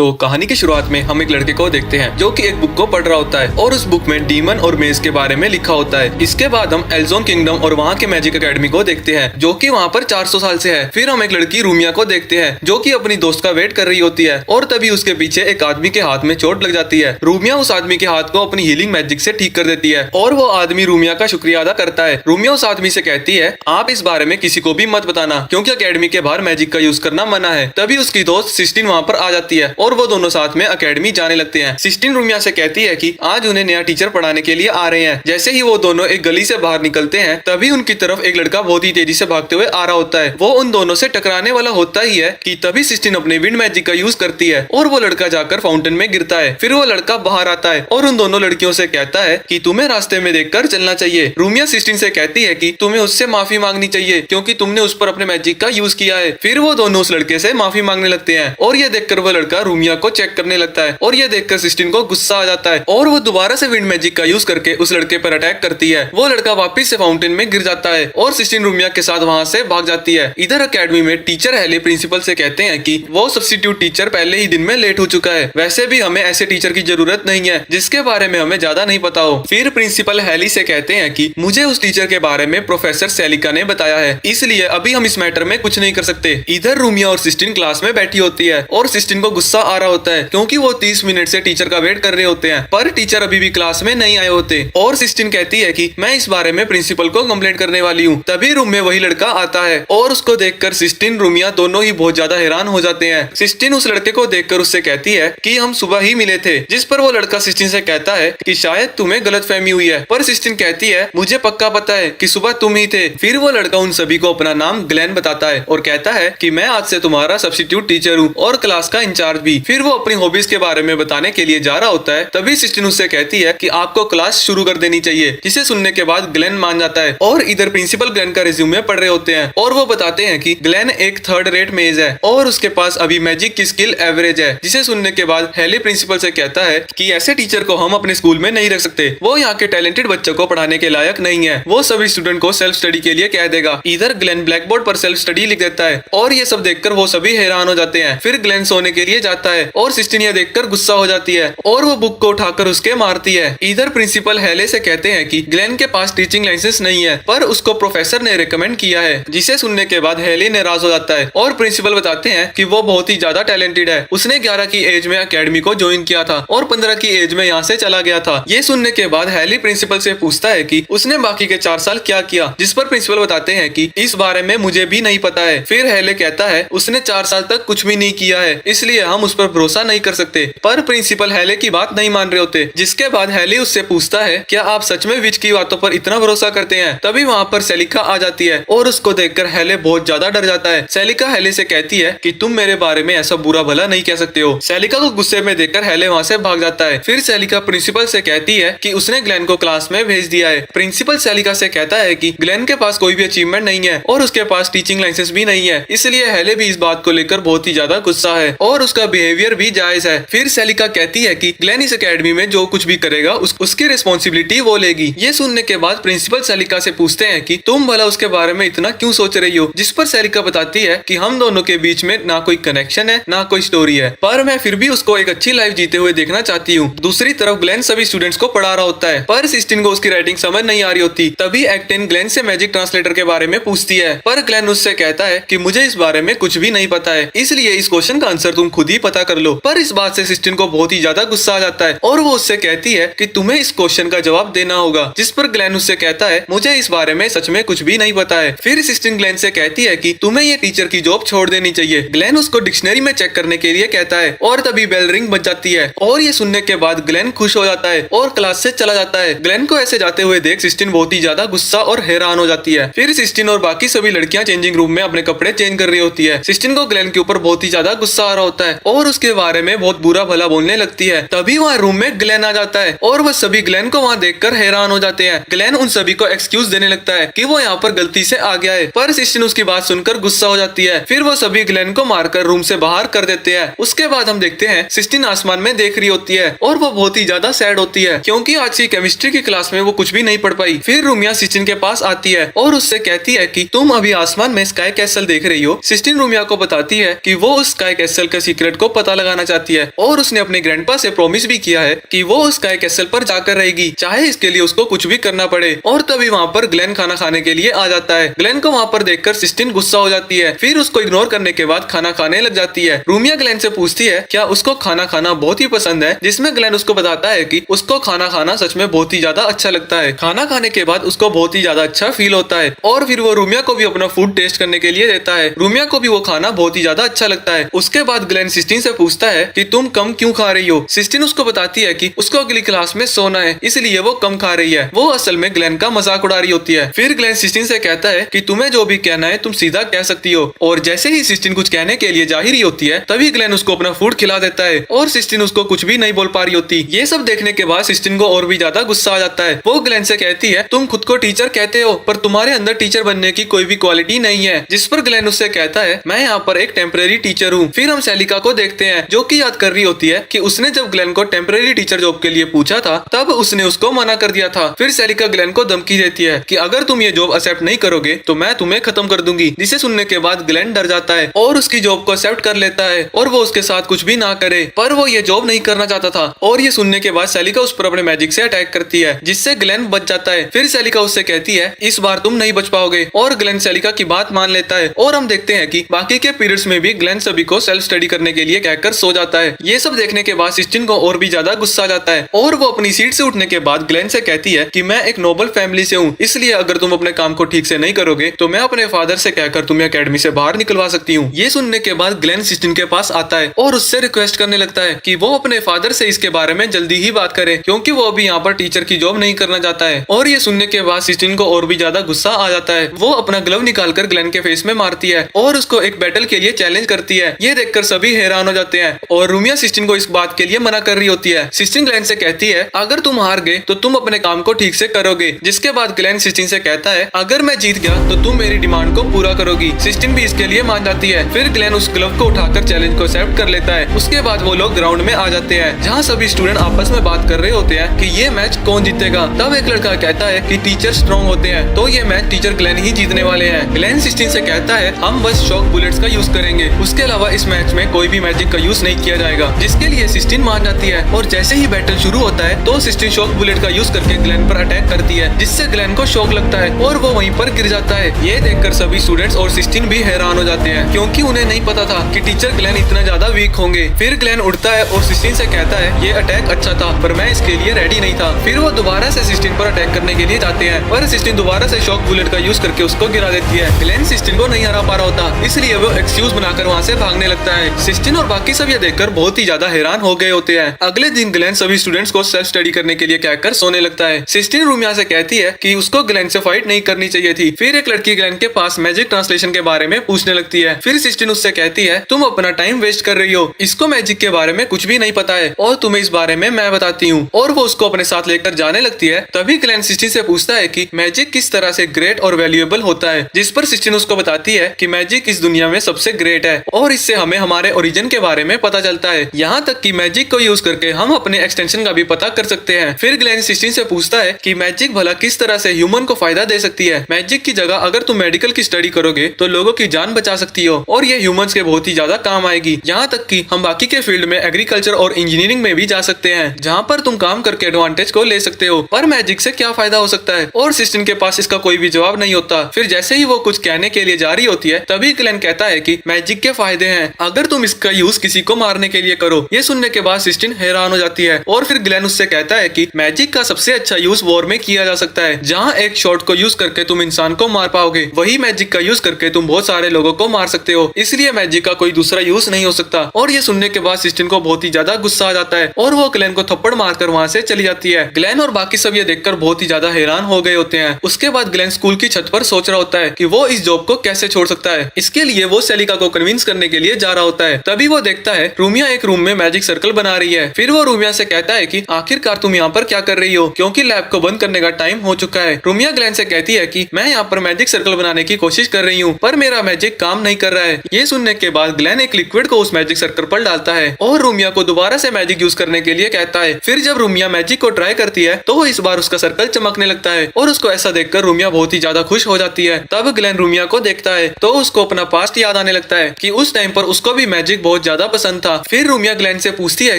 तो कहानी की शुरुआत में हम एक लड़के को देखते हैं जो कि एक बुक को पढ़ रहा होता है और उस बुक में डीमन और मेज के बारे में लिखा होता है। इसके बाद हम एल्जोन किंगडम और वहाँ के मैजिक एकेडमी को देखते हैं जो कि वहाँ पर 400 साल से है। फिर हम एक लड़की रूमिया को देखते हैं जो कि अपनी दोस्त का वेट कर रही होती है और तभी उसके पीछे एक आदमी के हाथ में चोट लग जाती है। रूमिया उस आदमी के हाथ को अपनी हीलिंग मैजिक से ठीक कर देती है और वो आदमी रूमिया का शुक्रिया अदा करता है। रूमिया उस आदमी से कहती है आप इस बारे में किसी को भी मत बताना क्योंकि अकेडमी के बाहर मैजिक का यूज करना मना है। तभी उसकी दोस्त सिस्टीन वहाँ पर आ जाती है और वो दोनों साथ में अकेडमी जाने लगते हैं। सिस्टीन रूमिया से कहती है कि आज उन्हें नया टीचर पढ़ाने के लिए आ रहे हैं। जैसे ही वो दोनों एक गली से बाहर निकलते हैं तभी उनकी तरफ एक लड़का बहुत ही तेजी से भागते हुए आ रहा होता है। वो उन दोनों से टकराने वाला होता ही है कि तभी सिस्टीन अपने विंड मैजिक का यूज करती है और वो लड़का जाकर फाउंटेन में गिरता है। फिर वो लड़का बाहर आता है और उन दोनों लड़कियों से कहता है कि तुम्हें रास्ते में देखकर चलना चाहिए। रूमिया सिस्टीन से कहती है कि तुम्हें उससे माफी मांगनी चाहिए क्योंकि तुमने उस पर अपने मैजिक का यूज किया है। फिर वो दोनों उस लड़के से माफी मांगने लगते हैं और ये देखकर वो लड़का रूमिया को चेक करने लगता है और ये देखकर सिस्टीन को गुस्सा आ जाता है और वो दोबारा से विंड मैजिक का यूज करके उस लड़के पर अटैक करती है। वो लड़का वापस से फाउंटेन में गिर जाता है और सिस्टीन रूमिया के साथ वहाँ से भाग जाती है। इधर अकेडमी में टीचर हेले प्रिंसिपल से कहते हैं कि वो सब्स्टिट्यूट टीचर पहले ही दिन में लेट हो चुका है। वैसे भी हमें ऐसे टीचर की जरूरत नहीं है जिसके बारे में हमें ज्यादा नहीं पता हो। फिर प्रिंसिपल हेली से कहते हैं कि मुझे उस टीचर के बारे में प्रोफेसर सेलिका ने बताया है, इसलिए अभी हम इस मैटर में कुछ नहीं कर सकते। इधर रूमिया और सिस्टीन क्लास में बैठी होती है और सिस्टीन को गुस्सा आ रहा होता है क्योंकि वो 30 मिनट से टीचर का वेट कर रहे होते हैं पर टीचर अभी भी क्लास में नहीं आए होते और सिस्टीन कहती है कि मैं इस बारे में प्रिंसिपल को कंप्लेंट करने वाली हूँ। तभी रूम में वही लड़का आता है और उसको देखकर सिस्टीन रूमिया दोनों ही बहुत ज्यादा हैरान हो जाते हैं। सिस्टीन उस लड़के को देखकर उससे कहती है कि हम सुबह ही मिले थे, जिस पर वो लड़का सिस्टीन से कहता है कि शायद तुम्हें गलतफहमी हुई है। पर सिस्टीन कहती है मुझे पक्का पता है कि सुबह तुम ही थे। फिर वो लड़का उन सभी को अपना नाम ग्लेन बताता है और कहता है कि मैं आज से तुम्हारा सब्स्टिट्यूट टीचर हूँ और क्लास का इंचार्ज भी। फिर वो अपनी हॉबीज के बारे में बताने के लिए जा रहा होता है तभी सिस्टीन उससे कहती है कि आपको क्लास शुरू कर देनी चाहिए, जिसे सुनने के बाद ग्लेन मान जाता है। और इधर प्रिंसिपल ग्लेन का रिज्यूमे पढ़ रहे होते हैं और वो बताते हैं कि ग्लेन एक थर्ड रेट मेज है और उसके पास अभी मैजिक की स्किल एवरेज है। जिसे सुनने के बाद हेली प्रिंसिपल से कहता है कि ऐसे टीचर को हम अपने स्कूल में नहीं रख सकते, वो यहाँ के टैलेंटेड बच्चों को पढ़ाने के लायक नहीं है, वो सभी स्टूडेंट को सेल्फ स्टडी के लिए कह देगा। इधर ग्लेन ब्लैक बोर्ड पर सेल्फ स्टडी लिख देता है और ये सब देखकर वो सभी हैरान हो जाते हैं। फिर ग्लेन सोने के लिए जाता है और सिस्टीन ये देखकर गुस्सा हो जाती है और वो बुक को उठाकर उसके मारती है। इधर प्रिंसिपल हेले से कहते हैं कि ग्लेन के पास टीचिंग लाइसेंस नहीं है पर उसको प्रोफेसर ने रिकमेंड किया है। जिसे सुनने के बाद हेले नाराज हो जाता है और प्रिंसिपल बताते हैं कि वो बहुत ही ज्यादा टैलेंटेड है, उसने 11 की एज में अकेडमी को ज्वाइन किया था और 15 की एज में यहाँ से चला गया था। ये सुनने के बाद हेली प्रिंसिपल से पूछता है कि उसने बाकी के 4 साल क्या किया, जिस पर प्रिंसिपल बताते हैं कि इस बारे में मुझे भी नहीं पता है। फिर हेले कहता है उसने 4 साल तक कुछ भी नहीं किया है, इसलिए हम उस पर भरोसा नहीं कर सकते। पर प्रिंसिपल हेले की बात नहीं मान रहे होते। जिसके बाद हेली उससे पूछता है क्या आप सच में विच की बातों पर इतना भरोसा करते हैं। तभी वहाँ पर सेलिका आ जाती है और उसको देखकर हेले बहुत ज्यादा डर जाता है। सेलिका हेले से कहती है कि तुम मेरे बारे में ऐसा बुरा भला नहीं कह सकते हो। सेलिका को गुस्से में देखकर हेले वहाँ से भाग जाता है। फिर सेलिका प्रिंसिपल से कहती है कि उसने ग्लेन को क्लास में भेज दिया है। प्रिंसिपल सेलिका से कहता है कि ग्लेन के पास कोई भी अचीवमेंट नहीं है और उसके पास टीचिंग लाइसेंस भी नहीं है, इसलिए हेले भी इस बात को लेकर बहुत ही ज्यादा गुस्सा है और उसका बिहेवियर भी जायज है। फिर सेलिका कहती है कि ग्लेन इस अकेडमी में जो कुछ भी करेगा उसकी रिस्पॉन्सिबिलिटी वो लेगी। ये सुनने के बाद प्रिंसिपल सेलिका से पूछते हैं कि तुम भला उसके बारे में इतना क्यों सोच रही हो। जिस पर सेलिका बताती है कि हम दोनों के बीच में ना कोई कनेक्शन है ना कोई स्टोरी है, पर मैं फिर भी उसको एक अच्छी लाइफ जीते हुए देखना चाहती हूँ। दूसरी तरफ ग्लेन सभी स्टूडेंट्स को पढ़ा रहा होता है पर सिस्टीन को उसकी राइटिंग समझ नहीं आ रही होती। तभी एक्टिन ग्लेन से मैजिक ट्रांसलेटर के बारे में पूछती है पर ग्लेन उससे कहता है कि मुझे इस बारे में कुछ भी नहीं पता है, इसलिए इस क्वेश्चन का आंसर तुम खुद ही पता कर लो। पर इस बात से सिस्टीन को बहुत ही ज्यादा गुस्सा आ जाता है और वो उससे कहती है कि तुम्हें इस क्वेश्चन का जवाब देना होगा। जिस पर ग्लेन उससे कहता है मुझे इस बारे में सच में कुछ भी नहीं पता है। फिर सिस्टीन ग्लेन से कहती है कि तुम्हें ये टीचर की जॉब छोड़ देनी चाहिए। ग्लेन उसको डिक्शनरी में चेक करने के लिए कहता है और तभी बेल रिंग बज जाती है और ये सुनने के बाद ग्लेन खुश हो जाता है और क्लास से चला जाता है। ग्लेन को ऐसे जाते हुए देख सिस्टीन बहुत ही ज्यादा गुस्सा और हैरान हो जाती है। फिर सिस्टीन और बाकी सभी लड़कियां चेंजिंग रूम में अपने कपड़े चेंज कर रही होती है। सिस्टीन को ग्लेन के ऊपर बहुत ही ज्यादा गुस्सा आ रहा होता है और उसके बारे में बहुत बुरा भला बोलने लगती है। तभी वहाँ रूम में ग्लेन आ जाता है और वह सभी ग्लेन को वहाँ देखकर हैरान हो जाते हैं। ग्लेन उन सभी को एक्सक्यूज देने लगता है कि वो यहाँ पर गलती से आ गया है पर सिस्टीन उसकी बात सुनकर गुस्सा हो जाती है। फिर वो सभी ग्लेन को मारकर रूम से बाहर कर देते हैं। उसके बाद हम देखते हैं सिस्टीन आसमान में देख रही होती है और वो बहुत ही ज्यादा सैड होती है क्योंकि आज की केमिस्ट्री की क्लास में वो कुछ भी नहीं पढ़ पाई। फिर रूमिया सिस्टीन के पास आती है और उससे कहती है कि तुम अभी आसमान में स्काई कैसल देख रही हो। सिस्टीन रूमिया को बताती है कि वो उस स्काई कैसल के सीक्रेट को पता लगाना चाहती है और उसने अपने ग्रैंडपा से प्रॉमिस भी किया है कि वो उस स्काई कैसल पर जाकर रहेगी, चाहे इसके लिए उसको कुछ भी करना पड़े। और तभी वहाँ पर ग्लेन खाना खाने के लिए आ जाता है। ग्लेन को वहाँ पर देखकर सिस्टिन गुस्सा हो जाती है, फिर उसको इग्नोर करने के बाद खाना खाने लग जाती है। रूमिया ग्लेन से पूछती है क्या उसको खाना खाना बहुत ही पसंद है, जिसमें ग्लेन उसको बताता है कि उसको खाना खाना सच में बहुत ही ज्यादा अच्छा लगता है। खाना खाने के बाद उसको बहुत ही ज्यादा अच्छा फील होता है और फिर वो रूमिया को भी अपना फूड टेस्ट करने के लिए देता है। रूमिया को भी वो खाना बहुत ही ज्यादा अच्छा लगता है। उसके बाद ग्लेन सिस्टिन से पूछता है कि तुम कम क्यों खा रही हो। सिस्टिन उसको बताती है कि उसको अगली क्लास में सोना है, इसलिए वो कम खा रही है। वो असल में ग्लेन का मजाक उड़ा रही होती है। फिर ग्लेन सिस्टिन से कहता है कि तुम्हें जो भी कहना है तुम सीधा कह सकती हो। और जैसे ही सिस्टिन कुछ कहने के लिए जा ही रही होती है तभी ग्लेन उसको अपना फूड खिला देता है और सिस्टिन उसको कुछ भी नहीं बोल पा रही होती। ये सब देखने के बाद सिस्टिन को और भी ज्यादा गुस्सा आ जाता है। वो ग्लेन से कहती है तुम खुद को टीचर कहते हो पर तुम्हारे अंदर टीचर बनने की कोई भी क्वालिटी नहीं है। जिस पर ग्लेन उससे कहता है मैं यहाँ पर एक टेम्परेरी टीचर हूँ। फिर हम सेलिका को देखते हैं जो कि याद कर रही होती है कि उसने जब ग्लेन को टेम्परेरी टीचर जॉब के लिए पूछा था तब उसने उसको मना कर दिया था। फिर सेलिका ग्लेन को धमकी देती है कि अगर तुम ये जॉब एक्सेप्ट नहीं करोगे तो मैं तुम्हें खत्म कर दूंगी। जिसे सुनने के बाद ग्लेन डर जाता है और उसकी जॉब को एक्सेप्ट कर लेता है और वो उसके साथ कुछ भी ना करे, पर वो ये जॉब नहीं करना चाहता था। और ये सुनने के बाद सेलिका उस पर अपने मैजिक से अटैक करती है जिससे ग्लेन बच जाता है। फिर सेलिका उससे कहती है इस बार तुम नहीं बच पाओगे और ग्लेन सेलिका की बात मान लेता है। और हम देखते हैं कि बाकी के पीरियड्स में भी ग्लेन सभी को सेल्फ स्टडी करने के लिए कहकर सो जाता है। ये सब देखने के बाद सिस्टिन को और भी ज्यादा गुस्सा आ जाता है और वो अपनी सीट से उठने के बाद ग्लेन से कहती है कि मैं एक नोबल फैमिली से हूँ, इसलिए अगर तुम अपने काम को ठीक से नहीं करोगे तो मैं अपने फादर से कहकर तुम्हें एकेडमी से बाहर निकलवा सकती हूँ। ये सुनने के बाद ग्लेन सिस्टिन के पास आता है और उससे रिक्वेस्ट करने लगता है कि वो अपने फादर से इसके बारे में जल्दी ही बात करे क्योंकि वो अभी यहाँ पर टीचर की जॉब नहीं करना चाहता है। और ये सुनने के बाद सिस्टिन को और भी ज्यादा गुस्सा आ जाता है। वो अपना ग्लव निकालकर ग्लेन के फेस में मारती है और उसको एक बैटल के लिए चैलेंज करती है। ये देखकर सभी हैरान हो जाते हैं और रूमिया सिस्टिन को इस बात के लिए मना कर रही होती है। सिस्टिन ग्लेन से कहती है अगर तुम हार गए तो तुम अपने काम को ठीक से करोगे। जिसके बाद ग्लेन सिस्टिन से कहता है अगर मैं जीत गया तो तुम मेरी डिमांड को पूरा करोगी। सिस्टिन भी इसके लिए मान जाती है। फिर ग्लेन उस ग्लव को उठाकर चैलेंज को एक्सेप्ट कर लेता है। उसके बाद वो लोग ग्राउंड में आ जाते हैं जहाँ सभी स्टूडेंट आपस में बात कर रहे होते हैं कि ये मैच कौन जीतेगा। तब एक लड़का कहता है कि टीचर स्ट्रॉन्ग होते हैं तो ये मैच टीचर ग्लेन ही जीतने वाले हैं। ग्लेन सिस्टिन से कहता है हम बस शॉक बुलेट्स का यूज करेंगे, उसके अलावा इस मैच में कोई भी मैजिक का यूज नहीं किया जाएगा। जिसके लिए सिस्टिन मान जाती है और जैसे ही बैटल शुरू होता है तो सिस्टिन शॉक बुलेट का यूज करके ग्लेन पर अटैक करती है जिससे ग्लेन को शॉक लगता है और वो वहीं पर गिर जाता है। ये देखकर सभी स्टूडेंट्स और सिस्टिन भी हैरान हो जाते हैं क्योंकि उन्हें नहीं पता था कि टीचर ग्लेन इतना ज्यादा वीक होंगे। फिर ग्लेन उठता है और सिस्टिन से कहता है ये अटैक अच्छा था पर मैं इसके लिए रेडी नहीं था। फिर वो दोबारा से सिस्टिन पर अटैक करने के लिए जाते हैं पर सिस्टिन दोबारा से शॉक बुलेट का यूज करके उसको गिरा देती है। ग्लेन सिस्टिन को नहीं हरा पा रहा होता इसलिए वो एक्सक्यूज बनाकर वहाँ से भागने लगता है। सिस्टिन और बाकी सब ये देखकर बहुत ही ज्यादा हैरान हो गए होते हैं। अगले दिन ग्लेन सभी स्टूडेंट्स को सेल्फ स्टडी करने के लिए कहकर सोने लगता है। सिस्टिन रूमिया से कहती है कि उसको ग्लेन से फाइट नहीं करनी चाहिए थी। फिर एक लड़की ग्लेन के पास मैजिक ट्रांसलेशन के बारे में पूछने लगती है। फिर सिस्टिन उससे कहती है तुम अपना टाइम वेस्ट कर रही हो, इसको मैजिक के बारे में कुछ भी नहीं पता है और तुम्हें इस बारे में मैं बताती हूँ। और वो उसको अपने साथ लेकर जाने लगती है। तभी ग्लेन सिस्टिन से पूछता है कि मैजिक किस तरह से ग्रेट और वैल्यूएबल होता है। जिस पर सिस्टिन उसको बताती है कि मैजिक इस दुनिया में सबसे ग्रेट है और इससे हमें हमारे ओरिजिन के बारे में पता चलता है। यहाँ तक कि मैजिक को यूज करके हम अपने एक्सटेंशन का भी पता कर सकते हैं। फिर ग्लेन सिस्टिन से पूछता है कि मैजिक भला किस तरह से ह्यूमन को फायदा दे सकती है। मैजिक की जगह अगर तुम मेडिकल की स्टडी करोगे तो लोगों की जान बचा सकती हो और ये ह्यूमंस के बहुत ही ज्यादा काम आएगी। यहाँ तक कि हम बाकी के फील्ड में एग्रीकल्चर और इंजीनियरिंग में भी जा सकते हैं जहाँ पर तुम काम करके एडवांटेज को ले सकते हो। पर मैजिक से क्या फायदा हो सकता है। और सिस्टिन के पास इसका कोई भी जवाब नहीं होता। फिर जैसे ही वो कुछ कहने के लिए जा रही होती है तभी ग्लेन कहता है कि मैजिक के फायदे हैं अगर तुम इसका यूज किसी को मारने के लिए करो। ये सुनने के बाद सिस्टिन हैरान हो जाती है और फिर ग्लेन उससे कहता है कि मैजिक का सबसे अच्छा यूज वॉर में किया जा सकता है जहाँ एक शॉट को यूज करके तुम इंसान को मार पाओगे, वही मैजिक का यूज करके तुम बहुत सारे लोगों को मार सकते हो। इसलिए मैजिक का कोई दूसरा यूज नहीं हो सकता। और ये सुनने के बाद सिस्टिन को बहुत ही ज्यादा गुस्सा आ जाता है और वो ग्लेन को थप्पड़ मारकर वहाँ से चली जाती है। ग्लेन और बाकी सब ये देखकर बहुत ही ज्यादा हैरान हो गए होते हैं। उसके बाद ग्लेन स्कूल की छत पर सोच रहा होता है कि वो इस जॉब को कैसे छोड़ सकता है। इसके लिए वो सेलिका को कन्विंस करने के लिए जा रहा होता है। तभी वो देखता है रूमिया एक रूम में मैजिक सर्कल बना रही है। फिर वो रूमिया से कहता है कि आखिरकार तुम यहाँ पर क्या कर रही हो क्योंकि लैब को बंद करने का टाइम हो चुका है। रूमिया ग्लेन से कहती है कि मैं यहाँ पर मैजिक सर्कल बनाने की कोशिश कर रही हूँ पर मेरा मैजिक काम नहीं कर रहा है। ये सुनने के बाद ग्लेन एक लिक्विड को उस मैजिक सर्कल पर डालता है और रूमिया को दोबारा से मैजिक यूज करने के लिए कहता है। फिर जब रूमिया मैजिक को ट्राई करती है तो इस बार उसका सर्कल चमकने लगता है और उसको ऐसा देखकर रूमिया बहुत ही ज्यादा खुश हो जाती है। तब ग्लेन रूमिया को देखता है तो उसको अपना पास्ट याद आने लगता है कि उस टाइम पर उसको भी मैजिक बहुत ज्यादा पसंद था। फिर रूमिया ग्लेन से पूछती है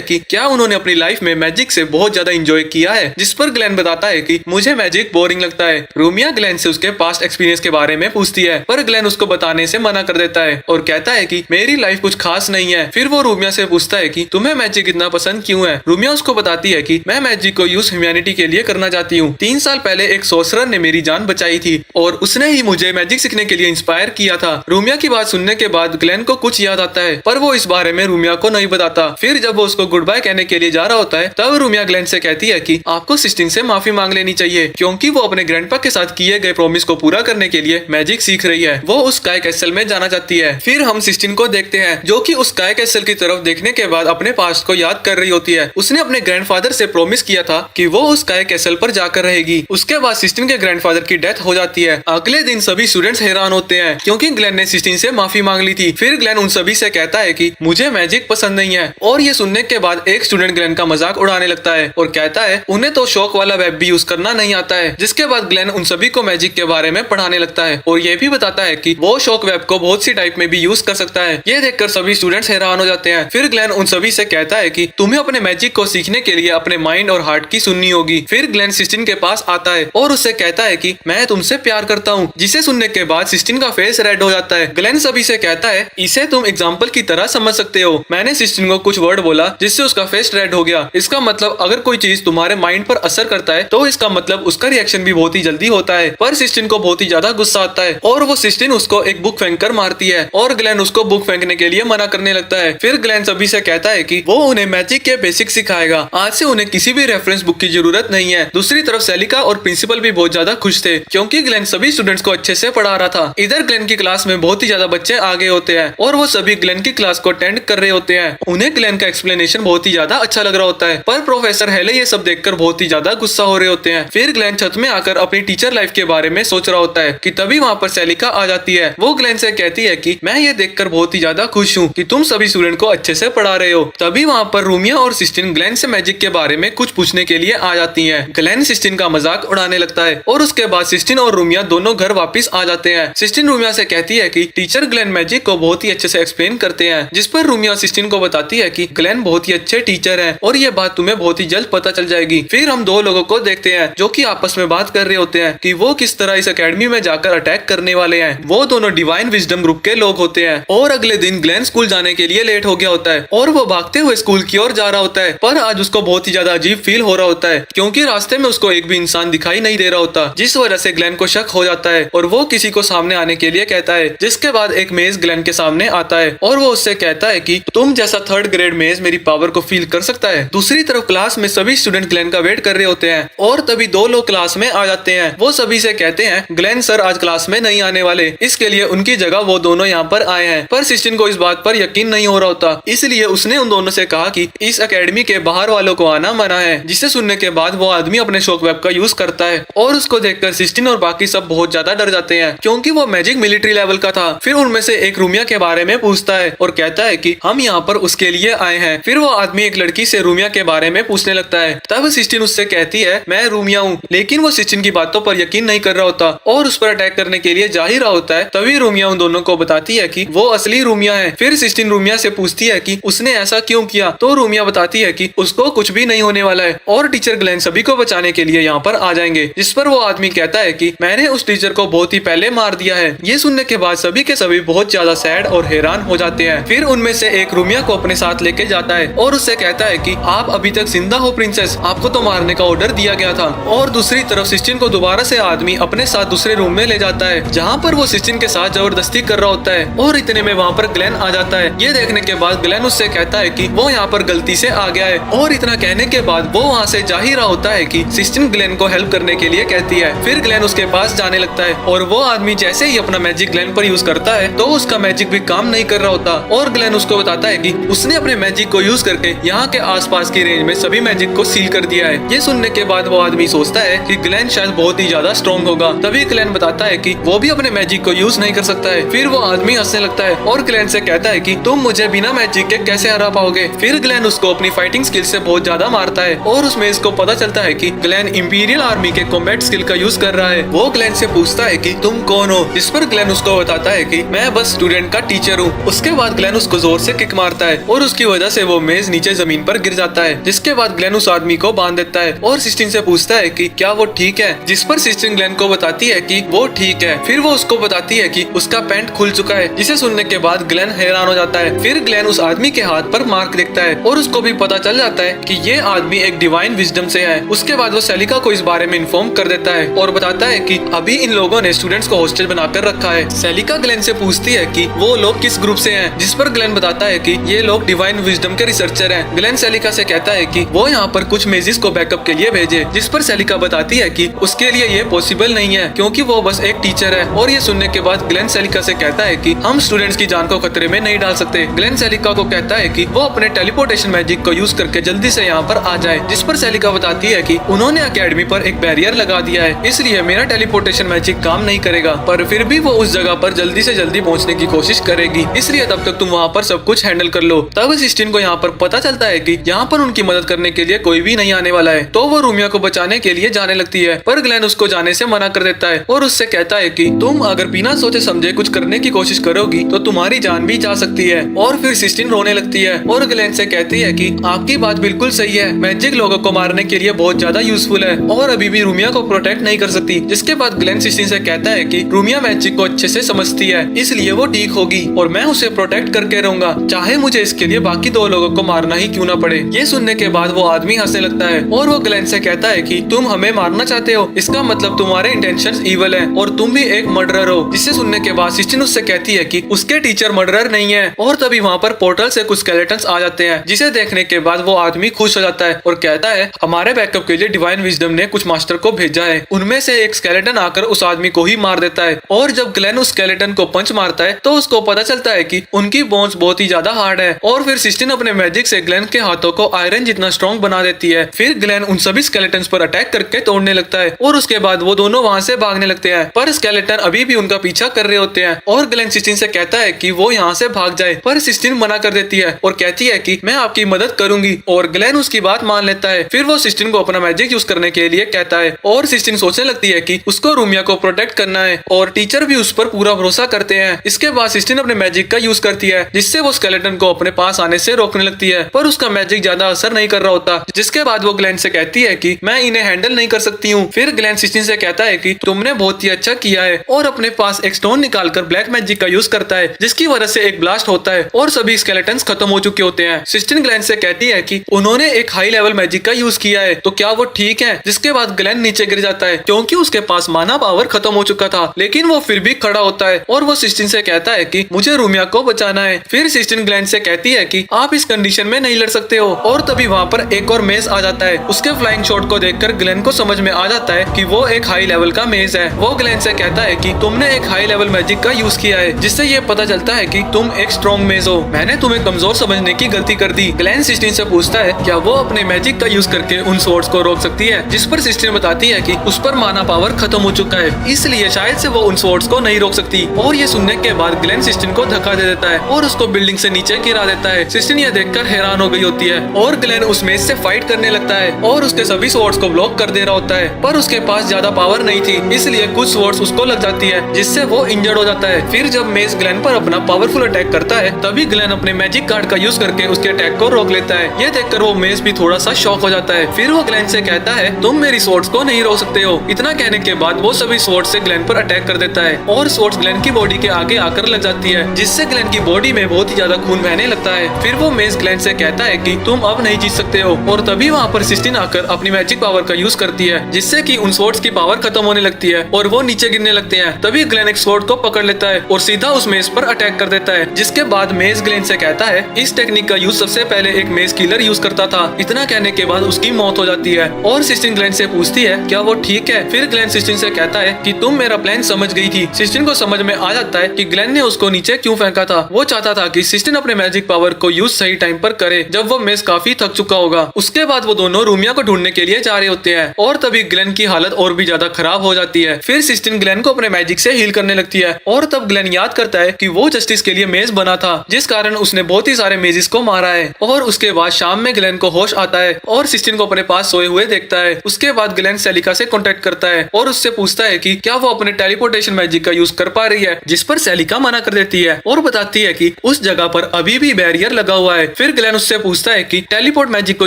कि क्या उन्होंने अपनी लाइफ में मैजिक से बहुत ज्यादा एंजॉय किया है, जिस पर ग्लेन बताता है कि मुझे मैजिक बोरिंग लगता है। रूमिया ग्लेन से उसके पास्ट एक्सपीरियंस के बारे में पूछती है, पर ग्लेन उसको बताने से मना कर देता है और कहता है कि मेरी लाइफ कुछ खास नहीं है। फिर वो रूमिया से पूछता है कि तुम्हें मैजिक इतना पसंद क्यों है। रूमिया उसको बताती है कि मैं मैजिक को यूज ह्यूमैनिटी के लिए करना चाहती हूँ। 3 साल पहले एक सोर्सरर ने मेरी जान बचाई थी और उसने ही मुझे मैजिक सीखने के लिए इंस्पायर किया था। रूमिया की बात सुनने के बाद ग्लेन को कुछ याद आता है, पर वो इस बारे में रूमिया को नहीं बताता। फिर जब वो उसको गुड बाय कहने के लिए जा रहा होता है, तब रूमिया ग्लेन से कहती है कि आपको सिस्टिन से माफी मांग लेनी चाहिए, क्योंकि वो अपने ग्रैंडपा के साथ किए गए प्रॉमिस को पूरा करने के लिए मैजिक सीख रही है। वो उस स्काई कैसल में जाना चाहती है। फिर हम सिस्टिन को देखते हैं, जो कि उस स्काई कैसल की तरफ देखने के बाद अपने पास्ट को याद कर रही होती है। उसने अपने ग्रैंडफादर से प्रॉमिस किया था कि वो उस स्काई कैसल पर जाकर रहेगी। उसके बाद सिस्टिन के ग्रैंडफादर की डेथ हो जाती है। अगले दिन सभी स्टूडेंट्स हैरान होते हैं, क्योंकि ग्लेन ने सिस्टिन से माफी मांग ली थी। फिर ग्लेन उन सभी से कहता है कि मुझे मैजिक पसंद नहीं है, और ये सुनने के बाद एक स्टूडेंट ग्लेन का मजाक उड़ाने लगता है और कहता है उन्हें तो शॉक वाला वेब भी यूज करना नहीं आता है। जिसके बाद ग्लेन उन सभी को मैजिक के बारे में पढ़ाने लगता है और ये भी बताता है कि वो शॉक वेब को बहुत सी टाइप में भी यूज कर सकता है। ये देखकर सभी स्टूडेंट्स हैरान हो जाते हैं। फिर ग्लेन उन सभी से कहता है कि तुम्हें अपने मैजिक को सीखने के लिए अपने माइंड और हार्ट की सुननी होगी। फिर ग्लेन सिस्टिन के पास आता है और उससे कहता है कि मैं तुमसे प्यार करता हूँ, जिसे सुनने के बाद सिस्टिन का फेस रेड हो जाता है। ग्लेन सभी से कहता है इसे तुम एग्जाम्पल की तरह समझ सकते हो। मैंने सिस्टिन को कुछ वर्ड बोला जिससे उसका फेस रेड हो गया। इसका मतलब अगर कोई चीज तुम्हारे माइंड पर असर करता है तो इसका मतलब उसका रिएक्शन भी बहुत ही जल्दी होता है। पर सिस्टिन को बहुत ही ज्यादा गुस्सा आता है और वो सिस्टिन उसको एक बुक फेंक कर मारती है और ग्लेन उसको बुक फेंकने के लिए मना करने लगता है। फिर ग्लेन सभी से कहता है कि वो उन्हें मैजिक के बेसिक सिखाएगा। आज से उन्हें किसी भी रेफरेंस बुक की जरूरत नहीं है। दूसरी तरफ सेलिका और प्रिंसिपल भी बहुत ज्यादा खुश थे, क्योंकि ग्लेन सभी स्टूडेंट्स को अच्छे से पढ़ा रहा था। इधर ग्लेन की क्लास में बहुत ही ज्यादा बच्चे आ गए होते हैं और वो सभी ग्लेन की क्लास को अटेंड कर रहे होते हैं। उन्हें ग्लेन का एक्सप्लेनेशन बहुत ही ज्यादा अच्छा लग रहा होता है, पर प्रोफेसर हेले ये सब देखकर बहुत ही ज्यादा गुस्सा हो रहे होते हैं। फिर ग्लेन छत में आकर अपनी टीचर लाइफ के बारे में सोच रहा होता है कि तभी वहाँ पर सेलिका आ जाती है। वो ग्लेन से कहती है कि मैं ये देखकर बहुत ही ज्यादा खुश हूँ कि तुम सभी स्टूडेंट को अच्छे से पढ़ा रहे हो। तभी वहाँ पर रूमिया और सिस्टिन ग्लेन से मैजिक के बारे में कुछ पूछने के लिए आ जाती हैं। ग्लेन सिस्टिन का मजाक उड़ाने लगता है और उसके बाद सिस्टिन और रूमिया दोनों घर वापस आ जाते हैं। सिस्टिन रूमिया से कहती है कि टीचर ग्लेन मैजिक को बहुत ही अच्छे से एक्सप्लेन करते हैं, जिस पर रूमिया सिस्टिन को बताती है कि ग्लेन बहुत ही अच्छे टीचर हैं और ये बात तुम्हें बहुत ही जल्द पता चल जाएगी। फिर हम दो लोगों को देखते हैं जो कि आपस में बात कर रहे होते हैं कि वो किस तरह इस एकेडमी में जाकर अटैक करने वाले हैं। वो दोनों डिवाइन विजडम ग्रुप के लोग होते हैं। और अगले दिन ग्लेन स्कूल जाने के लिए लेट हो गया होता है और वो भागते हुए स्कूल की ओर जा रहा होता है, पर आज उसको बहुत ही ज्यादा अजीब फील हो रहा होता है, क्योंकि रास्ते में उसको एक भी इंसान दिखाई नहीं दे रहा होता, जिस वजह से ग्लेन को शक हो जाता है और वो किसी को सामने आने के लिए कहता है। जिसके बाद एक मेज ग्लेन के सामने आता है और वो उससे कहता है कि तुम जैसा 3rd ग्रेड मेज मेरी पावर को फील कर सकता है। दूसरी तरफ क्लास में सभी स्टूडेंट ग्लेन का वेट कर रहे होते हैं और तभी 2 लोग क्लास में आ जाते हैं। वो सभी से कहते हैं ग्लेन सर आज क्लास में नहीं आने वाले, इसके लिए उनकी जगह वो दोनों यहाँ पर आए हैं। पर सिस्टिन को इस बात पर यकीन नहीं हो रहा होता, इसलिए उसने उन दोनों से कहा कि इस एकेडमी के बाहर वालों को आना मना है। जिसे सुनने के बाद वो आदमी अपने शॉक वेब का यूज करता है और उसको देखकर सिस्टिन और बाकी सब बहुत ज्यादा डर जाते हैं, क्योंकि वो मैजिक मिलिट्री लेवल का था। फिर उनमें से एक रूमिया के बारे में पूछता है और कहता है कि हम यहाँ पर उसके लिए आए हैं। फिर वो आदमी एक लड़की से रूमिया के बारे में पूछने लगता है। तब सिस्टिन उससे कहती है मैं रूमिया हूँ, लेकिन वो सिस्टिन की बातों पर यकीन नहीं कर रहा होता और उस पर अटैक करने के लिए जा ही रहा होता है। तभी रूमिया उन दोनों को बताती है कि वो असली रूमिया है। फिर सिस्टिन रूमिया से पूछती है कि उसने ऐसा क्यों किया, तो रूमिया बताती है कि उसको कुछ भी नहीं होने वाला है और टीचर ग्लेन सभी को बचाने के लिए यहाँ पर आ जाएंगे। जिस पर वो आदमी कहता है कि मैंने उस टीचर को बहुत ही पहले मार दिया है। ये सुनने के बाद सभी के सभी बहुत ज्यादा सैड और हैरान हो जाते हैं। फिर उनमें से एक रूमिया को अपने साथ लेके जाता है और उससे कहता है कि आप अभी तक जिंदा हो प्रिंसेस, आपको तो मारने का ऑर्डर दिया गया था। और दूसरी तरफ सिस्टिन को दोबारा से आदमी अपने साथ दूसरे रूम में ले जाता है, जहाँ पर वो सिस्टिन के साथ जबरदस्ती कर रहा होता है और इतने में वहाँ पर ग्लेन आ जाता है। ये देखने के बाद ग्लेन उससे कहता है कि वो यहाँ पर गलती से आ गया है और इतना कहने के बाद वो वहाँ से जा ही रहा होता है कि सिस्टिन ग्लेन को हेल्प करने के लिए कहती है। फिर ग्लेन उसके पास जाने लगता है और वो आदमी जैसे ही अपना मैजिक ग्लेन पर यूज करता है तो उसका मैजिक भी काम नहीं कर रहा होता और ग्लेन उसको बताता है कि उसने अपने मैजिक को यूज करके यहाँ के आसपास की रेंज में सभी मैजिक को सील कर दिया है। ये सुनने के बाद वो आदमी सोचता है कि ग्लेन शायद बहुत ही ज्यादा स्ट्रॉन्ग होगा। तभी ग्लेन बताता है कि वो भी अपने मैजिक को यूज नहीं कर सकता है। फिर वो आदमी हंसने लगता है और ग्लेन से कहता है कि तुम मुझे बिना मैजिक के कैसे हरा पाओगे। फिर ग्लेन उसको अपनी फाइटिंग स्किल से बहुत ज्यादा मारता है और उसमें इसको पता चलता है कि ग्लेन इंपीरियल आर्मी के कॉम्बैट स्किल का यूज कर रहा है। वो ग्लेन से पूछता है कि तुम कौन हो, जिस पर ग्लेन उसको बताता है कि मैं बस स्टूडेंट का टीचर हूँ। उसके बाद ग्लेन उसको जोर से किक मारता है और उसकी वजह से वो मेज नीचे जमीन पर गिर जाता है। जिसके बाद ग्लेन उस आदमी को बांध देता है और सिस्टीन से पूछता है कि क्या वो ठीक है, जिस पर सिस्टीन ग्लेन को बताती है कि वो ठीक है। फिर वो उसको बताती है कि उसका पैंट खुल चुका है, जिसे सुनने के बाद ग्लेन हैरान हो जाता है। फिर ग्लेन उस आदमी के हाथ पर मार्क देखता है और उसको भी पता चल जाता है कि ये आदमी एक डिवाइन विजडम से है। उसके बाद वो सेलिका को इस बारे में इन्फॉर्म कर देता है और बताता है कि अभी इन लोगों ने स्टूडेंट्स को हॉस्टल बनाकर रखा है। सेलिका ग्लेन से पूछती है कि वो लोग किस ग्रुप से हैं, जिस पर ग्लेन बताता है कि ये लोग डिवाइन विजडम के रिसर्चर हैं। ग्लेन सेलिका से कहता है कि वो यहाँ पर कुछ मेजिस को बैकअप के लिए भेजे, जिस पर सेलिका बताती है कि उसके लिए ये पॉसिबल नहीं है क्योंकि वो बस एक टीचर है। और ये सुनने के बाद ग्लेन सेलिका से कहता है कि हम स्टूडेंट्स की जान को खतरे में नहीं डाल सकते। ग्लेन सेलिका को कहता है कि वो अपने टेलीपोर्टेशन मैजिक को यूज करके जल्दी से यहाँ पर आ जाए, जिस पर सेलिका बताती है कि उन्होंने एकेडमी पर एक बैरियर लगा दिया है, इसलिए मेरा टेलीपोर्टेशन मैजिक काम नहीं करेगा। पर फिर भी वो उस जगह पर जल्दी से जल्दी पहुँचने की कोशिश करेगी, इसलिए तब तक तुम वहाँ पर सब कुछ हैंडल कर लो। तब सिस्टीन को यहाँ पर पता चलता है कि यहाँ पर उनकी मदद करने के लिए कोई भी नहीं आने वाला है, तो वो रूमिया को बचाने के लिए जाने लगती है। पर ग्लेन उसको जाने से मना कर देता है और उससे कहता है कि तुम अगर बिना सोचे समझे कुछ करने की कोशिश करोगी तो तुम्हारी जान भी जा सकती है। और फिर सिस्टीन रोने लगती है और ग्लेन से कहती है कि आपकी बात बिल्कुल सही है, मैजिक लोगों को मारने के लिए बहुत ज्यादा यूजफुल है और अभी भी रूमिया को प्रोटेक्ट नहीं कर सकती। जिसके बाद ग्लेन सिस्टीन से कहता है कि रूमिया मैजिक को अच्छे से समझती है, इसलिए वो ठीक होगी और मैं उसे प्रोटेक्ट करके रहूंगा, चाहे मुझे इसके लिए बाकी दो लोगों को मारना ही क्यों ना पड़े। ये सुनने के बाद वो आदमी हंसने लगता है और वो ग्लेन से कहता है कि तुम हमें मारना चाहते हो, इसका मतलब तुम्हारे इंटेंशंस इविल है और तुम भी एक मर्डरर हो। जिसे सुनने के बाद सिस्टीन उससे कहती है कि उसके टीचर मर्डरर नहीं है। और तभी वहाँ पर पोर्टल से कुछ स्केलेटन्स आ जाते हैं, जिसे देखने के बाद वो आदमी खुश हो जाता है और कहता है हमारे बैकअप के लिए डिवाइन विजडम ने कुछ मास्टर को भेजा है। उनमें से एक स्केलेटन आकर उस आदमी को ही मार देता है और जब ग्लेन उस स्केलेटन को पंच मारता है तो उसको पता चलता है कि उनकी बोन्स बहुत ही ज्यादा हार्ड है। और फिर सिस्टीन अपने मैजिक से ग्लेन के हाथों को आयरन जितना स्ट्रॉन्ग बना देती है। फिर ग्लेन उन सभी स्केलेटन्स पर अटैक करके तोड़ने लगता है और उसके बाद वो दोनों वहाँ से भागने लगते हैं, पर स्केलेटन अभी भी उनका पीछा कर रहे होते हैं। और ग्लेन सिस्टीन से कहता है कि वो यहाँ से भाग जाए, पर सिस्टीन मना कर देती है और कहती है कि मैं आपकी मदद करूंगी और ग्लेन उसकी बात मान लेता है। फिर वो सिस्टीन को अपना मैजिक यूज करने के लिए कहता है और सिस्टीन सोचने लगती है कि उसको रूमिया को प्रोटेक्ट करना है और टीचर भी उस पर पूरा भरोसा करते हैं। इसके बाद सिस्टीन अपने मैजिक का यूज करती है, जिससे वो स्केलेटन को अपने पास आने से रोकने लगती है, पर उसका मैजिक ज्यादा असर नहीं कर रहा होता। जिसके बाद वो ग्लेन से कहती है कि मैं इन्हें हैंडल नहीं कर सकती हूँ। फिर ग्लेन सिस्टीन से कहता है कि तुमने बहुत ही अच्छा किया है और अपने पास एक स्टोन निकालकर ब्लैक मैजिक का यूज करता है, जिसकी वजह से एक ब्लास्ट होता है और सभी स्केलेटन्स खत्म हो चुके होते हैं। सिस्टीन ग्लेन से कहती है कि उन्होंने एक हाई लेवल मैजिक का यूज किया है, तो क्या वो ठीक है। जिसके बाद ग्लेन नीचे गिर जाता है क्योंकि उसके पास माना पावर खत्म हो चुका था, लेकिन वो फिर भी खड़ा होता है और वो सिस्टीन से कहता है कि मुझे रूमिया को बचाना है। फिर सिस्टीन ग्लेन से कहती है कि आप इस कंडीशन में नहीं लड़ सकते हो। और तभी वहाँ पर एक और मेज आ जाता है। उसके फ्लाइंग शॉट को देखकर ग्लेन को समझ में आ जाता है कि वो एक हाई लेवल का मेज है। वो ग्लेन से कहता है कि तुमने एक हाई लेवल मैजिक का यूज किया है, जिससे ये पता चलता है कि तुम एक स्ट्रॉन्ग मेज हो। मैंने तुम्हें कमजोर समझने की गलती कर दी। ग्लेन सिस्टीन से पूछता है क्या वो अपने मैजिक का यूज करके उन स्वॉर्ड्स को रोक सकती है, जिस पर सिस्टीन बताती है कि उस पर माना पावर खत्म हो चुका है, इसलिए शायद से वो उन स्वॉर्ड्स को नहीं रोक सकती। और ये सुनने के बाद ग्लेन सिस्टीन को धक्का दे देता है और उसको बिल्डिंग से नीचे गिरा देता है। सिस्टीन ये देखकर हैरान हो गई होती है और ग्लेन उस मेज से फाइट करने लगता है और उसके सभी स्वॉर्ड्स को ब्लॉक कर दे रहा होता है, पर उसके पास ज्यादा पावर नहीं थी, इसलिए कुछ स्वॉर्ड्स उसको लग जाती है, जिससे वो इंजर्ड हो जाता है। फिर जब मेज ग्लेन पर अपना पावरफुल अटैक करता है, तभी ग्लेन अपने मैजिक कार्ड का यूज करके उसके अटैक को रोक लेता है। ये देखकर वो मेज भी थोड़ा सा शॉक हो जाता है। फिर वो ग्लेन से कहता है तुम मेरी स्वॉर्ड्स को नहीं रोक सकते हो। इतना कहने के बाद वो सभी स्वॉर्ड्स से ग्लेन पर अटैक कर देता है और स्वॉर्ड्स ग्लेन की बॉडी के आगे आकर लग जाती है, जिससे ग्लेन की बॉडी में बहुत ही ज्यादा खून बहने लगता है। फिर वो मेज ग्लेन से कहता है कि तुम अब नहीं जीत सकते हो। और तभी वहाँ पर सिस्टीन आकर अपनी मैजिक पावर का यूज करती है, जिससे कि उन स्वॉर्ड्स की पावर खत्म होने लगती है और वो नीचे गिरने लगते हैं। तभी ग्लेन एक स्वॉर्ड को पकड़ लेता है और सीधा उस मेज पर अटैक कर देता है। जिसके बाद मेज ग्लेन से कहता है इस टेक्निक का यूज सबसे पहले एक मेज किलर यूज करता था। इतना कहने के बाद उसकी मौत हो जाती है और सिस्टीन ग्लेन से पूछती है क्या वो ठीक है। फिर ग्लेन सिस्टीन से कहता है कि तुम मेरा प्लान समझ गई थी। सिस्टीन को समझ में आ जाता है कि ग्लेन ने उसको नीचे क्यों फेंका था। वो चाहता था कि सिस्टीन अपने मैजिक पावर को यूज सही टाइम पर करे, जब वो मेज काफी थक चुका होगा। उसके बाद वो दोनों रूमिया को ढूंढने के लिए जा रहे होते हैं और तभी ग्लेन की हालत और भी ज्यादा खराब हो जाती है। फिर सिस्टीन ग्लेन को अपने मैजिक से हील करने लगती है और तब ग्लेन याद करता है कि वो जस्टिस के लिए मेज बना था, जिस कारण उसने बहुत ही सारे मेजिस को मारा है। और उसके बाद शाम में ग्लेन को होश आता है और सिस्टीन को अपने पास सोए हुए देखता है। उसके बाद ग्लेन सेलिका से कांटेक्ट करता है और उससे पूछता है कि क्या वो अपने टेलीपोर्टेशन मैजिक का यूज कर पा रही है, जिस पर सेलिका मना कर देती है और बताती है कि कि उस जगह पर अभी भी बैरियर लगा हुआ है। फिर ग्लेन उससे पूछता है कि टेलीपोर्ट मैजिक को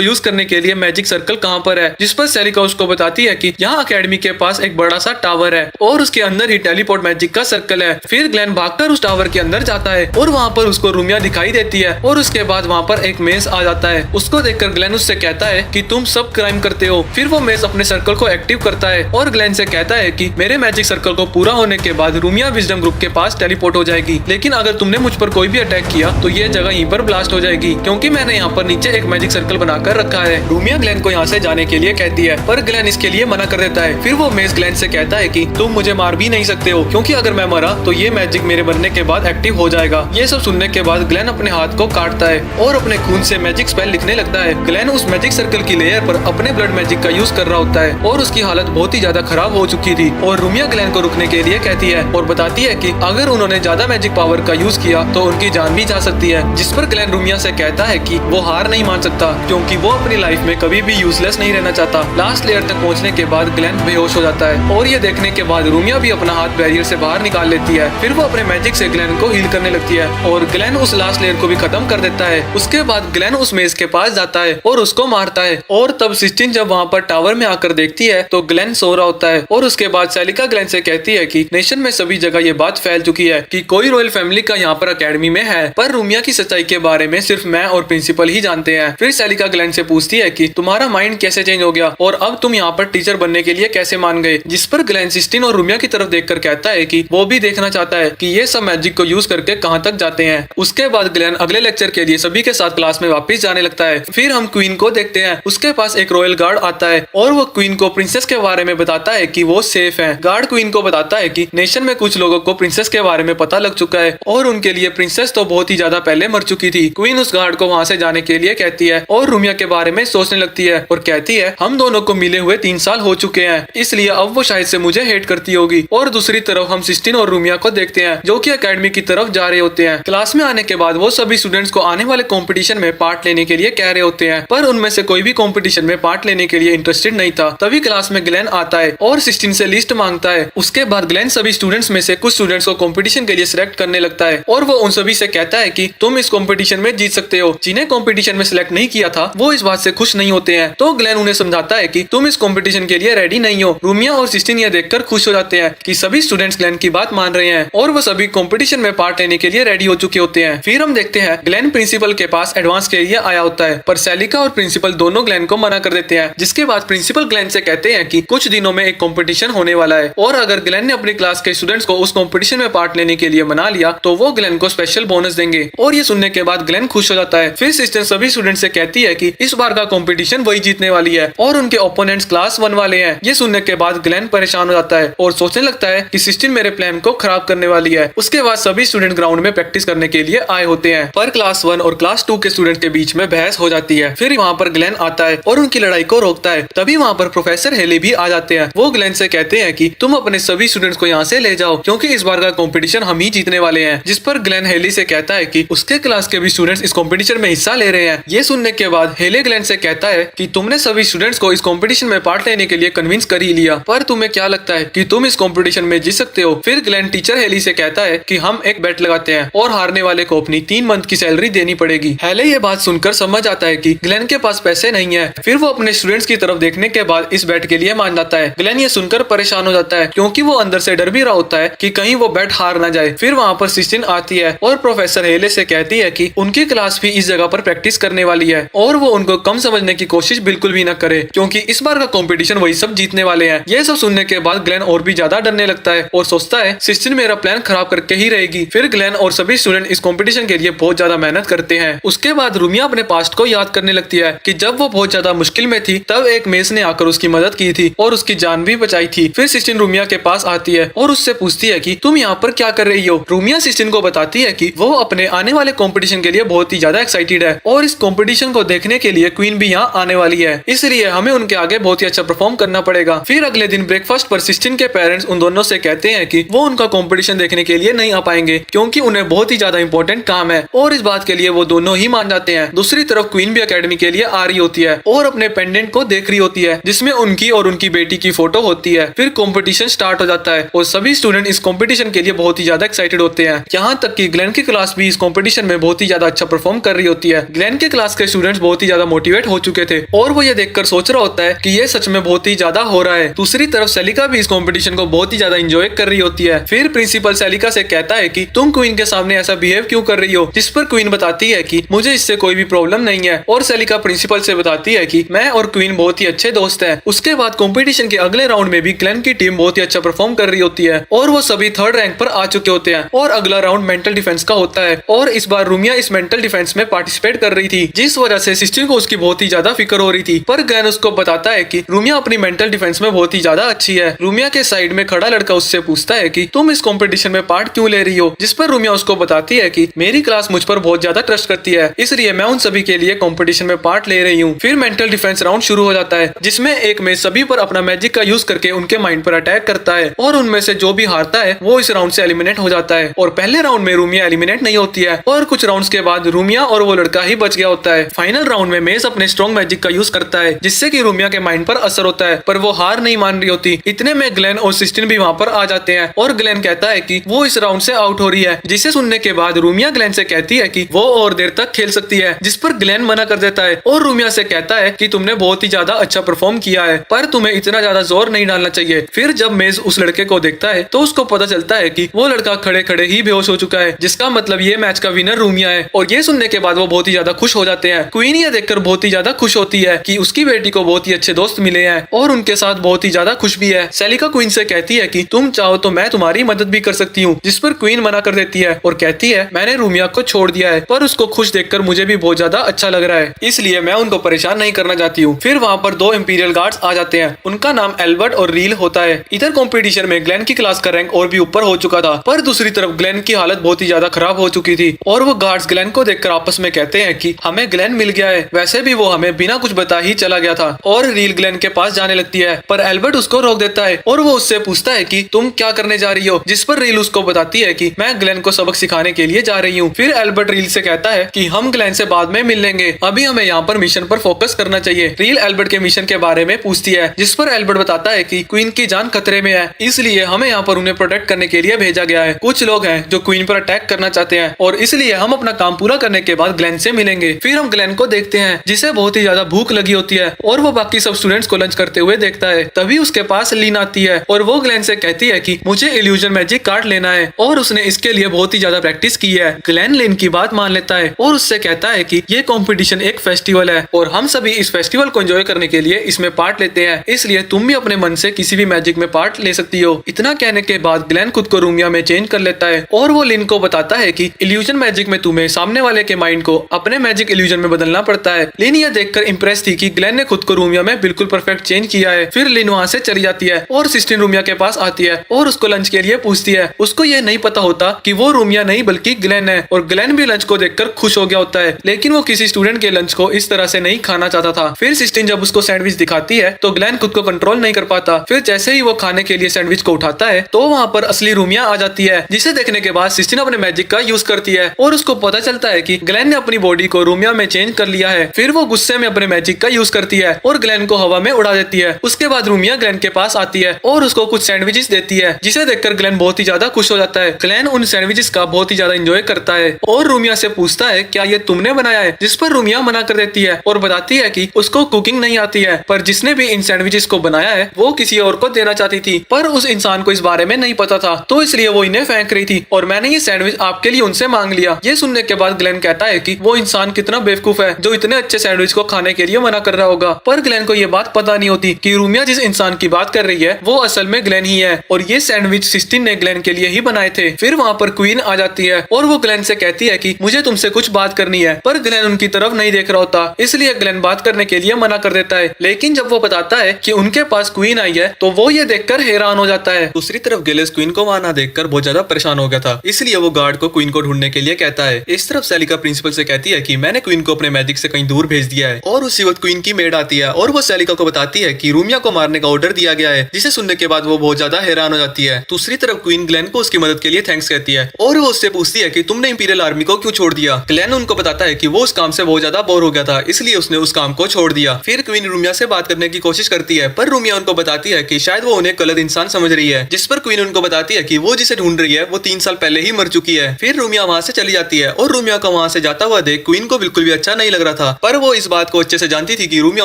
यूज करने के लिए मैजिक सर्कल कहाँ पर है, जिस पर सेलिका उसको बताती है कि यहाँ अकेडमी के पास एक बड़ा सा टावर है और उसके अंदर ही टेलीपोर्ट मैजिक का सर्कल है। फिर ग्लेन भागकर उस टावर के अंदर जाता है और वहाँ पर उसको रूमिया दिखाई देती है और उसके बाद वहाँ पर एक मेस आ जाता है। उसको देखकर ग्लेन उससे कहता है कि तुम सब क्राइम करते हो। फिर वो मेस अपने सर्कल को एक्टिव करता है और ग्लेन से कहता है कि मेरे मैजिक सर्कल को पूरा होने के बाद रूमिया विजडम ग्रुप के पास टेलीपोर्ट हो जाएगी, लेकिन अगर तुमने मुझ पर कोई भी अटैक किया तो ये जगह यहीं पर ब्लास्ट हो जाएगी, क्योंकि मैंने यहाँ पर नीचे एक मैजिक सर्कल बनाकर रखा है। रूमिया ग्लेन को यहाँ से जाने के लिए कहती है, पर ग्लेन इसके लिए मना कर देता है। फिर वो मेस ग्लेन से कहता है कि तुम मुझे मार भी नहीं सकते हो, क्योंकि अगर मैं मरा तो ये मैजिक मेरे बनने के बाद एक्टिव हो जाएगा। ये सब सुनने के बाद ग्लेन अपने हाथ को काटता है और अपने खून से मैजिक स्पेल लिखने लगता है। ग्लेन उस मैजिक सर्कल की लेयर पर अपने ब्लड मैजिक का यूज कर रहा होता है और उसकी हालत बहुत ही ज्यादा खराब हो चुकी थी और रूमिया ग्लेन को रुकने के लिए कहती है और बताती है कि अगर उन्होंने ज्यादा मैजिक पावर का यूज किया तो उनकी जान भी जा सकती है। जिस पर ग्लेन रूमिया से कहता है कि वो हार नहीं मान सकता, क्योंकि वो अपनी लाइफ में कभी भी यूजलेस नहीं रहना चाहता। लास्ट लेयर तक पहुंचने के बाद ग्लेन बेहोश हो जाता है और ये देखने के बाद रूमिया भी अपना हाथ बैरियर से बाहर निकाल लेती है। फिर वो अपने मैजिक से ग्लेन को हील करने लगती है और ग्लेन उस लास्ट लेयर को भी खत्म कर देता है। उसके बाद ग्लेन उस मेज के पास जाता है और उसको मारता है और तब सिस्टीन जब वहाँ पर टावर में आकर देखती है तो ग्लेन सो रहा होता है और उसके बाद सेलिका ग्लेन से कहती है कि नेशन में सभी जगह ये बात फैल चुकी है कि कोई रॉयल फैमिली का यहाँ पर अकेडमी में है, पर रूमिया की सच्चाई के बारे में सिर्फ मैं और प्रिंसिपल ही जानते हैं। फिर सेलिका ग्लेन से पूछती है कि तुम्हारा माइंड कैसे चेंज हो गया और अब तुम यहाँ पर टीचर बनने के लिए कैसे मान गए, जिस पर ग्लेन सिस्टीन और रूमिया की तरफ देखकर कहता है कि वो भी देखना चाहता है कि ये सब मैजिक को यूज करके कहाँ तक जाते हैं। उसके बाद ग्लेन अगले लेक्चर के लिए सभी के साथ क्लास में वापस जाने लगता है। फिर हम क्वीन को देखते हैं, उसके पास एक रॉयल गार्ड आता है और वो क्वीन को प्रिंसेस के बारे में बताता है कि वो सेफ है। गार्ड क्वीन को बताता है कि नेशन में कुछ लोगों को प्रिंसेस के बारे में पता लग चुका है और उनके लिए प्रिंसेस तो बहुत ही ज्यादा पहले मर चुकी थी। क्वीन उस गार्ड को वहाँ से जाने के लिए कहती है और रूमिया के बारे में सोचने लगती है और कहती है हम दोनों को मिले हुए 3 साल हो चुके हैं, इसलिए अब वो शायद से मुझे हेट करती होगी। और दूसरी तरफ हम सिस्टीन और रूमिया को देखते हैं जो कि एकेडमी की तरफ जा रहे होते हैं। क्लास में आने के बाद वो सभी स्टूडेंट्स को आने वाले कंपटीशन में पार्ट लेने के लिए कह रहे होते हैं, पर उनमें से कोई भी कंपटीशन में पार्ट लेने के लिए इंटरेस्टेड नहीं था। तभी क्लास में ग्लेन आता है और सिस्टीन से लिस्ट मांगता है। उसके बाद ग्लेन सभी स्टूडेंट्स में से कुछ स्टूडेंट्स को कंपटीशन के लिए सिलेक्ट करने लगता है और वो उन सभी से कहता है कि तुम इस कंपटीशन में जीत सकते हो। जिन्हें कंपटीशन में सिलेक्ट नहीं किया था वो इस बात से खुश नहीं होते हैं, तो ग्लेन उन्हें समझाता है कि तुम इस कंपटीशन के लिए रेडी नहीं हो। रूमिया और सिस्टीन ये देखकर खुश हो जाते हैं कि सभी स्टूडेंट्स ग्लेन की बात मान रहे हैं और वो सभी कंपटीशन में पार्ट लेने के लिए रेडी हो चुके होते हैं। फिर हम देखते हैं ग्लेन प्रिंसिपल के पास एडवांस के लिए आया होता है, पर सेलिका और प्रिंसिपल दोनों ग्लेन को मना कर देते हैं। जिसके बाद प्रिंसिपल ग्लेन से कहते हैं कि कुछ दिनों में एक कंपटीशन होने वाला है और अगर ग्लेन ने अपनी क्लास के स्टूडेंट्स को उस कंपटीशन में पार्ट लेने के लिए मना लिया तो वो ग्लेन को स्पेशल बोनस देंगे। और ये सुनने के बाद ग्लेन खुश हो जाता है। फिर सिस्टर सभी स्टूडेंट से कहती है कि इस बार का कंपटीशन वही जीतने वाली है और उनके ओपोनेंट्स क्लास 1 वाले हैं। ये सुनने के बाद ग्लेन परेशान हो जाता है और सोचने लगता है कि सिस्टर मेरे प्लान को खराब करने वाली है। उसके बाद सभी स्टूडेंट ग्राउंड में प्रैक्टिस करने के लिए आए होते हैं, पर क्लास 1 और क्लास 2 के स्टूडेंट के बीच में बहस हो जाती है। फिर वहाँ पर ग्लेन आता है और उनकी लड़ाई को रोकता है। तभी वहाँ पर प्रोफेसर हेली भी आ जाते हैं। वो ग्लेन से कहते हैं कि तुम अपने सभी स्टूडेंट्स को यहाँ से ले जाओ, क्योंकि इस बार का कंपटीशन हम ही जीतने वाले हैं। जिस पर ग्लेन हेली से कहता है कि उसके क्लास के भी स्टूडेंट्स इस कंपटीशन में हिस्सा ले रहे हैं। ये सुनने के बाद हेली ग्लेन से कहता है कि तुमने सभी स्टूडेंट्स को इस कंपटीशन में पार्ट लेने के लिए कन्विंस कर ही लिया, पर तुम्हें क्या लगता है कि तुम इस कंपटीशन में जीत सकते हो? फिर ग्लेन टीचर हेली से कहता है कि हम एक बेट लगाते हैं और हारने वाले को अपनी 3 मंथ की सैलरी देनी पड़ेगी। हेली ये बात सुनकर समझ आता है कि ग्लेन के पास पैसे नहीं है। फिर वो अपने स्टूडेंट्स की तरफ देखने के बाद इस बेट के लिए मान जाता है। ग्लेन ये सुनकर परेशान हो जाता है, क्योंकि वो अंदर से डर भी रहा होता है कि कहीं वो बेट हार ना जाए। फिर वहाँ पर सिस्टीन आती है और प्रोफेसर हेले से कहती है कि उनकी क्लास भी इस जगह पर प्रैक्टिस करने वाली है और वो उनको कम समझने की कोशिश बिल्कुल भी न करे, क्योंकि इस बार का कंपटीशन वही सब जीतने वाले हैं। ये सब सुनने के बाद ग्लेन और भी ज्यादा डरने लगता है और सोचता है सिस्टीन मेरा प्लान खराब करके ही रहेगी। फिर ग्लेन और सभी स्टूडेंट इस कंपटीशन के लिए बहुत ज्यादा मेहनत करते हैं। उसके बाद रूमिया अपने पास्ट को याद करने लगती है कि जब वो बहुत ज्यादा मुश्किल में थी तब एक मेस ने आकर उसकी मदद की थी और उसकी जान भी बचाई थी। फिर सिस्टीन रूमिया के पास आती है और उससे पूछती है कि तुम यहाँ पर क्या कर रही हो? रूमिया सिस्टीन को बताती है कि वो अपने आने वाले कंपटीशन के लिए बहुत ही ज्यादा एक्साइटेड है और इस कंपटीशन को देखने के लिए क्वीन भी यहाँ आने वाली है, इसलिए हमें उनके आगे बहुत ही अच्छा परफॉर्म करना पड़ेगा। फिर अगले दिन ब्रेकफास्ट पर सिस्टीन के पेरेंट्स उन दोनों से कहते हैं कि वो उनका कंपटीशन देखने के लिए नहीं आ पाएंगे, क्योंकि उन्हें बहुत ही ज्यादा इंपॉर्टेंट काम है और इस बात के लिए वो दोनों ही मान जाते हैं। दूसरी तरफ क्वीन भी एकेडमी के लिए आ रही होती है और अपने पेंडेंट को देख रही होती है जिसमें उनकी और उनकी बेटी की फोटो होती है। फिर कंपटीशन स्टार्ट हो जाता है और सभी स्टूडेंट इस कंपटीशन के लिए बहुत ही ज्यादा एक्साइटेड होते हैं। यहाँ तक कि ग्लेन की क्लास भी इस कंपटीशन में बहुत ही ज्यादा अच्छा परफॉर्म कर रही होती है। ग्लेन के क्लास के स्टूडेंट्स बहुत ही ज्यादा मोटिवेट हो चुके थे और वो ये देखकर सोच रहा होता है कि ये सच में बहुत ही ज्यादा हो रहा है। दूसरी तरफ सेलिका भी इस कंपटीशन को बहुत ही ज्यादा एंजॉय कर रही होती है। फिर प्रिंसिपल सेलिका से कहता है कि तुम क्वीन के सामने ऐसा बिहेव क्यों कर रही हो, जिस पर क्वीन बताती है कि मुझे इससे कोई भी प्रॉब्लम नहीं है और सेलिका प्रिंसिपल से बताती है कि मैं और क्वीन बहुत ही अच्छे दोस्त हैं। उसके बाद कंपटीशन के अगले राउंड में भी ग्लेन की टीम बहुत ही अच्छा परफॉर्म कर रही होती है और वो सभी थर्ड रैंक पर आ चुके होते हैं और अगला राउंड मेंटल डिफेंस का होता है और इस बार रूमिया इस मेंटल डिफेंस में पार्टिसिपेट कर रही थी, जिस वजह से सिस्टर को उसकी बहुत ही ज्यादा फिक्र हो रही थी। पर ग्लेन उसको बताता है कि रूमिया अपनी मेंटल डिफेंस में बहुत ही ज्यादा अच्छी है। रूमिया के साइड में खड़ा लड़का उससे पूछता है कि तुम इस कंपटीशन में पार्ट क्यों ले रही हो, जिस पर रूमिया उसको बताती है कि मेरी क्लास मुझ पर बहुत ज्यादा ट्रस्ट करती है, इसलिए मैं उन सभी के लिए कंपटीशन में पार्ट ले रही हूँ। फिर मेंटल डिफेंस राउंड शुरू हो जाता है, जिसमें एक मेज सभी पर अपना मैजिक का यूज करके उनके माइंड पर अटैक करता है और उनमें से जो भी हारता है वो इस राउंड से एलिमिनेट हो जाता है। और पहले राउंड में रूमिया एलिमिनेट नहीं होती है और कुछ राउंड्स के बाद रूमिया और वो लड़का ही बच गया होता है। फाइनल राउंड में मेज अपने स्ट्रॉन्ग मैजिक का यूज करता है, जिससे कि रूमिया के माइंड पर असर होता है, पर वो हार नहीं मान रही होती। इतने में ग्लेन और सिस्टिन भी वहाँ पर आ जाते हैं और ग्लेन कहता है कि वो इस राउंड से आउट हो रही है, जिसे सुनने के बाद रूमिया ग्लेन से कहती है कि वो और देर तक खेल सकती है, जिस पर ग्लेन मना कर देता है और रूमिया से कहता है कि तुमने बहुत ही ज्यादा अच्छा परफॉर्म किया है, पर तुम्हें इतना ज्यादा जोर नहीं डालना चाहिए। फिर जब मेज उस लड़के को देखता है तो उसको पता चलता है कि वो लड़का खड़े खड़े ही बेहोश हो चुका है, जिसका मतलब ये मैच का विनर रूमिया है। और ये सुनने के बाद वो बहुत ही ज्यादा खुश हो जाते हैं। क्वीन ये देखकर बहुत ही ज्यादा खुश होती है कि उसकी बेटी को बहुत ही अच्छे दोस्त मिले हैं और उनके साथ बहुत ही ज्यादा खुश भी है। सेलिका क्वीन से कहती है कि तुम चाहो तो मैं तुम्हारी मदद भी कर सकती हूँ, जिस पर क्वीन मना कर देती है और कहती है मैंने रूमिया को छोड़ दिया है, पर उसको खुश देखकर मुझे भी बहुत ज्यादा अच्छा लग रहा है, इसलिए मैं उनको परेशान नहीं करना चाहती हूँ। फिर वहाँ पर दो इंपीरियल गार्ड्स आ जाते हैं, उनका नाम एल्बर्ट और रील होता है। इधर कंपटीशन में ग्लेन की क्लास का रैंक और भी ऊपर हो चुका था, पर दूसरी तरफ ग्लेन की हालत बहुत ही ज्यादा खराब हो चुकी थी और वो गार्ड्स ग्लेन को देखकर आपस में कहते हैं कि हमें ग्लेन मिल गया है, वैसे भी वो हमें बिना कुछ बता ही चला गया था। और रील ग्लेन के पास जाने लगती है, पर एल्बर्ट उसको रोक देता है और वो उससे पूछता है कि तुम क्या करने जा रही हो, जिस पर रील उसको बताती है कि मैं ग्लेन को सबक सिखाने के लिए जा रही हूँ। फिर एल्बर्ट रील से कहता है कि हम ग्लेन से बाद में मिल लेंगे, अभी हमें यहाँ पर मिशन पर फोकस करना चाहिए। रील एल्बर्ट के मिशन के बारे में पूछती है, जिस पर एल्बर्ट बताता है कि क्वीन की जान खतरे में है, इसलिए हमें यहाँ पर उन्हें प्रोटेक्ट करने के लिए भेजा गया है। कुछ लोग हैं जो क्वीन पर अटैक करना चाहते हैं और इसलिए हम अपना काम पूरा करने के बाद ग्लेन से मिलेंगे। फिर हम ग्लेन को देखते हैं, जिसे बहुत ही ज्यादा भूख लगी होती है और वो बाकी सब स्टूडेंट्स को लंच करते हुए देखता है। तभी उसके पास लीन आती है और वो ग्लेन से कहती है कि मुझे इल्यूजन मैजिक कार्ड लेना है और उसने इसके लिए बहुत ही ज्यादा प्रैक्टिस की है। ग्लेन लिन की बात मान लेता है और उससे कहता है कि ये कंपटीशन एक फेस्टिवल है और हम सभी इस फेस्टिवल को एंजॉय करने के लिए इसमें पार्ट लेते हैं, इसलिए तुम भी अपने मन से किसी भी मैजिक में पार्ट ले सकती हो। इतना कहने के बाद ग्लेन खुद को रूमिया में चेंज कर लेता है और वो लिन को बताता है कि इल्यूजन मैजिक में तुम्हें सामने वाले के माइंड को अपने मैजिक इल्यूजन में बदलना पड़ता है। लिन यह देखकर इंप्रेस थी कि ग्लेन ने खुद को रूमिया में बिल्कुल परफेक्ट चेंज किया है। फिर लिन वहाँ से चली जाती है और सिस्टिन रूमिया के पास आती है और उसको लंच के लिए पूछती है। उसको ये नहीं पता होता कि वो रूमिया नहीं बल्कि ग्लेन है और ग्लेन भी लंच को देखकर खुश हो गया होता है, लेकिन वो किसी स्टूडेंट के लंच को इस तरह से नहीं खाना चाहता था। फिर सिस्टिन जब उसको सैंडविच दिखाती है तो ग्लेन खुद को कंट्रोल नहीं कर पाता। फिर जैसे ही वो खाने के लिए सैंडविच को उठाता है तो वहाँ पर असली रूमिया आ जाती है, जिसे देखने के बाद सिस्टिन अपने मैजिक का यूज करती है और उसको पता चलता है कि ग्लेन ने अपनी बॉडी को रूमिया में चेंज कर लिया है। फिर वो गुस्से में अपने मैजिक का यूज करती है और ग्लेन को हवा में उड़ा देती है। उसके बाद रूमिया ग्लेन के पास आती है और उसको कुछ सैंडविचेस देती है, जिसे देखकर ग्लेन बहुत ही ज्यादा खुश हो जाता है। ग्लेन उन सैंडविचेस का बहुत ही ज्यादा एंजॉय करता है और रूमिया से पूछता है क्या ये तुमने बनाया है, जिस पर रूमिया मना कर देती है और बताती है कि उसको कुकिंग नहीं आती है, पर जिसने भी इन सैंडविचेस को बनाया है वो किसी और को देना चाहती थी, पर उस इंसान को इस बारे में नहीं पता था, तो इसलिए वो इन्हें फेंक रही थी और मैंने ये सैंडविच आपके लिए उनसे मांग लिया। ये सुनने के बाद ग्लेन कहता है कि वो इंसान कितना बेवकूफ है जो इतने अच्छे सैंडविच को खाने के लिए मना कर रहा होगा, पर ग्लेन को ये बात पता नहीं होती कि रूमिया जिस इंसान की बात कर रही है वो असल में ग्लेन ही है और ये सैंडविच सिस्टिन ने ग्लेन के लिए ही बनाए थे। फिर वहाँ पर क्वीन आ जाती है और वो ग्लेन से कहती है कि मुझे तुमसे कुछ बात करनी है, पर ग्लेन उनकी तरफ नहीं देख रहा होता, इसलिए ग्लेन बात करने के लिए मना कर देता है। लेकिन जब वो बताता है कि उनके पास क्वीन आई है तो वो ये देखकर हैरान हो जाता है। दूसरी तरफ गिलेस क्वीन को वहाँ ना देखकर बहुत ज्यादा परेशान हो गया था, इसलिए वो गार्ड को क्वीन को ढूंढने के लिए कहता है। इस तरफ सेलिका प्रिंसिपल से कहती है कि मैंने क्वीन को अपने मैजिक से कहीं दूर भेज दिया है और उसी वक्त क्वीन की मेड आती है और वो सेलिका को बताती है कि रूमिया को मारने का ऑर्डर दिया गया है, जिसे सुनने के बाद वो बहुत ज्यादा हैरान हो जाती है। दूसरी तरफ क्वीन ग्लेन को उसकी मदद के लिए थैंक्स कहती है और वो उससे पूछती है कि तुमने इंपीरियल आर्मी को क्यों छोड़ दिया। ग्लेन उनको बताता है कि वो उस काम से बहुत ज्यादा बोर हो गया था, इसलिए उसने उस काम को छोड़ दिया। फिर क्वीन रूमिया से बात करने की कोशिश करती है, पर रूमिया उनको बताती है कि शायद वो उन्हें गलत इंसान समझ रही है, जिस पर क्वीन उनको बताती है कि वो जिसे ढूंढ रही है वो 3 साल पहले ही मर चुकी है है। फिर रूमिया वहाँ से चली जाती है और रूमिया को वहाँ से जाता हुआ देख क्वीन को बिल्कुल भी अच्छा नहीं लग रहा था, पर वो इस बात को अच्छे से जानती थी कि रूमिया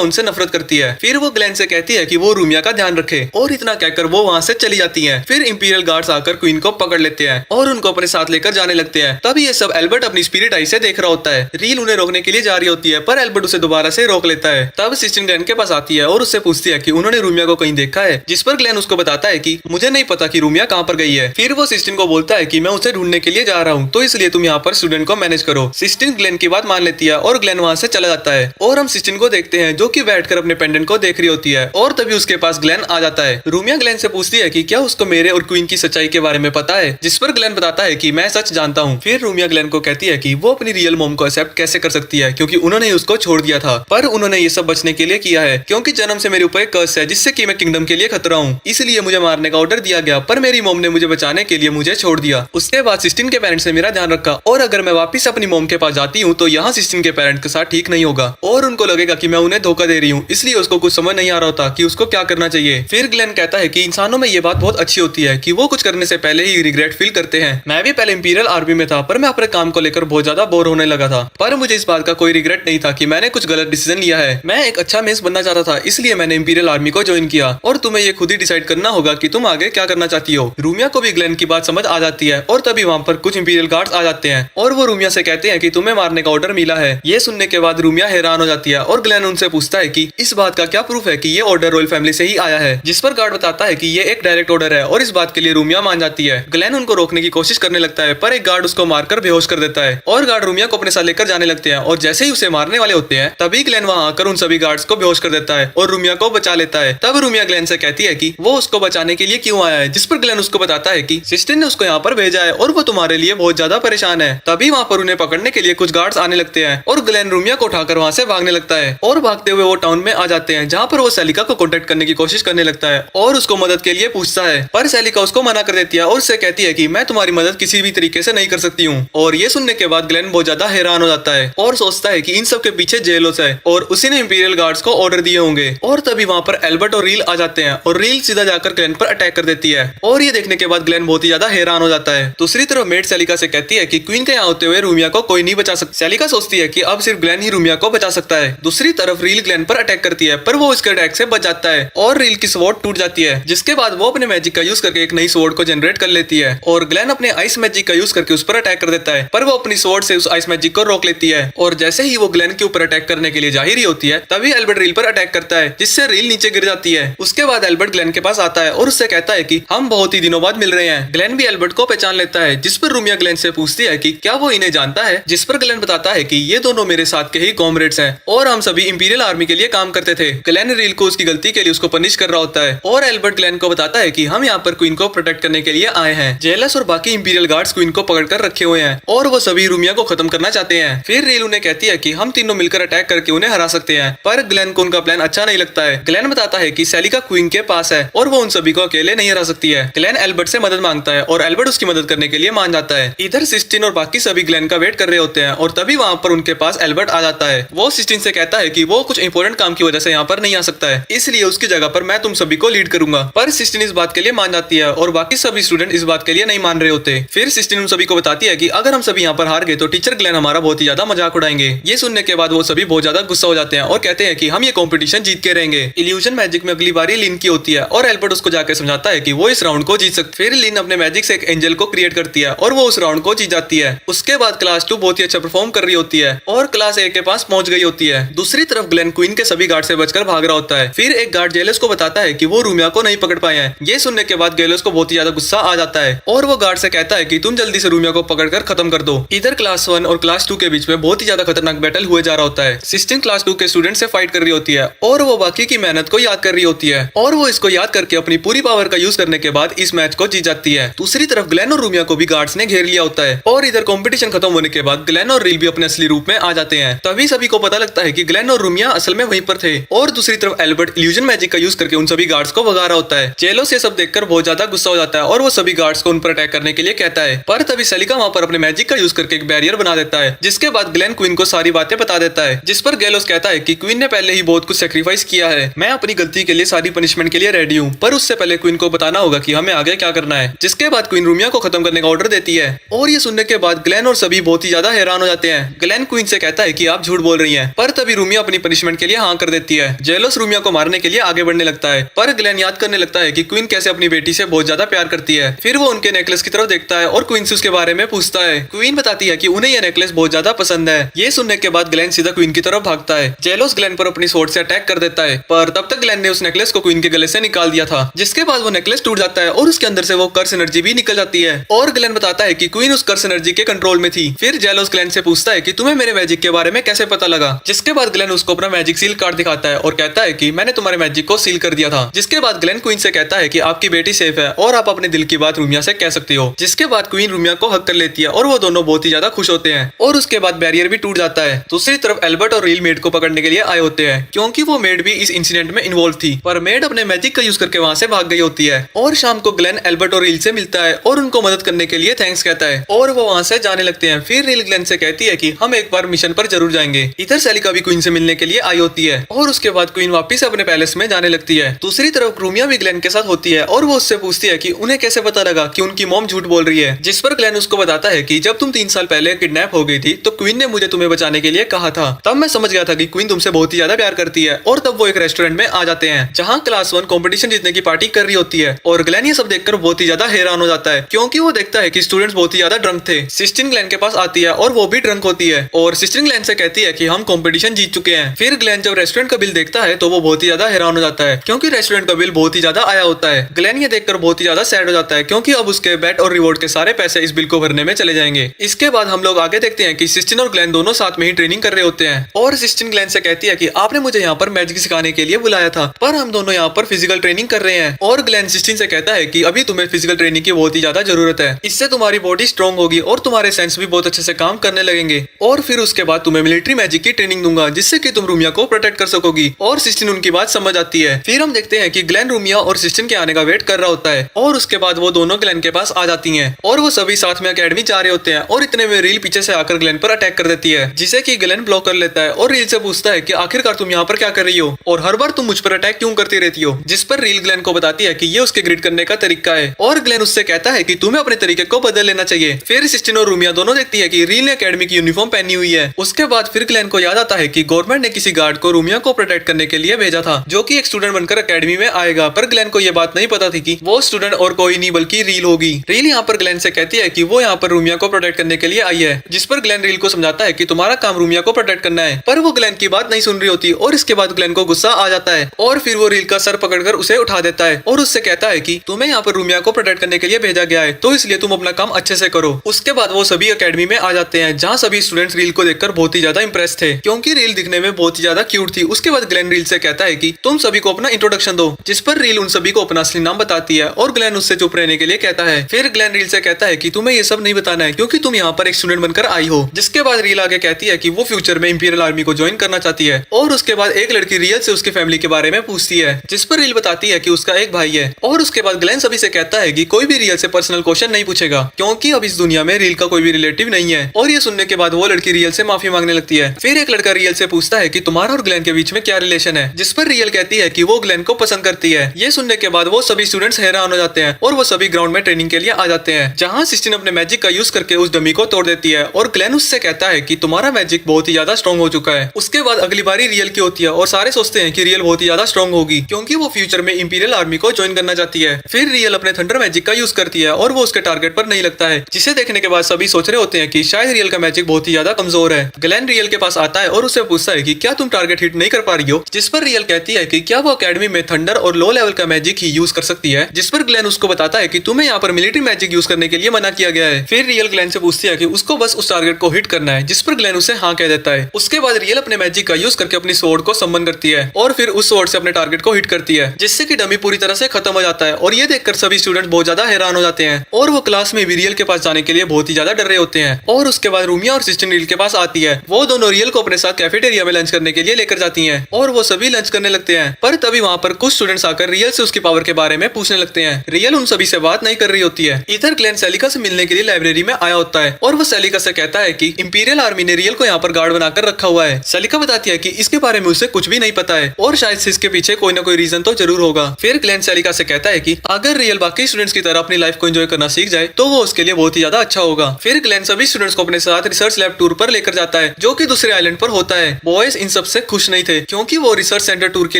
उनसे नफरत करती है। फिर वो ग्लेन से कहती है कि वो रूमिया का ध्यान रखे और इतना कहकर वो वहाँ से चली जाती है। फिर इंपीरियल गार्ड्स आकर क्वीन को पकड़ लेते हैं और उनको अपने साथ लेकर जाने लगते हैं। तभी ये सब एल्बर्ट अपनी स्पिरिट आई से देख रहा होता है। रील उन्हें रोकने के लिए जा रही होती है, पर एल्बर्ट उसे दोबारा से रोक लेता है। तब सिस्टिन ग्लेन के पास आती है और उससे पूछती है कि उन्होंने रूमिया को कहीं देखा है, जिस पर ग्लेन उसको बताता है कि मुझे नहीं पता कि रूमिया कहाँ पर गई है। फिर वो सिस्टिन को बोलता है कि मैं उसे ढूंढने के लिए जा रहा हूँ, तो इसलिए तुम यहाँ पर स्टूडेंट को मैनेज करो। सिस्टिन ग्लेन की बात मान लेती है और ग्लेन वहाँ से चला जाता है और हम सिस्टिन को देखते हैं जो कि बैठकर अपने पेंडेंट को देख रही होती है और तभी उसके पास ग्लेन आ जाता है। रूमिया ग्लेन से पूछती है कि क्या उसको मेरे और क्वीन की सच्चाई के बारे में पता है, जिस पर ग्लेन बताता है कि मैं सच जानता हूँ। फिर रूमिया ग्लेन को कहती है कि वो अपनी रियल मॉम को एक्सेप्ट कैसे कर सकती है, क्योंकि उन्होंने ही उसको छोड़ दिया था, पर उन्होंने ये सब बचने के लिए किया है, क्योंकि जन्म से मेरे ऊपर एक कर्स है जिससे कि मैं किंगडम के लिए खतरा हूँ, इसलिए मुझे मारने का ऑर्डर दिया गया, पर मेरी मॉम ने मुझे बचाने के लिए मुझे छोड़ दिया। उसके बाद सिस्टिन के पेरेंट्स ने मेरा ध्यान रखा और अगर मैं वापस अपनी मॉम के पास जाती हूँ तो यहाँ सिस्टिन के पेरेंट्स के साथ ठीक नहीं होगा और उनको लगेगा कि मैं उन्हें धोखा दे रही हूँ, इसलिए उसको कुछ समझ नहीं आ रहा होता कि उसको क्या करना चाहिए। फिर ग्लेन कहता है कि इंसानों में ये बात बहुत अच्छी होती है कि वो कुछ करने से पहले ही रिग्रेट फील करते हैं। मैं भी पहले इंपीरियल आर्मी में था, पर मैं अपने काम को लेकर बहुत ज्यादा बोर होने लगा था, पर मुझे इस बात का कोई रिग्रेट नहीं था कि मैंने कुछ गलत डिसीजन लिया है। मैं एक अच्छा मेस बनना चाहता था, इसलिए मैंने इंपीरियल आर्मी को ज्वाइन किया और तुम्हें ये खुद ही डिसाइड करना होगा कि तुम आगे क्या करना चाहती हो। रूमिया को भी ग्लेन की बात समझ आ जाती है और तभी वहाँ पर कुछ इंपीरियल गार्ड्स आ जाते हैं और वो रूमिया से कहते हैं कि तुम्हें मारने का ऑर्डर मिला है। ये सुनने के बाद रूमिया हैरान हो जाती है और ग्लेन उनसे पूछता है कि इस बात का क्या प्रूफ है कि ये ऑर्डर रॉयल फैमिली से ही आया है, जिस पर गार्ड बताता है कि ये एक डायरेक्ट ऑर्डर है और इस बात के लिए रूमिया मान जाती है। ग्लेन उनको रोकने की कोशिश करने लगता है, पर एक गार्ड उसको मारकर बेहोश कर देता है और गार्ड रूमिया को अपने साथ लेकर जाने लगते हैं और जैसे ही उसे मारने वाले होते हैं तभी ग्लेन वहाँ आकर उन सभी गार्ड्स को बेहोश कर देता है और रूमिया को बचा लेता है। तब रूमिया ग्लेन से कहती है कि वो उसको बचाने के लिए क्यों आया है, जिस पर ग्लेन उसको बताता है कि सिस्टिन ने उसको यहाँ पर भेजा है और वो तुम्हारे लिए बहुत ज्यादा परेशान है। तभी वहाँ पर उन्हें पकड़ने के लिए कुछ गार्ड्स आने लगते हैं और ग्लेन रूमिया को उठाकर वहाँ से भागने लगता है और भागते हुए वो टाउन में आ जाते हैं, जहाँ पर वो सेलिका को कॉन्टेक्ट करने की कोशिश करने लगता है और उसको मदद के लिए पूछता है, पर सेलिका उसको मना कर देती है और उससे कहती है कि मैं तुम्हारी मदद किसी भी तरीके से नहीं कर सकती हूँ। और ये सुनने के बाद ग्लेन बहुत ज्यादा हैरान हो जाता है और सोचता है कि इन सब के पीछे जेलोस है और उसी ने इंपीरियल गार्ड्स को ऑर्डर दिए होंगे। और तभी वहाँ पर एल्बर्ट और रील आ जाते हैं और रील सीधा जाकर ग्लेन पर अटैक कर देती है और ये देखने के बाद ग्लेन बहुत ही ज्यादा हैरान हो जाता है। दूसरी तरफ मेड सेलिका से कहती है कि क्वीन के यहाँ होते हुए रूमिया को कोई नहीं बचा सकता। सेलिका सोचती है कि अब सिर्फ ग्लेन ही रूमिया को बचा सकता है। दूसरी तरफ रील ग्लेन पर अटैक करती है, पर वो उसके अटैक से बच जाता है और रील की स्वॉर्ड टूट जाती है, जिसके बाद वो अपने मैजिक का यूज करके एक नई स्वॉर्ड को जनरेट कर लेती है और ग्लेन अपने आइस मैजिक का यूज करके उस पर अटैक कर देता है, पर वो अपनी स्वॉर्ड से उस आइस मैजिक को रोक लेती है। और जैसे ही वो ग्लेन के ऊपर अटैक करने के लिए जा ही रही होती है तभी एल्बर्ट रील पर अटैक करता है, जिससे रील नीचे गिर जाती है। उसके बाद एल्बर्ट ग्लेन के पास आता है और उससे कहता है कि हम बहुत ही दिनों बाद मिल रहे हैं। ग्लेन भी एल्बर्ट को पहचान लेता है, जिस पर रूमिया ग्लेन से पूछती है कि क्या वो इन्हें जानता है, जिस पर ग्लेन बताता है कि ये दोनों मेरे साथ के ही कॉमरेड्स हैं और हम सभी इंपीरियल आर्मी के लिए काम करते थे। ग्लेन रील को उसकी गलती के लिए उसको पनिश कर रहा होता है और एल्बर्ट ग्लेन को बताता है कि हम यहाँ पर क्वीन को प्रोटेक्ट करने के लिए आए हैं। जेलस और बाकी इंपीरियल गार्ड्स क्वीन को पकड़कर रखे हुए हैं और वो सभी रूमिया को खत्म करना चाहते हैं। फिर रील उन्हें कहती है कि हम तीनों मिलकर अटैक करके उन्हें हरा सकते हैं, पर ग्लेन को उनका प्लान अच्छा नहीं लगता है। ग्लेन बताता है कि सेलिका क्वीन के पास है और वो उन सभी को अकेले नहीं हरा सकती है। ग्लेन एल्बर्ट से मदद मांगता है और एल्बर्ट उसकी मदद करने के लिए मान जाता है। इधर सिस्टिन और बाकी सभी ग्लेन का वेट कर रहे होते हैं और तभी वहाँ पर उनके पास एल्बर्ट आ जाता है। वो सिस्टिन से कहता है कि वो कुछ इंपॉर्टेंट काम की वजह से यहाँ पर नहीं आ सकता है, इसलिए उसकी जगह पर मैं तुम सभी को लीड करूंगा। पर सिस्टिन इस बात के लिए मान जाती है और बाकी सभी स्टूडेंट इस बात के लिए नहीं मान रहे होते। फिर सिस्टिन उन सभी को बताती है कि अगर हम सभी यहाँ पर हार गए तो टीचर ग्लेन हमारा बहुत ही ज्यादा मजाक उड़ाएंगे। ये सुनने के बाद वो सभी बहुत ज्यादा गुस्सा हो जाते हैं और कहते हैं कि हम ये कॉम्पिटिशन जीत के रहेंगे। इल्यूजन मैजिक में अगली बारी लिन की होती है और एल्बर्ट उसको जाकर समझाता है कि वो इस राउंड को जीत सकती है। फिर लिन अपने मैजिक से एक एंजल को क्रिएट करती है और वो उस राउंड को जीत जाती है। उसके बाद क्लास 2 बहुत ही अच्छा परफॉर्म कर रही होती है और क्लास A के पास पहुंच गई होती है। दूसरी तरफ ग्लेन क्वीन के सभी गार्ड से बचकर भाग रहा होता है। फिर एक गार्ड जेलस को बताता है कि वो रूमिया को नहीं पकड़ पाए हैं। ये सुनने के बाद जेलस को बहुत ही ज्यादा गुस्सा आ जाता है और वो गार्ड से कहता है कि तुम जल्दी से रूमिया को पकड़कर खत्म कर दो। इधर क्लास 1 और क्लास 2 के बीच में बहुत ही ज्यादा खतरनाक बैटल हुए जा रहा होता है। सिस्टिन क्लास 2 के स्टूडेंट से फाइट कर रही होती है और वो बाकी की मेहनत को याद कर रही होती है और वो इसको याद करके अपनी पूरी पावर का यूज करने के बाद इस मैच को जीत जाती है। दूसरी तरफ ग्लेन और रूमिया को भी गार्ड्स ने घेर लिया होता है और इधर कंपटीशन खत्म होने के बाद ग्लेन और रील भी अपने असली रूप में आ जाते हैं। तभी सभी को पता लगता है कि ग्लेन और रूमिया असल में वहीं पर थे और दूसरी तरफ एल्बर्ट इल्यूजन मैजिक का यूज करके उन सभी गार्ड्स को भगा रहा होता है। जेलोस ये सब देखकर बहुत ज्यादा गुस्सा हो जाता है और वो सभी गार्ड्स को उन पर अटैक करने के लिए कहता है, पर तभी सेलिका वहाँ पर अपने मैजिक का यूज करके एक बैरियर बना देता है, जिसके बाद ग्लेन क्वीन को सारी बातें बता देता है। जिस पर गेलोस कहता है कि क्वीन ने पहले ही बहुत कुछ सेक्रीफाइस किया है, मैं अपनी गलती के लिए सारी पनिशमेंट के लिए रेडी हूँ, पर उससे पहले क्वीन को बताना होगा कि हमें आगे क्या करना है। जिसके बाद क्वीन रूमिया को खत्म करने का ऑर्डर देती है। और ये सुनने के बाद ग्लेन और सभी बहुत ही ज्यादा हैरान हो जाते हैं। ग्लेन क्वीन से कहता है कि आप झूठ बोल रही हैं, पर तभी रूमिया अपनी पनिशमेंट के लिए हाँ कर देती है। जेलस रूमिया को मारने के लिए आगे बढ़ने लगता है, पर ग्लेन याद करने लगता है कि क्वीन कैसे अपनी बेटी से बहुत ज्यादा प्यार करती है। फिर वो उनके नेकलेस की तरफ देखता है और क्वीन से उसके बारे में पूछता है। क्वीन बताती है कि उन्हें यह नेकलेस बहुत ज्यादा पसंद है। ये सुनने के बाद ग्लेन सीधा क्वीन की तरफ भागता है। जेलस ग्लेन पर अपनी स्वॉर्ड से अटैक कर देता है, पर तब तक ग्लेन ने उस नेकलेस को क्वीन के गले से निकाल दिया था, जिसके बाद वो नेकलेस टूट जाता है और उसके अंदर से वो कर्स एनर्जी भी निकल जाती है। और ग्लेन बताता है कि क्वीन उस कर्स एनर्जी के कंट्रोल में थी। फिर जेलस ग्लेन से पूछता है कि तुम्हें मेरे मैजिक के बारे में कैसे पता लगा, जिसके बाद ग्लेन उसको अपना मैजिक सील कार्ड दिखाता है और कहता है कि मैंने तुम्हारे मैजिक को सील कर दिया था। जिसके बाद ग्लेन क्वीन से कहता है कि आपकी बेटी सेफ है और आप अपने दिल की बात रूमिया से कह सकती हो। जिसके बाद क्वीन रूमिया को हक कर लेती है और वो दोनों बहुत ही ज्यादा खुश होते हैं। और उसके बाद बैरियर भी टूट जाता है। दूसरी तरफ एल्बर्ट और रील मेड को पकड़ने के लिए आए होते हैं, क्योंकि वो मेड भी इस इंसिडेंट में इन्वॉल्व थी, पर मेड अपने मैजिक का यूज करके वहां से भाग गई होती है। और शाम को ग्लेन एल्बर्ट और रील से मिलता है और उनको मदद करने के लिए थैंक्स कहता है और वो वहां से जाने लगते हैं। फिर रील ग्लेन से कहती है कि हम एक बार मिशन पर जरूर जाएंगे। इधर सेलिका भी क्वीन से मिलने के लिए आई होती है और उसके बाद क्वीन वापस अपने पैलेस में जाने लगती है। दूसरी तरफ रूमिया भी ग्लेन के साथ होती है और वो उससे पूछती है कि उन्हें कैसे पता लगा कि उनकी मॉम झूठ बोल रही है। जिस पर ग्लेन उसको बताता है कि जब तुम 3 साल पहले किडनैप हो गई थी तो क्वीन ने मुझे तुम्हें बचाने के लिए कहा था। तब मैं समझ गया था कि क्वीन तुमसे बहुत ही ज्यादा प्यार करती है। और तब वो एक रेस्टोरेंट में आ जाते हैं जहाँ क्लास 1 कॉम्पिटिशन जीतने की पार्टी कर रही होती है। और ग्लेन ये सब देखकर बहुत ही ज्यादा हैरान हो जाता है, क्योंकि वो देखता है कि स्टूडेंट्स बहुत ही ज्यादा ड्रंक थे। सिस्टिन ग्लेन के पास आती है और वो भी ड्रंक होती है और सिस्टिन ग्लेन से कहती है कि हम कॉम्पिटिशन जीत चुके हैं। फिर ग्लेन जब रेस्टोरेंट का बिल देखता है तो वो बहुत ही ज्यादा हैरान हो जाता है, क्योंकि रेस्टोरेंट का बिल बहुत ही ज्यादा आया होता है। ग्लेन ये देखकर बहुत ही ज्यादा सैड हो जाता है, क्योंकि अब उसके बेट और रिवॉर्ड के सारे पैसे इस बिल को भरने में चले जाएंगे। इसके बाद हम लोग आगे देखते हैं कि सिस्टिन और ग्लेन दोनों साथ में ही ट्रेनिंग कर रहे होते हैं और सिस्टिन ग्लेन से कहती है कि आपने मुझे यहाँ पर मैजिक सिखाने के लिए बुलाया था, पर हम दोनों यहाँ पर फिजिकल ट्रेनिंग कर रहे हैं। और ग्लेन सिस्टिन से कहता है कि अभी तुम्हें फिजिकल ट्रेनिंग की बहुत ही ज्यादा जरूरत है, इससे तुम्हारी बॉडी स्ट्रॉन्ग होगी और तुम्हारे सेंस भी बहुत अच्छे से काम करने लगेंगे। और फिर उसके बाद तुम्हें मिलिट्री मैजिक की ट्रेनिंग दूंगा, जिससे कि तुम रूमिया को प्रोटेक्ट कर सकोगी। और सिस्टिन उनकी बात समझ आती है। फिर हम देखते हैं कि ग्लेन रूमिया और सिस्टिन के आने का वेट कर रहा होता है और उसके बाद वो दोनों ग्लेन के पास आ जाती हैं और वो सभी साथ में एकेडमी जा रहे होते हैं। और इतने में रील पीछे से आकर ग्लेन पर अटैक कर देती है, जिसे कि ग्लेन ब्लॉक कर लेता है और रील से पूछता है कि आखिरकार तुम यहाँ पर क्या कर रही हो और हर बार तुम मुझ पर अटैक क्यों करती रहती हो। जिस पर रील ग्लेन को बताती है कि ये उसके ग्रिड करने का तरीका है और ग्लेन उससे कहता है कि तुम्हें अपने तरीके को बदल लेना चाहिए। फिर सिस्टिन और रूमिया दोनों देखती है कि रील ने एकेडमी की यूनिफॉर्म पहनी हुई है। उसके बाद फिर ग्लेन को याद आता है कि गवर्नमेंट ने किसी गार्ड को रूमिया को प्रोटेक्ट करने के लिए भेजा था, जो कि एक स्टूडेंट बनकर एकेडमी में आएगा। पर ग्लेन को यह बात नहीं पता थी कि वो स्टूडेंट और कोई नहीं बल्कि रील होगी। रील यहाँ पर ग्लेन से कहती है कि वो यहाँ पर रूमिया को प्रोटेक्ट करने के लिए आई है, जिस पर ग्लेन रील को समझाता है कि तुम्हारा काम रूमिया को प्रोटेक्ट करना है। पर वो ग्लेन की बात नहीं सुन रही होती और इसके बाद ग्लेन को गुस्सा आ जाता है और फिर वो रील का सर पकड़कर उसे उठा देता है और उससे कहता है कि तुम्हें यहाँ पर रूमिया को प्रोटेक्ट करने के लिए भेजा गया है, तो इसलिए तुम अपना काम अच्छे से करो। उसके बाद वो सभी एकेडमी में आ जाते हैं, जहाँ सभी स्टूडेंट्स रील को देखकर बहुत ही ज्यादा इंप्रेस थे, क्योंकि रील दिखने में बहुत ही ज्यादा क्यूट थी। उसके बाद ग्लेन रील से कहता है कि तुम सभी को अपना इंट्रोडक्शन दो, जिस पर रील उन सभी को अपना असली नाम बताती है और ग्लेन उससे चुप रहने के लिए कहता है। फिर ग्लेन रील से कहता है कि तुम्हें ये सब नहीं बताना है, क्योंकि तुम यहाँ पर एक स्टूडेंट बनकर आई हो। जिसके बाद रील आगे कहती है कि वो फ्यूचर में इंपीरियल आर्मी को ज्वाइन करना चाहती है। और उसके बाद एक लड़की रियल से उसकी फैमिली के बारे में पूछती है, जिस पर रील बताती है कि उसका एक भाई है। और उसके बाद ग्लेन सभी से कहता है कि कोई भी रियल से पर्सनल क्वेश्चन नहीं पूछेगा, क्योंकि अब इस दुनिया में रील का कोई भी रिलेटिव नहीं है। और ये सुनने के बाद वो लड़की रियल से माफी मांगने लगती है। फिर एक लड़का रियल से पूछता है कि तुम्हारा और ग्लेन के बीच में क्या रिलेशन है, जिस पर रियल कहती है कि वो ग्लेन को पसंद करती है। ये सुनने के बाद वो सभी स्टूडेंट्स हैरान हो जाते हैं और वो सभी ग्राउंड में ट्रेनिंग के लिए आ जाते हैं, जहाँ सिस्टिन अपने मैजिक का यूज करके उस डमी को तोड़ देती है और ग्लेन उससे कहता है कि तुम्हारा मैजिक बहुत ही ज्यादा स्ट्रॉन्ग हो चुका है। उसके बाद अगली बारी रियल की होती है और सारे सोचते हैं कि रियल बहुत ही ज्यादा स्ट्रॉन्ग होगी, क्योंकि वो फ्यूचर में इंपीरियल आर्मी को ज्वाइन करना चाहती है। फिर रियल अपने थंडर मैजिक का यूज करती है और वो उसके टारगेट पर नहीं लगता है, जिसे देखने के बाद सभी सोच रहे होते हैं कि शायद रियल का मैजिक बहुत ही ज्यादा कमजोर है। ग्लेन रियल के पास आता है और उससे पूछता है कि क्या तुम टारगेट हिट नहीं कर पा रही हो, जिस पर रियल कहती है कि क्या वो एकेडमी में थंडर और लो लेवल का मैजिक ही यूज कर सकती है। जिस पर ग्लेन उसको बताता है कि तुम्हें यहाँ पर मिलिट्री मैजिक यूज करने के लिए मना किया गया है। फिर रियल ग्लेन से पूछती है कि उसको बस उस टारगेट को हिट करना है, जिस पर ग्लेन उसे हाँ कह देता है। उसके बाद रियल अपने मैजिक का यूज करके अपनी स्वॉर्ड को समन करती है और फिर उस स्वॉर्ड से अपने टारगेट को हिट करती है, जिससे कि डमी पूरी तरह से खत्म हो जाता है। और ये देखकर सभी स्टूडेंट बहुत ज्यादा हैरान हो जाते हैं और वो क्लास में भी रियल के पास जाने के लिए बहुत ही ज्यादा डर रहे होते हैं। और उसके बाद रूमिया और सिस्टिन रियल के पास आती है। वो दोनों रियल को अपने साथ कैफेटेरिया में लंच करने के लिए लेकर जाती हैं और वो सभी लंच करने लगते हैं। पर तभी वहाँ पर कुछ स्टूडेंट्स आकर रियल से उसकी पावर के बारे में पूछने लगते हैं। रियल उन सभी से बात नहीं कर रही होती है। इधर ग्लेन सेलिका से मिलने के लिए लाइब्रेरी में आया होता है और वो सेलिका से कहता है कि इंपीरियल आर्मी ने रियल को यहाँ पर गार्ड बनाकर रखा हुआ है। सेलिका बताती है कि इसके बारे में उसे कुछ भी नहीं पता है और शायद से इसके पीछे कोई ना कोई रीजन तो जरूर होगा। फिर ग्लेन सेलिका से कहता है कि अगर रियल बाकी स्टूडेंट्स की तरह अपनी लाइफ को एंजॉय करना सीख जाए तो वो उसके लिए बहुत ही ज्यादा अच्छा होगा। फिर ग्लेन सभी स्टूडेंट्स को अपने साथ रिसर्च लैब टूर पर लेकर जाता है, जो कि दूसरे आइलैंड पर होता है। बॉयज इन सब से खुश नहीं थे, क्योंकि वो रिसर्च सेंटर टूर के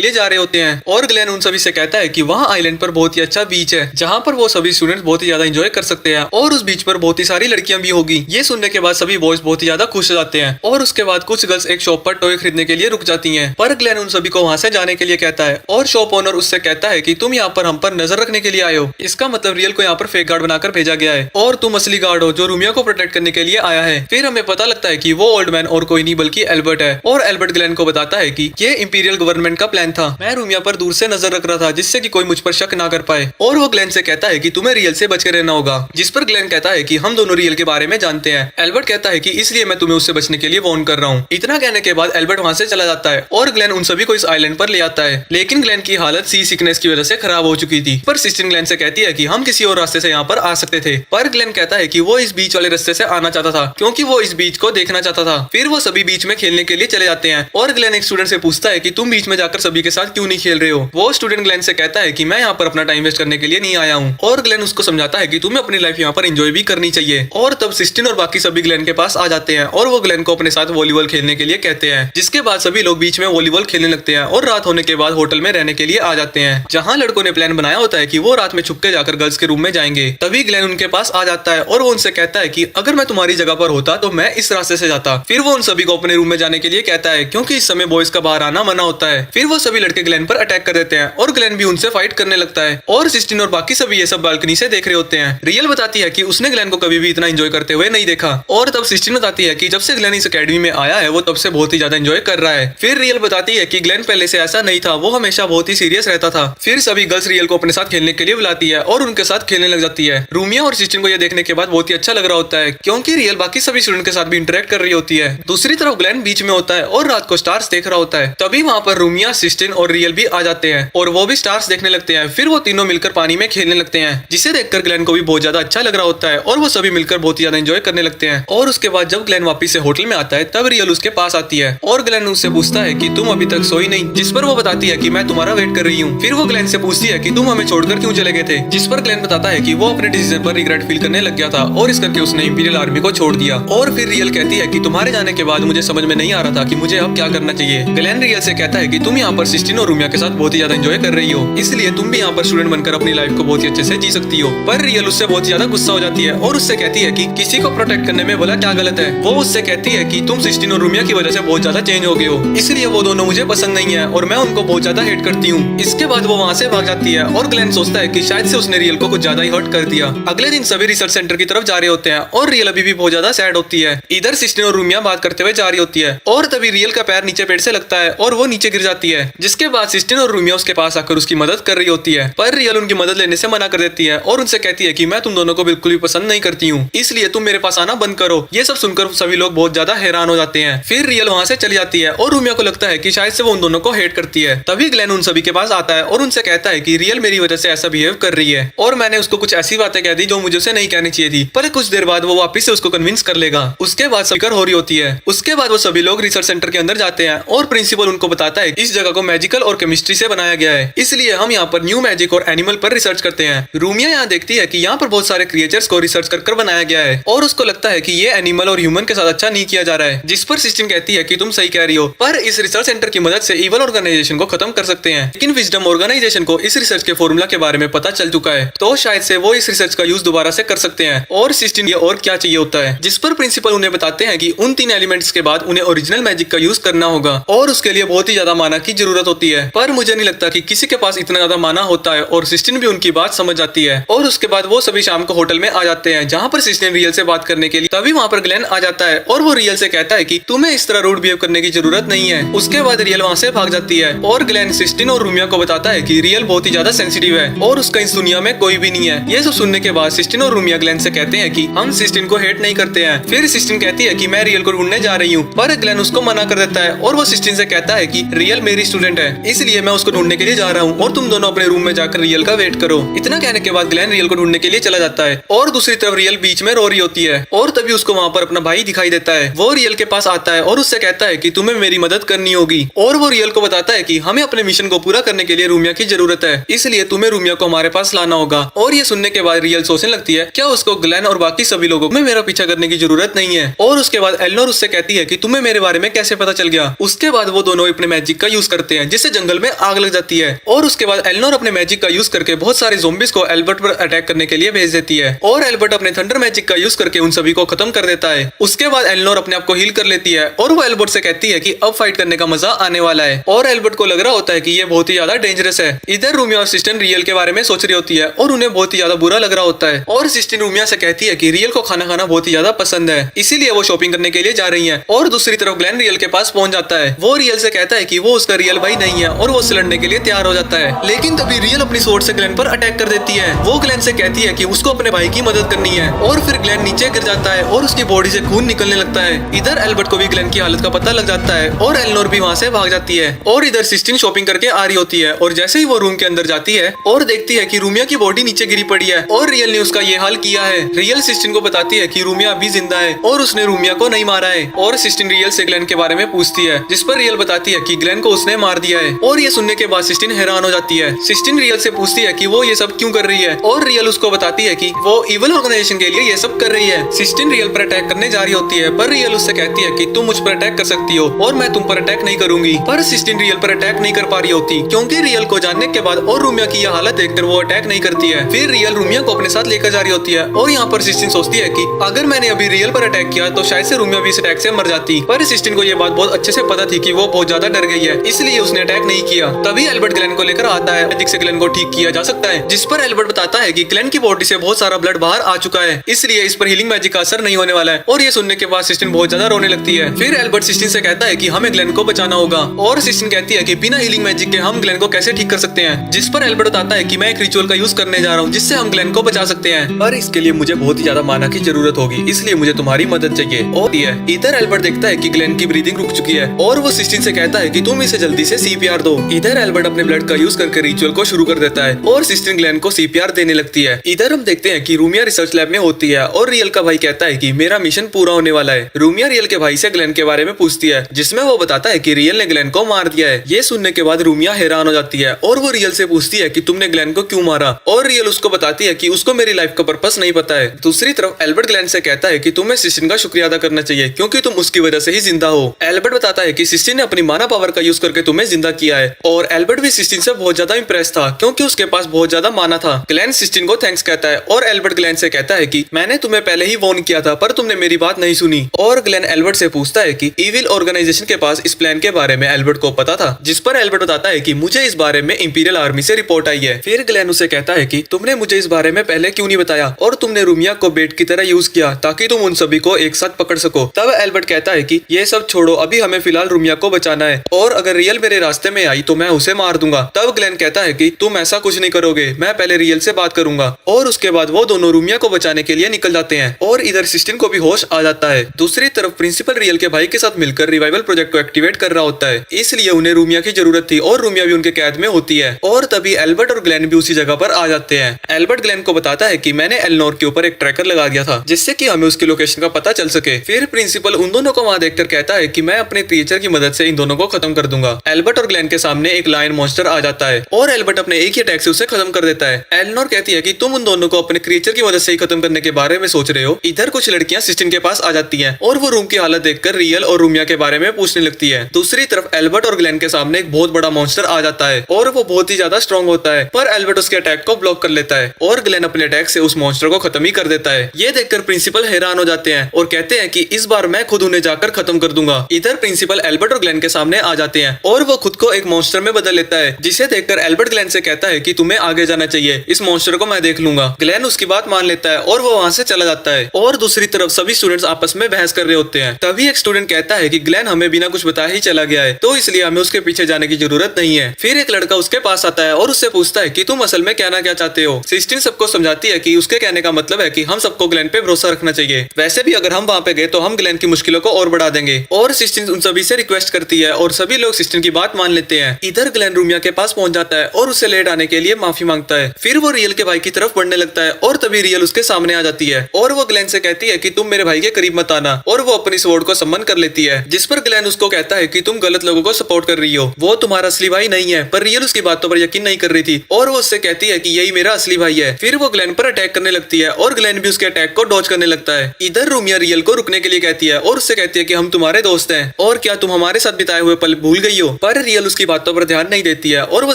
लिए जा रहे होते हैं, और ग्लेन उन सभी से कहता है कि वहाँ आइलैंड पर बहुत ही अच्छा बीच है, जहाँ पर वो सभी स्टूडेंट्स बहुत ही ज्यादा एंजॉय कर सकते हैं, और उस बीच पर बहुत ही सारी लड़कियां भी होगी। ये सुनने के बाद सभी बॉयज बहुत ही ज्यादा खुश हो जाते हैं, और उसके बाद कुछ गर्ल्स एक शॉप पर टॉय खरीदने के लिए रुक जाती हैं, पर ग्लेन उन सभी को वहाँ से जाने के लिए कहता है, और शॉप ओनर उससे कहता है कि तुम यहाँ पर हम पर नजर रखने के लिए आए हो, इसका मतलब रियल को यहाँ पर फेक गार्ड बनाकर भेजा गया है, और तुम असली गार्ड हो जो रूमिया को प्रोटेक्ट करने के लिए आया है। फिर हमें पता लगता है कि वो ओल्ड मैन और कोई नहीं बल्कि एल्बर्ट है, और एल्बर्ट ग्लेन को बताता है कि ये इंपीरियल गवर्नमेंट का प्लान था, मैं रूमिया पर दूर से नजर रख रहा था जिससे कि कोई मुझ पर शक ना कर पाए, और वो ग्लेन से कहता है कि तुम्हें रियल से बच के रहना होगा, जिस पर ग्लेन कहता है कि हम दोनों रियल के बारे में जानते हैं। एल्बर्ट कहता है कि इसलिए मैं तुम्हें उससे बचने के लिए वार्न कर रहा हूँ। इतना कहने के बाद एल्बर्ट वहाँ से चला जाता है, और ग्लेन उन सभी को इस आइलैंड पर ले आता है, लेकिन ग्लेन की हालत सी सिकनेस की वजह से खराब हो चुकी थी। पर सिस्टिन ग्लेन से कहती है कि हम किसी और रास्ते से यहाँ पर आ सकते थे, पर ग्लेन कहता है कि वो इस बीच वाले रास्ते से आना चाहता था, क्योंकि वो इस बीच को देखना चाहता था। फिर वो सभी बीच में खेलने के लिए चले जाते हैं, और ग्लेन एक स्टूडेंट से पूछता है कि तुम बीच में जाकर सभी के साथ क्यों नहीं खेल रहे हो। वो स्टूडेंट ग्लेन से कहता है कि मैं यहाँ पर अपना टाइम वेस्ट करने के लिए नहीं आया हूँ, और ग्लेन उसको समझाता है कि तुम्हें अपनी लाइफ यहाँ पर एंजॉय भी करनी चाहिए। और तब सिस्टिन और बाकी सभी ग्लेन के पास आ जाते हैं, और वो ग्लेन को अपने साथ वॉलीबॉल खेलने के लिए कहते हैं, जिसके बाद सभी लोग बीच में वॉलीबॉल खेलने लगते हैं, और रात होने के बाद होटल में रहने के लिए आ जाते हैं, जहाँ लड़कों ने प्लान बनाया होता है कि वो रात में छुपके जाकर गर्ल्स के रूम में जाएंगे। तभी ग्लेन उनके पास आ जाता है, और वो उनसे कहता है कि अगर मैं तुम्हारी जगह पर होता तो मैं इस रास्ते से जाता। फिर वो उन सभी को अपने रूम में जाने के लिए कहता है, क्योंकि इस समय बॉयज का बाहर आना मना होता है। फिर वो सभी लड़के ग्लेन पर अटैक कर देते हैं, और ग्लेन भी उनसे फाइट करने लगता है, और सिस्टिन और बाकी सभी ये सब बालकनी से देख रहे होते हैं। रियल बताती है कि उसने ग्लेन को कभी भी इतना एंजॉय करते हुए नहीं देखा, और तब सिस्टिन बताती है कि जब से ग्लेन इस अकेडमी में आया है वो तब से बहुत ही ज्यादा एंजॉय कर रहा है। फिर रियल बताती है कि ग्लेन पहले से ऐसा नहीं था, वो हमेशा बहुत ही सीरियस रहता था। फिर सभी गर्ल्स रियल को अपने साथ खेलने के लिए बुलाती है, और उनके साथ खेलने लग जाती है। रूमिया और सिस्टिन को यह देखने के बाद बहुत ही अच्छा लग रहा होता है, क्योंकि रियल बाकी सभी स्टूडेंट के साथ भी इंटरेक्ट कर रही होती है। दूसरी तरफ ग्लेन बीच में होता है और रात को स्टार्स देख रहा होता है। तभी वहाँ पर रूमिया, सिस्टिन और रियल भी आ जाते हैं, और वो भी स्टार्स देखने लगते हैं। फिर वो तीनों मिलकर पानी में खेलने लगते हैं, जिसे देखकर ग्लेन को भी बहुत ज्यादा अच्छा लग रहा होता है, और वो सभी मिलकर बहुत ही ज्यादा एंजॉय करने लगते हैं। और उसके बाद जब ग्लेन वापस से होटल में आता है, तब रियल उसके पास आती है, और ग्लेन उससे पूछता है कि तुम अभी तक सोई नहीं, जिस पर वो बताती है कि मैं तुम्हारा वेट कर रही हूँ। फिर वो ग्लेन से पूछती है कि तुम हमें छोड़कर क्यों चले गए थे, जिस पर ग्लेन बताता है कि वो अपने डिसीजन पर रिग्रेट फील करने लग गया था, और इस करके उसने इंपीरियल आर्मी को छोड़ दिया। और फिर रियल कहती है कि तुम्हारे जाने के बाद मुझे समझ में नहीं आ रहा था कि मुझे अब क्या करना चाहिए। ग्लेन रियल से कहता है कि तुम यहाँ पर सिस्टिन और रूमिया के साथ बहुत ही ज्यादा एंजॉय कर रही हो, इसलिए तुम भी यहाँ पर स्टूडेंट बनकर अपनी लाइफ को बहुत ही अच्छे से जी सकती हो। पर रियल उससे बहुत ज्यादा गुस्सा हो जाती है, और उससे कहती है कि किसी को प्रोटेक्ट करने में बोला क्या गलत है। वो उससे कहती है कि तुम सिस्टिन और रूमिया की वजह से बहुत ज्यादा चेंज हो गए हो, इसलिए वो दोनों मुझे पसंद नहीं है, और मैं उनको बहुत ज्यादा हेट करती हूँ। इसके बाद वो वहाँ से भाग जाती है, और ग्लेन सोचता है कि शायद से उसने रियल को कुछ ज्यादा ही हर्ट कर दिया। अगले दिन सभी रिसर्च सेंटर की तरफ जा रहे होते हैं, और रियल अभी भी बहुत ज्यादा सैड होती है। इधर सिस्टिन और रूमिया बात करते हुए जा रही होती है, और तभी रियल का पैर नीचे पेड़ से लगता है, और वो नीचे गिर जाती है, जिसके बाद सिस्टिन और रूमिया उसके पास आकर उसकी मदद कर रही होती है। पर रियल उनकी मदद लेने से मना कर देती है, और उनसे कहती है कि मैं तुम दोनों को बिल्कुल भी पसंद नहीं करती हूँ, इसलिए तुम मेरे पास आना बंद करो। ये सब सुनकर सभी लोग बहुत ज्यादा हैरान हो जाते हैं। फिर रियल वहाँ से चली जाती है, और रूमिया को लगता है कि शायद से वो उन दोनों को हेट करती है। तभी ग्लेन उन सभी के पास आता है, और उनसे कहता है कि रियल मेरी वजह से ऐसा बिहेव कर रही है, और मैंने उसको कुछ ऐसी बातें कह दी जो मुझे उसे नहीं कहनी चाहिए थी। पर कुछ देर बाद वो वापस से उसको कन्विंस कर लेगा। उसके बाद फिकर हो रही होती है। उसके बाद वो सभी लोग रिसर्च सेंटर के अंदर जाते हैं, और प्रिंसिपल उनको बताता है इस जगह को मैजिकल और केमिस्ट्री से बनाया गया है, इसलिए हम यहाँ पर न्यू मैजिक और एनिमल पर रिसर्च करते हैं। रूमिया यहाँ देखती है कि यहाँ पर बहुत सारे क्रिएचर्स को रिसर्च कर बनाया गया है, और उसको लगता है कि ये एनिमल और ह्यूमन के साथ अच्छा नहीं किया जा रहा है, जिस पर सिस्टिन कहती है कि तुम सही कह रही हो, पर इस रिसर्च सेंटर की मदद से इवल ऑर्गेनाइजेशन को खत्म कर सकते हैं। लेकिन विजडम ऑर्गेनाइजेशन को इस रिसर्च के फॉर्मूला के बारे में पता चल चुका है, तो शायद से वो इस रिसर्च का यूज दोबारा से कर सकते हैं। और सिस्टिन ये और क्या चाहिए होता है, जिस पर प्रिंसिपल उन्हें बताते हैं कि उन 3 एलिमेंट्स के बाद उन्हें ओरिजिनल मैजिक का यूज करना होगा, और उसके लिए बहुत ही ज्यादा माना की जरूरत होती है। पर मुझे नहीं लगता कि किसी के पास इतना ज्यादा माना होता है, और सिस्टिन भी उनकी बात समझ जाती है। और उसके बाद वो सभी शाम को होटल में आ जाते हैं, जहाँ पर सिस्टिन रियल से बात करने के लिए। तभी वहाँ पर ग्लेन आ जाता है, और वो रियल से कहता है कि तुम्हें इस तरह रूड बिहेव करने की जरूरत नहीं है। उसके बाद रियल वहाँ से भाग जाती है, और ग्लेन सिस्टिन और रूमिया को बताता है कि रियल बहुत ही ज्यादा सेंसिटिव है, और उसका इस दुनिया में कोई भी नहीं है। ये सब सुनने के बाद सिस्टिन और रूमिया ग्लेन से कहते हैं कि हम सिस्टिन को हेट नहीं करते हैं। फिर सिस्टिन कहती है कि मैं रियल को ढूंढने जा रही हूँ, पर ग्लेन उसको मना कर देता है, और वो सिस्टिन से कहता है कि रियल मेरी स्टूडेंट है, इसलिए मैं उसको ढूंढने के लिए जा रहा हूँ, और तुम दोनों अपने रूम में जाकर रियल का वेट करो। इतना कहने के बाद ग्लेन रियल को ढूंढने के लिए चला जाता है, और दूसरी तरफ रियल बीच में रो रही होती है, और तभी उसको वहाँ पर अपना भाई दिखाई देता है। वो रियल के पास आता है, और उससे कहता है कि तुम्हें मेरी मदद करनी होगी, और वो रियल को बताता है कि हमें अपने मिशन को पूरा करने के लिए रूमिया की जरूरत है, इसलिए तुम्हें रूमिया को हमारे पास लाना होगा। और ये सुनने के बाद रियल सोचने लगती लगती है क्या उसको ग्लेन और बाकी सभी लोगों में मेरा पीछा करने की जरूरत नहीं है। और उसके बाद एलेनोर उससे कहती है कि तुम्हें मेरे बारे में कैसे पता चल गया। उसके बाद वो दोनों अपने मैजिक का यूज करते हैं जिससे जंगल में आग लग जाती है। और उसके बाद एलेनोर अपने मैजिक का यूज करके बहुत सारे ज़ॉम्बीज को एल्बर्ट पर अटैक करने के लिए भेज देती है और एल्बर्ट अपने थंडर मैजिक का यूज करके उन सभी को खत्म कर देता है। उसके बाद एलेनोर अपने आप को हील कर लेती है और वो एल्बर्ट से कहती है कि अब फाइट करने का मजा आने वाला है। और एल्बर्ट को लग रहा होता है कि ये बहुत ही ज्यादा डेंजरस है। इधर रूमिया और सिस्टन रियल के बारे में सोच रही होती है और उन्हें बहुत ही ज्यादा बुरा लग रहा होता है। और सिस्टन रूमिया से कहती है कि रियल को खाना खाना बहुत ही ज्यादा पसंद है, इसीलिए वो शॉपिंग करने के लिए जा रही है। और दूसरी तरफ ग्लेन रियल के पास पहुंच जाता है। वो रियल से कहता है कि वो उसका रियल भाई नहीं है और वो उससे लड़ने के लिए तैयार हो जाता है। लेकिन तभी रियल अपनी स्वॉर्ड से ग्लेन पर अटैक कर देती है। वो ग्लेन से कहती है कि उसको अपने भाई की मदद करनी है और फिर ग्लेन नीचे गिर जाता है और उसकी बॉडी से खून निकलने लगता है। इधर एल्बर्ट को भी ग्लेन की हालत का पता लग जाता है और एलेनोर भी वहाँ से भाग जाती है। और इधर सिस्टिन शॉपिंग करके आ रही होती है और जैसे ही वो रूम के अंदर जाती है और देखती है कि रूमिया की बॉडी नीचे गिरी पड़ी है और रियल ने उसका ये हाल किया है। रियल सिस्टिन को बताती है कि रूमिया अभी जिंदा है और उसने रूमिया को नहीं मारा है। और सिस्टिन रियल से ग्लेन के बारे में पूछती है जिस पर रियल बताती है कि ग्लेन को उसने मार दिया है। और ये सुनने के बाद सिस्टिन हैरान हो जाती है। सिस्टिन रियल से पूछती है कि वो ये सब क्यों कर रही है और रियल उसको बताती है कि वो इविल ऑर्गेनाइजेशन के लिए ये सब कर रही है। सिस्टिन रियल पर अटैक करने जा रही होती है पर रियल उससे कहती है कि तुम मुझ पर अटैक कर सकती हो और मैं तुम पर अटैक नहीं करूंगी। पर सिस्टिन रियल पर अटैक नहीं कर पा रही होती क्योंकि रियल को जानने के बाद और रूमिया की यह हालत देखकर वो अटैक नहीं करती है। फिर रियल रूमिया को अपने साथ लेकर जा रही होती है और यहाँ पर सिस्टिन सोचती है कि अगर मैंने अभी रियल पर अटैक किया तो शायद से रूमिया भी इस अटैक से मर जाती। पर सिस्टिन को यह बात बहुत अच्छे से पता थी कि वो बहुत ज्यादा डर गई है, इसलिए उसने अटैक नहीं किया। तभी एल्बर्ट ग्लेन को लेकर आता है मैजिक से ग्लेन को ठीक किया जा सकता है, जिस पर एल्बर्ट बताता है कि ग्लेन की बॉडी से बहुत सारा ब्लड बाहर आ चुका है, इसलिए इस पर हीलिंग मैजिक का असर नहीं होने वाला है। और ये सुनने के बाद सिस्टिन बहुत ज्यादा रोने लगती है। फिर एल्बर्ट सिस्टिन से कहता है कि हमें ग्लेन को बचाना होगा और सिस्टिन कहती है कि बिना हीलिंग मैजिक के हम ग्लेन को कैसे ठीक कर सकते हैं। जिस पर एल्बर्ट बताता है कि मैं एक रिचुअल का यूज करने जा रहा हूँ जिससे हम ग्लेन को बचा सकते हैं, पर इसके लिए मुझे बहुत ही ज्यादा माना की जरूरत होगी, इसलिए मुझे तुम्हारी मदद चाहिए। और इधर एल्बर्ट देखता है कि ग्लेन की ब्रीदिंग रुक चुकी है और वो सिस्टिन से कहता है कि तुम इसे जल्दी से सीपीआर दो। इधर एल्बर्ट अपने ब्लड का यूज करके रिचुअल को शुरू कर देता है और सिस्टिन ग्लेन को सीपीआर देने लगती है। इधर हम देखते हैं कि रूमिया रिसर्च लैब में होती है और रियल का भाई कहता है कि मेरा मिशन पूरा होने वाला है। रूमिया रियल के भाई से ग्लेन के बारे में पूछती है जिसमें वो बताता है कि रियल ने ग्लेन को मार दिया है। ये सुनने के बाद रूमिया हैरान हो जाती है और वो रियल से पूछती है कि तुमने ग्लेन को क्यों मारा, और रियल उसको बताती है कि उसको मेरी लाइफ का पर्पस नहीं पता है। दूसरी तरफ एल्बर्ट ग्लेन से कहता है कि तुम्हें सिस्टिन का शुक्रिया अदा करना चाहिए क्योंकि तुम उसकी वजह से ही जिंदा हो। एल्बर्ट बताता है कि सिस्टिन ने अपनी माना पावर का यूज करके तुम्हें जिंदा किया है और एल्बर्ट भी सिस्टिन से बहुत ज्यादा इंप्रेस था क्योंकि उसके पास बहुत ज्यादा माना था। ग्लेन सिस्टिन को थैंक्स कहता है और एल्बर्ट ग्लेन से कहता है कि मैंने तुम्हें पहले ही वार्न किया था पर तुमने मेरी बात नहीं सुनी। और ग्लेन एल्बर्ट से पूछता है कि इविल ऑर्गेनाइजेशन के पास इस प्लान के बारे में एल्बर्ट को पता था, जिस पर एल्बर्ट बताता है कि मुझे इस बारे में इंपीरियल आर्मी से रिपोर्ट आई है। फिर ग्लेन उसे कहता है कि तुमने मुझे इस बारे में पहले क्यों नहीं बताया और तुमने रूमिया को बेट की तरह यूज किया ताकि तुम उन सभी को एक साथ पकड़ सको। तब एल्बर्ट कहता है कि ये सब छोड़ो, अभी हमें फिलहाल रूमिया को बचाना है और अगर रियल मेरे रास्ते में आई तो मैं उसे मार दूंगा। तब ग्लेन कहता है कि तुम ऐसा कुछ नहीं करोगे, मैं पहले रियल से बात करूंगा। और उसके बाद वो दोनों रूमिया को बचाने के लिए निकल जाते हैं और इधर सिस्टिन को भी होश आ जाता है। दूसरी तरफ प्रिंसिपल रियल के भाई के साथ मिलकर रिवाइवल प्रोजेक्ट को एक्टिवेट कर रहा होता है, इसलिए उन्हें रूमिया की जरूरत थी और रूमिया भी उनके कैद में होती है। और तभी एल्बर्ट और ग्लेन भी उसी जगह पर आ जाते हैं। एल्बर्ट ग्लेन को बताता है कि मैंने एलेनोर के ऊपर एक ट्रैकर लगा दिया था जिससे कि हमें उसकी लोकेशन का पता चल सके। फिर प्रिंसिपल उन दोनों को वहां देखकर कहता है कि मैं अपने क्रिएचर की मदद से इन दोनों को खत्म कर दूंगा। एल्बर्ट और ग्लेन के सामने एक लायन मॉन्स्टर आ जाता है और एल्बर्ट अपने एक ही अटैक से उसे खत्म कर देता है। एलेनोर कहती है कि तुम उन दोनों को अपने क्रिएचर की मदद से ही खत्म करने के बारे में सोच रहे हो। इधर कुछ लड़कियां सिस्टिन के पास आ जाती हैं और वो रूम की हालत देखकर रियल और रूमिया के बारे में पूछने लगती है। दूसरी तरफ एल्बर्ट और ग्लेन के सामने एक बहुत बड़ा मॉन्स्टर आ जाता है और वो बहुत ही ज्यादा स्ट्रॉन्ग होता है, पर एल्बर्ट उसके अटैक को ब्लॉक कर लेता है और ग्लेन अपने अटैक से उस मॉन्स्टर को खत्म ही कर देता है। ये देखकर प्रिंसिपल हैरान हो जाते हैं और कहते हैं कि इस बार मैं खुद उन्हें जाकर खत्म कर दूंगा। इधर प्रिंसिपल एल्बर्ट और ग्लेन के सामने आ जाते हैं और वो खुद को एक मॉन्स्टर में बदल लेता है, जिसे देखकर एल्बर्ट ग्लेन से कहता है कि तुम्हें आगे जाना चाहिए, इस मॉन्स्टर को मैं देख लूंगा। ग्लेन उसकी बात मान लेता है और वो वहाँ से चला जाता है। और दूसरी तरफ सभी स्टूडेंट्स आपस में बहस कर रहे होते हैं। तभी एक स्टूडेंट कहता है कि ग्लेन हमें बिना कुछ बताए ही चला गया है, तो इसलिए हमें उसके पीछे जाने की जरूरत नहीं है। फिर एक लड़का उसके पास आता है और उससे पूछता है कि तुम असल में कहना क्या चाहते हो। सिस्टिन सबको समझाती है कि उसके कहने का मतलब है कि हम सबको ग्लेन पे भरोसा रखना चाहिए, वैसे भी अगर हम वहाँ पे गए तो हम ग्लेन की मुश्किलों को और बढ़ा देंगे। और सिस्टिन उन सभी से रिक्वेस्ट करती है और सभी लोग सिस्टिन की बात मान लेते हैं। इधर ग्लेन रूमिया के पास पहुंच जाता है और उसे लेट आने के लिए माफी मांगता है। फिर वो रियल के भाई की तरफ बढ़ने लगता है और तभी रियल उसके सामने आ जाती है और वो ग्लेन से कहती है कि तुम मेरे भाई के करीब मत आना, और वो अपनी स्वॉर्ड को सम्मन कर लेती है। जिस पर ग्लेन उसको कहता है कि तुम गलत लोगों को सपोर्ट कर रही हो, वो तुम्हारा असली भाई नहीं है। पर रियल उसकी बातों पर यकीन नहीं कर रही थी और वो उससे कहती है कि यही मेरा असली भाई है। फिर वो ग्लेन पर अटैक करने लगती है और ग्लेन भी उसके अटैक को डॉज करने लगता है। इधर रूमिया रियल को रुकने के लिए कहती है और उससे कहती है कि हम तुम्हारे दोस्त हैं और क्या तुम हमारे साथ बिताए हुए पल भूल गई हो। पर रियल उसकी बातों पर ध्यान नहीं देती है और वो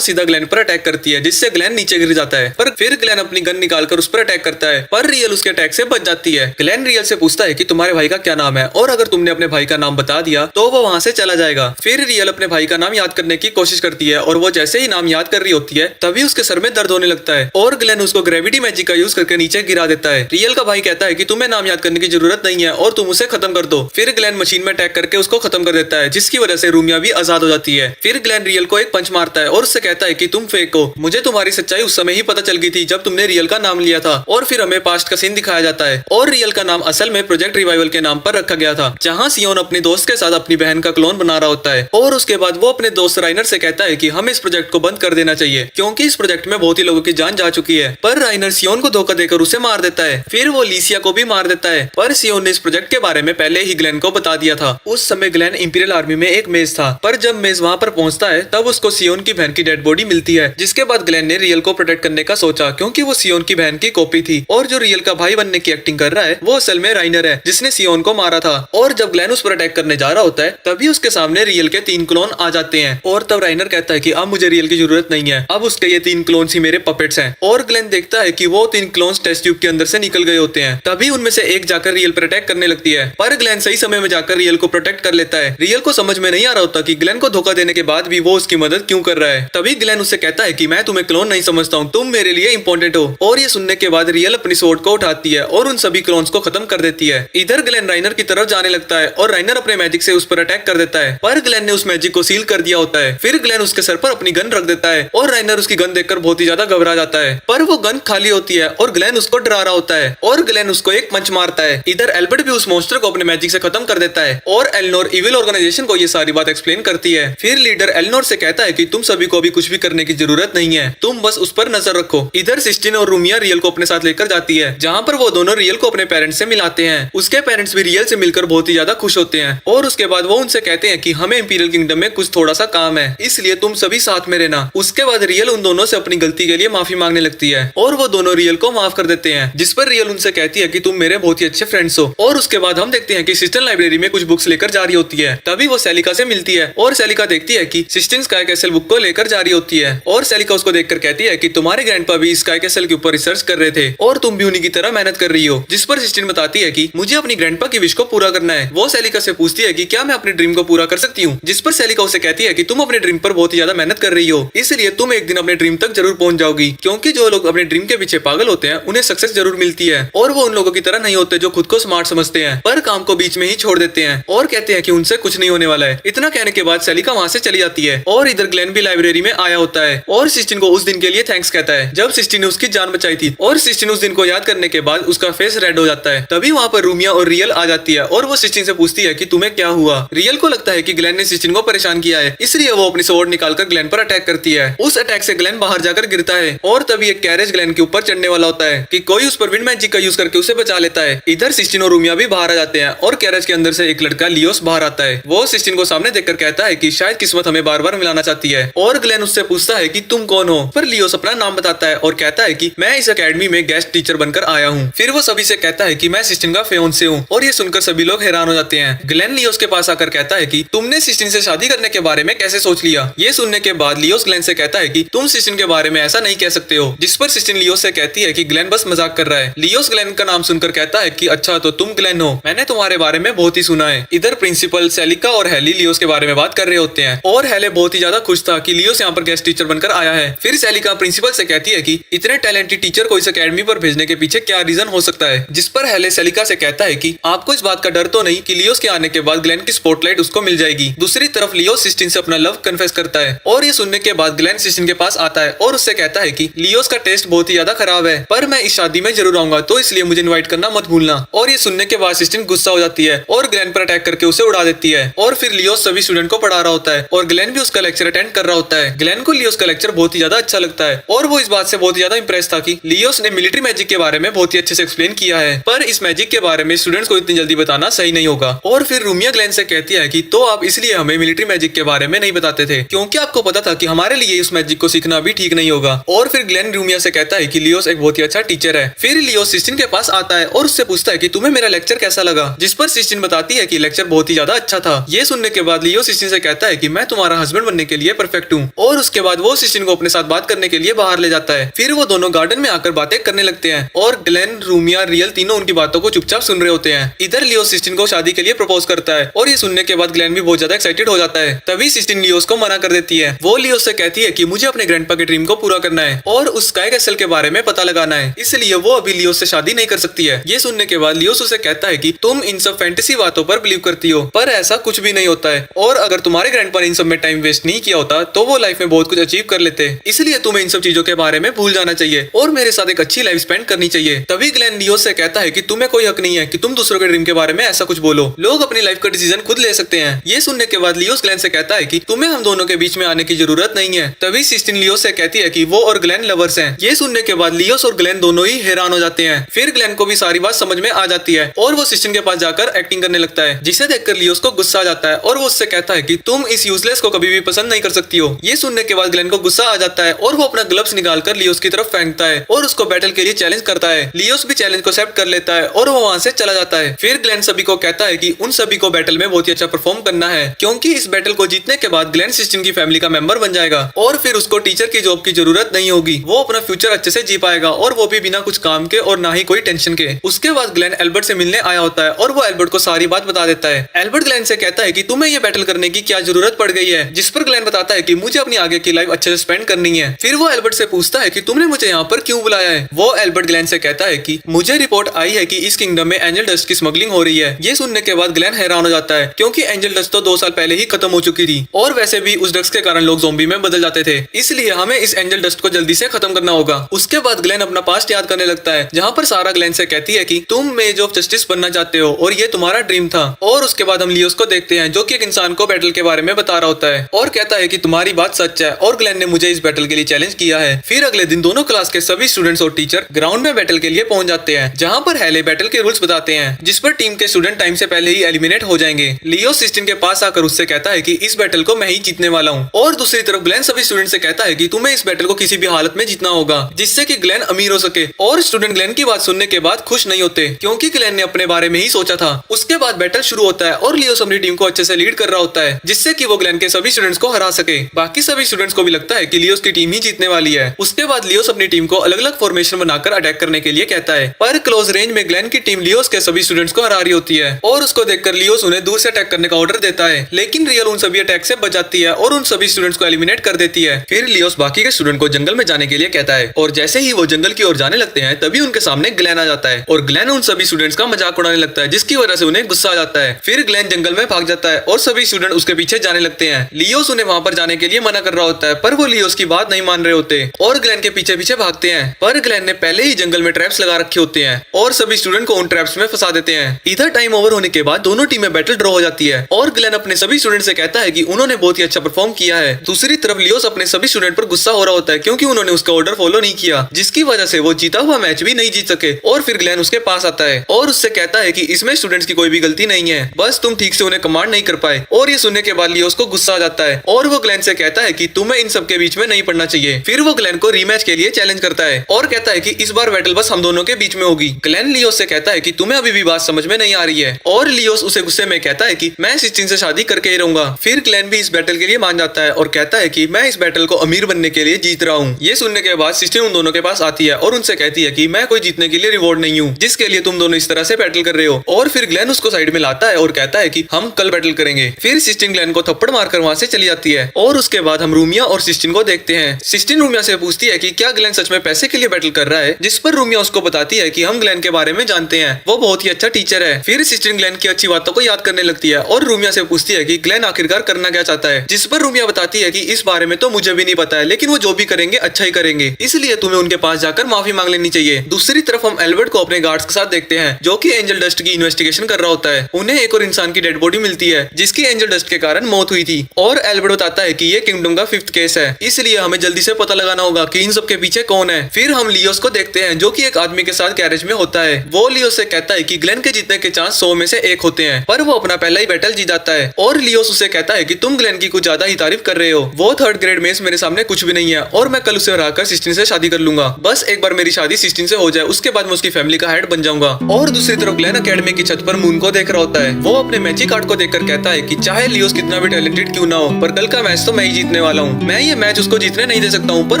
सीधा ग्लेन पर अटैक करती है, जिससे ग्लेन नीचे गिर जाता है। पर फिर ग्लेन अपनी गन निकालकर उस पर अटैक करता है, पर रियल उसके अटैक से बच जाती है। ग्लेन रियल से पूछता है कि तुम्हारे भाई का क्या नाम है और अगर तुमने अपने भाई का नाम बता दिया तो वो वहाँ से चला जाएगा। फिर रियल अपने भाई का नाम याद करने की कोशिश करती है और वो जैसे ही नाम याद कर रही होती है तभी उसके सर में दर्द होने लगता है और ग्लेन उसको ग्रेविटी मैजिक का यूज करके नीचे गिरा देता है। रियल का भाई कहता है कि तुम्हें नाम याद करने की जरूरत नहीं है और तुम उसे खत्म कर दो। फिर ग्लेन मशीन में अटैक करके उसको खत्म कर देता है, जिसकी वजह से रूमिया भी आजाद हो जाती है। फिर ग्लेन रियल को एक पंच मारता है और उससे कहता है कि तुम फेक हो, मुझे तुम्हारी सच्चाई उस समय ही पता चल गई थी जब तुमने रियल का नाम लिया था। और फिर हमें पास्ट का सीन दिखाया जाता है और रियल का नाम असल में प्रोजेक्ट रिवाइवल के नाम पर रखा गया था, जहाँ सियोन अपने दोस्त के साथ अपनी बहन का क्लोन बना रहा होता है। और उसके बाद वो अपने दोस्त राइनर से कहता है कि हमें इस प्रोजेक्ट को बंद कर देना चाहिए क्योंकि इस प्रोजेक्ट में बहुत ही लोगों की जान जा चुकी है। पर राइनर सियोन को धोखा देकर उसे मार देता है। फिर वो लिसिया को भी मार देता है, पर सियोन ने इस प्रोजेक्ट के बारे में पहले ही ग्लेन को बता दिया था। उस समय ग्लेन इंपीरियल आर्मी में एक मेज था, पर जब मेज वहाँ पर पहुँचता है तब उसको सियोन की बहन की डेड बॉडी मिलती है, जिसके बाद ग्लेन ने रियल को प्रोटेक्ट करने का सोचा क्योंकि वो सियोन की बहन की कॉपी थी और जो रियल का भाई बनने की एक्टिंग कर रहा है वो असल में राइनर है जिसने सियोन को मारा था। और जब ग्लेन उस पर अटैक करने जा रहा होता है तभी उसके सामने रियल के 3 क्लोन आ जाते हैं और तब राइनर कहता है कि अब मुझे रियल की जरूरत नहीं है, अब उसके ये 3 क्लोन्स ही मेरे पपेट्स हैं। और ग्लेन देखता है कि वो 3 क्लोन्स टेस्ट ट्यूब के अंदर से निकल गए होते हैं। तभी उनमें से एक जाकर रियल पर अटैक करने लगती है, पर ग्लेन सही समय में जाकर रियल को प्रोटेक्ट कर लेता है। रियल को समझ में नहीं आ रहा होता कि ग्लेन को धोखा देने के बाद भी वो उसकी मदद क्यों कर रहा है। तभी ग्लेन उससे कहता है कि मैं तुम्हें क्लोन नहीं समझता हूँ, तुम मेरे लिए इंपॉर्टेंट हो। और ये सुनने के बाद रियल अपनी स्वॉर्ड को उठाती है और उन सभी क्लोन्स को खत्म कर देती है। इधर ग्लेन राइनर की तरफ जाने लगता है और राइनर अपने मैजिक से उस पर अटैक कर देता है, पर ग्लेन ने उस मैजिक को सील कर दिया होता है। फिर ग्लेन उसके सर पर अपनी गन रख देता है और राइनर उसकी गन देखकर बहुत ही ज्यादा घबरा जाता है, पर वो गन खाली होती है और ग्लेन उसको डरा रहा होता है और ग्लेन उसको एक पंच मारता है। इधर एल्बर्ट भी उस मॉन्स्टर को अपने मैजिक से खत्म कर देता है और एलनोर इविल ऑर्गेनाइजेशन को ये सारी बात एक्सप्लेन करती है। फिर लीडर एलनोर से कहता है कि तुम सभी को अभी कुछ भी करने की जरूरत नहीं है, तुम बस उस पर नजर रखो। इधर सिस्टिन और रूमिया रियल को अपने साथ लेकर जाती है, जहाँ पर वो दोनों रियल को अपने पेरेंट्स से मिलाते हैं। उसके पेरेंट्स भी रियल से मिलकर बहुत ही ज्यादा खुश होते हैं और उसके बाद वो उनसे कहते हैं कि हमें इंपीरियल किंगडम में कुछ थोड़ा सा काम है, इसलिए तुम सभी साथ में रहना। उसके बाद रियल उन दोनों से अपनी गलती के लिए माफी मांगने लगती है और वो दोनों रियल को माफ कर देते हैं, जिस पर रियल उनसे कहती है कि तुम मेरे बहुत ही अच्छे फ्रेंड्स हो। और उसके बाद हम देखते हैं कि सिस्टन लाइब्रेरी में कुछ बुक्स लेकर जा रही होती है। तभी वो सेलिका से मिलती है और सेलिका देखती है कि सिस्टन स्काई कैसल बुक को लेकर जा रही होती है और सेलिका उसको देखकर कहती है कि तुम्हारे ग्रैंडपा भी स्काई कैसल के ऊपर रिसर्च कर रहे थे और तुम भी उन्हीं की तरह मेहनत कर रही हो। जिस पर सिस्टन बताती है कि मुझे अपनी ग्रैंडपा की विश को पूरा करना है। वो सेलिका से पूछती है कि क्या मैं अपने ड्रीम को पूरा कर सकती हूँ, जिस पर सेलिका उसे कहती है कि तुम अपने ड्रीम पर बहुत ही ज्यादा मेहनत कर रही हो, इसलिए तुम एक दिन अपने ड्रीम तक जरूर पहुंच जाओगी, क्योंकि जो लोग अपने ड्रीम के पीछे पागल होते हैं उन्हें सक्सेस जरूर मिलती है और वो उन लोगों की तरह नहीं होते जो खुद को स्मार्ट समझते हैं पर काम को बीच में ही छोड़ देते हैं और कहते हैं कि उनसे कुछ नहीं होने वाला है। इतना कहने के बाद सेलिका वहाँ से चली जाती है और इधर ग्लेन भी लाइब्रेरी में आया होता है और सिस्टिन को उस दिन के लिए थैंक्स कहता है जब सिस्टिन ने उसकी जान बचाई थी। और सिस्टिन उस दिन को याद करने के बाद उसका फेस रेड हो जाता है। तभी वहाँ पर रूमिया और रियल आ जाती है और वो सिस्टिन से पूछती है कि तुम्हें क्या हुआ। रियल को लगता है कि ग्लेन ने सिस्टिन को परेशान किया है, इसलिए वो अपनी स्वॉर्ड निकालकर ग्लेन पर अटैक करती है। उस अटैक से ग्लेन बाहर जाकर गिरता है और तभी एक कैरेज ग्लेन के ऊपर चढ़ने वाला होता है कि कोई उस पर विंड मैजिक का यूज करके उसे बचा लेता है। इधर सिस्टिन और रूमिया भी बाहर आ जाते हैं और कैरेज के अंदर से एक लड़का लियोस बाहर आता है। वो सिस्टिन को सामने देखकर कहता है कि शायद किस्मत हमें बार बार मिलाना चाहती है और ग्लेन उससे पूछता है कि तुम कौन हो। पर लियोस अपना नाम बताता है और कहता है कि मैं इस एकेडमी में गेस्ट टीचर बनकर आया हूँ। फिर वो सभी से कहता है कि मैं सिस्टिन का फियांसे हूँ और ये सुनकर सभी लोग हैरान हो जाते हैं। ग्लेन लियोस के पास आकर कहता है कि तुमने सिस्टिन से शादी करने के बारे में कैसे सोच लिया। ये सुनने के बाद लियोस ग्लेन से कहता है कि तुम सिस्टिन के बारे में ऐसा नहीं कह सकते हो, जिस पर सिस्टिन लियोस से कहती है कि ग्लेन बस मजाक कर रहा है। लियोस ग्लेन का नाम सुनकर कहता है कि अच्छा तो तुम ग्लेन हो, मैंने तुम्हारे बारे में बहुत ही सुना है। इधर प्रिंसिपल सेलिका और हेली लियोस के बारे में बात कर रहे होते हैं और हेले बहुत ही ज्यादा खुश था कि लियोस यहाँ पर गेस्ट टीचर बनकर आया है। फिर सेलिका प्रिंसिपल से कहती है कि इतने टैलेंटेड टीचर को इस एकेडमी पर भेजने के पीछे क्या रीजन हो सकता है, जिस पर हेले सेलिका से कहता है कि आपको इस बात का डर तो नहीं कि लियोस के आने के बाद ग्लेन की स्पॉटलाइट उसको मिल जाएगी। दूसरी तरफ लियोस सिस्टिन से अपना लव कन्फेस करता है और ये सुनने के बाद ग्लेन सिस्टिन के पास आता है और उससे कहता है कि लियोस का टेस्ट बहुत ही ज्यादा खराब है, पर मैं इस शादी में जरूर आऊंगा, तो इसलिए मुझे इनवाइट करना मत भूलना। और ये सुनने के बाद सिस्टिन गुस्सा हो जाती है और ग्लेन पर अटैक करके उसे उड़ा देती है। और फिर लियोस सभी स्टूडेंट को पढ़ा रहा होता है और ग्लेन भी उसका लेक्चर अटेंड कर रहा होता है। ग्लेन को लियोस का लेक्चर बहुत ही ज्यादा अच्छा लगता है और वो इस बात से बहुत ही ज्यादा इंप्रेस था कि लियोस ने मिलिट्री मैजिक के बारे में बहुत ही अच्छे से एक्सप्लेन किया है, पर इस मैजिक के बारे में स्टूडेंट्स को इतनी जल्दी बताना सही नहीं होगा। और फिर रूमिया ग्लेन से कहती है कि तो आप इसलिए हमें मिलिट्री मैजिक के बारे में नहीं बताते थे क्योंकि आपको पता था कि हमारे लिए उस मैजिक को सीखना भी ठीक नहीं होगा। और फिर ग्लेन रूमिया से कहता है कि लियोस एक बहुत ही अच्छा टीचर है। फिर लियो सिस्टिन के पास आता है और उससे पूछता है कि तुम्हें मेरा लेक्चर कैसा लगा, जिस पर सिस्टिन बताती है कि लेक्चर बहुत ही ज्यादा अच्छा था। ये सुनने के बाद लियो सिस्टिन से कहता है कि मैं तुम्हारा हस्बैंड बनने के लिए परफेक्ट हूँ, और उसके बाद वो सिस्टिन को अपने साथ बात करने के लिए बाहर ले जाता है। फिर वो दोनों गार्डन में आकर बातें करने लगते हैं और ग्लेन, रूमिया, रियल तीनों उनकी बातों को चुपचाप सुन रहे होते हैं। इधर लियो सिस्टिन को शादी के लिए प्रपोज करता है और ये सुनने के बाद ग्लेन भी बहुत ज्यादा एक्साइटेड हो जाता है। तभी सिस्टिन लियोस को मना कर देती है। वो लियोस से कहती है कि मुझे अपने ग्रैंडपा के ड्रीम को पूरा करना है और उस स्काई कैसल के बारे में पता लगाना है, इसलिए वो अभी लियोस से शादी नहीं कर सकती है। ये सुनने के बाद लियोस उसे कहता है कि तुम इन सब फैंटेसी बातों पर बिलीव करती हो, पर ऐसा कुछ भी नहीं होता है, और अगर तुम्हारे ग्रैंडपा ने इन सब में टाइम वेस्ट नहीं किया होता तो वो लाइफ में बहुत कुछ अचीव कर लेते, इसलिए तुम्हें इन सब चीजों के बारे में भूल जाना चाहिए और मेरे साथ एक अच्छी लाइफ स्पेंड करनी चाहिए। तभी ग्लेन लियोस से कहता है कि तुम्हें कोई हक नहीं है कि तुम दूसरों के ड्रीम के बारे में ऐसा कुछ बोलो, लोग अपनी लाइफ का डिसीजन खुद ले सकते हैं। ये सुनने के बाद लियोस ग्लेन से कहता है कि तुम्हें हम दोनों के बीच में आने की जरूरत नहीं है। तभी सिस्टिन लियोस से कहती है कि वो और ग्लेन लवर्स हैं। ये सुनने के बाद लियोस और ग्लेन दोनों ही हैरान हो जाते हैं। फिर ग्लेन को भी सारी बात समझ में आ जाती है और वो सिस्टिन के पास जाकर एक्टिंग करने लगता है, जिसे देखकर लियोस को गुस्सा आ जाता है और वो उससे कहता है कि तुम इस यूजलेस को कभी भी पसंद नहीं कर सकती हो। ये सुनने के बाद ग्लेन को गुस्सा आ जाता है और वो अपना ग्लव्स निकालकर लियोस की तरफ फेंकता है और उसको बैटल के लिए चैलेंज करता है। लियोस भी चैलेंज को एक्सेप्ट कर लेता है और वो वहां से चला जाता है। फिर ग्लेन सभी को कहता है कि उन सभी को बैटल में बहुत ही अच्छा परफॉर्म करना है, क्योंकि इस बैटल को जीतने के बाद ग्लेन सिस्टिन की फैमिली का मेंबर बन जाएगा और फिर उसको टीचर की जॉब की जरूरत नहीं होगी। वो अपना फ्यूचर अच्छे से जी पाएगा और वो भी बिना कुछ काम के और ना ही कोई टेंशन के। उसके बाद ग्लेन एल्बर्ट से मिलने आया होता है और वो एल्बर्ट को सारी बात बता देता है। एल्बर्ट ग्लेन से कहता है कि तुम्हें ये बैटल करने की क्या जरूरत पड़ गई है, जिस पर ग्लेन बताता है कि मुझे अपनी आगे की लाइफ अच्छे से स्पेंड करनी है। फिर वो एल्बर्ट से पूछता है कि तुमने मुझे यहाँ पर क्यों बुलाया है। वो एल्बर्ट ग्लेन से कहता है कि मुझे रिपोर्ट आई है कि इस किंगडम में एंजल डस्ट की स्मगलिंग हो रही है। ये सुनने के बाद ग्लेन हैरान हो जाता है, क्योंकि एंजल डस्ट तो 2 साल पहले ही खत्म हो चुकी थी और वैसे भी उस ड्रग्स के कारण लोग ज़ॉम्बी में बदल जाते थे, इसलिए हमें इस एंजल डस्ट को जल्दी से खत्म करना होगा। उसके बाद ग्लेन अपना पास्ट याद करने लगता है, जहाँ पर सारा ग्लेन से कहती है कि तुम मेज ऑफ जस्टिस बनना चाहते हो और ये तुम्हारा ड्रीम था। और उसके बाद हम लियोस को देखते हैं, जो कि एक इंसान को बैटल के बारे में बता रहा होता है और कहता है कि तुम्हारी बात सच है और ग्लेन ने मुझे इस बैटल के लिए चैलेंज किया है। फिर अगले दिन दोनों क्लास के सभी स्टूडेंट्स और टीचर ग्राउंड में बैटल के लिए पहुंच जाते हैं, जहाँ पर हैले बैटल के रूल्स बताते हैं, जिस पर टीम के स्टूडेंट टाइम से पहले ही एलिमिनेट हो जाएंगे। लियो सिस्टिन के पास आकर उससे कहता है कि इस बैटल को मैं ही जीतने वाला हूँ, और दूसरी तरफ ग्लेन सभी स्टूडेंट से कहता है कि तुम्हें इस बैटल को किसी भी हालत में जीतना होगा, जिससे कि ग्लेन अमीर हो सके। और स्टूडेंट ग्लेन की बात सुनने के बाद खुश नहीं होते, क्योंकि ग्लेन ने अपने बारे में ही सोचा था। उसके बाद बैटल शुरू होता है और लियोस अपनी टीम को अच्छे से लीड कर रहा होता है, जिससे कि वो ग्लेन के सभी स्टूडेंट्स को हरा सके। बाकी सभी स्टूडेंट्स को भी लगता है कि लियोस की टीम ही जीतने वाली है। उसके बाद लियोस अपनी टीम को अलग अलग फॉर्मेशन बनाकर अटैक करने के लिए कहता है, पर क्लोज रेंज में ग्लेन की टीम लियोस के सभी स्टूडेंट्स को हरा रही होती है और उसको देखकर लियोस उन्हें दूर से अटैक करने का ऑर्डर देता है, लेकिन रियल उन सभी अटैक से बच जाती है और उन सभी स्टूडेंट्स को एलिमिनेट कर देती है। फिर लियोस बाकी के स्टूडेंट को जंगल में जाने के लिए कहता है और जैसे ही वो जंगल की ओर जाने लगते हैं तभी उनके सामने ग्लेन आ जाता है और ग्लेन उन सभी स्टूडेंट्स का मजाक उड़ाने लगता है, जिसकी वजह से उन्हें गुस्सा आ जाता है। फिर ग्लेन जंगल में भाग जाता है और सभी स्टूडेंट उसके पीछे जाने लगते हैं। लियोस उन्हें वहां पर जाने के लिए मना कर रहा होता है, पर वो लियोस की बात नहीं मान रहे होते और ग्लेन के पीछे पीछे भागते हैं, पर ग्लेन ने पहले ही जंगल में ट्रैप्स लगा रखे होते हैं और सभी स्टूडेंट को उन ट्रैप्स में फंसा देते हैं। इधर टाइम ओवर होने के बाद दोनों टीमें बैटल ड्रॉ हो जाती है और ग्लेन अपने सभी स्टूडेंट से कहता है कि उन्होंने बहुत ही अच्छा परफॉर्म किया है। दूसरी तरफ लियोस अपने सभी स्टूडेंट पर गुस्सा हो रहा होता है, क्योंकि उन्होंने उसका ऑर्डर फॉलो नहीं किया, जिसकी वजह से वो जीता हुआ मैच भी नहीं जीत सके। और फिर ग्लेन उसके पास आता है और उससे कहता है कि इसमें स्टूडेंट्स की कोई भी गलती नहीं है, बस तुम ठीक से उन्हें कमांड नहीं कर पाए। और ये सुनने के बाद लियोस को गुस्सा आ जाता है और वो ग्लेन से कहता है कि तुम्हें इन सब के बीच में नहीं पड़ना चाहिए। फिर वो ग्लेन को रीमैच के लिए चैलेंज करता है और कहता है कि इस बार बैटल बस हम दोनों के बीच में होगी। ग्लेन लियोस से कहता है कि तुम्हें अभी भी बात समझ में नहीं आ रही है और लियोस उसे गुस्से में कहता है कि मैं सिस्टिन से शादी करके ही रहूंगा। फिर ग्लेन भी इस बैटल के लिए मान जाता है और कहता है कि मैं इस बैटल को अमीर बनने के लिए जीत रहा हूँ। ये सुनने के बाद सिस्टिन उन दोनों के पास आती है और उनसे कहती है कि मैं कोई जीतने के लिए रिवॉर्ड नहीं हूँ, जिसके लिए तुम दोनों इस तरह से बैटल कर रहे हो। और फिर ग्लेन उसको साइड में लाता है और कहता है कि हम कल बैटल करेंगे। फिर सिस्टिन ग्लेन को थप्पड़ मारकर वहां से चली जाती है और उसके बाद हम रूमिया और सिस्टिन को देखते हैं। सिस्टिन रूमिया से पूछती है कि क्या ग्लेन सच में पैसे के लिए बैटल कर रहा है, जिस पर रूमिया उसको बताती है कि हम ग्लेन के बारे में जानते हैं, वो बहुत ही अच्छा टीचर है। फिर सिस्टिन ग्लेन की अच्छी बातों को याद करने लगती है और रूमिया से पूछती है कि ग्लेन आखिरकार करना क्या चाहता है, जिस पर रूमिया बताती है कि इस बारे में तो मुझे भी नहीं पता है, लेकिन वो जो भी करेंगे अच्छा ही करेंगे, इसलिए तुम्हें उनके पास जाकर माफी मांग लेनी चाहिए। दूसरी तरफ हम एल्बर्ट को अपने गार्ड्स के साथ देखते हैं, जो कि एंजल डस्ट की इन्वेस्टिगेशन कर रहा होता है। उन्हें एक और इंसान की डेड बॉडी मिलती है, जिसकी एंजल डस्ट के कारण मौत हुई थी, और एल्बर्ट बताता है कि ये किंगडम का 5th केस है, इसलिए हमें जल्दी से पता लगाना होगा कि इन सब के पीछे कौन है। फिर हम लियोस को देखते हैं, जो कि एक आदमी के साथ गैरेज में होता है। वो लियोस से कहता है कि ग्लेन के जीतने के चांस 100 में से 1 होते हैं, पर वो अपना पहला ही बैटल जीत जाता है। और लियोस उसे कहता है कि तुम ग्लेन की कुछ ज्यादा ही तारीफ कर रहे हो, वो 3rd ग्रेड में मेरे सामने कुछ भी नहीं है और मैं कल उसे हराकर सिस्टिन से शादी कर लूंगा, बस एक बार मेरी शादी सिस्टीन से हो जाए, उसके बाद मैं उसकी फैमिली का हेड बन जाऊंगा। और दूसरी तरफ ग्लेन अकेडमी की छत पर मून को देख रहा होता है। वो अपने मैजिक कार्ड को देखकर कहता है कि चाहे लियोस कितना भी टैलेंटेड क्यों ना हो, पर कल का मैच तो मैं ही जीतने वाला हूँ। मैं ये मैच उसको जीतने नहीं दे सकता हूँ, पर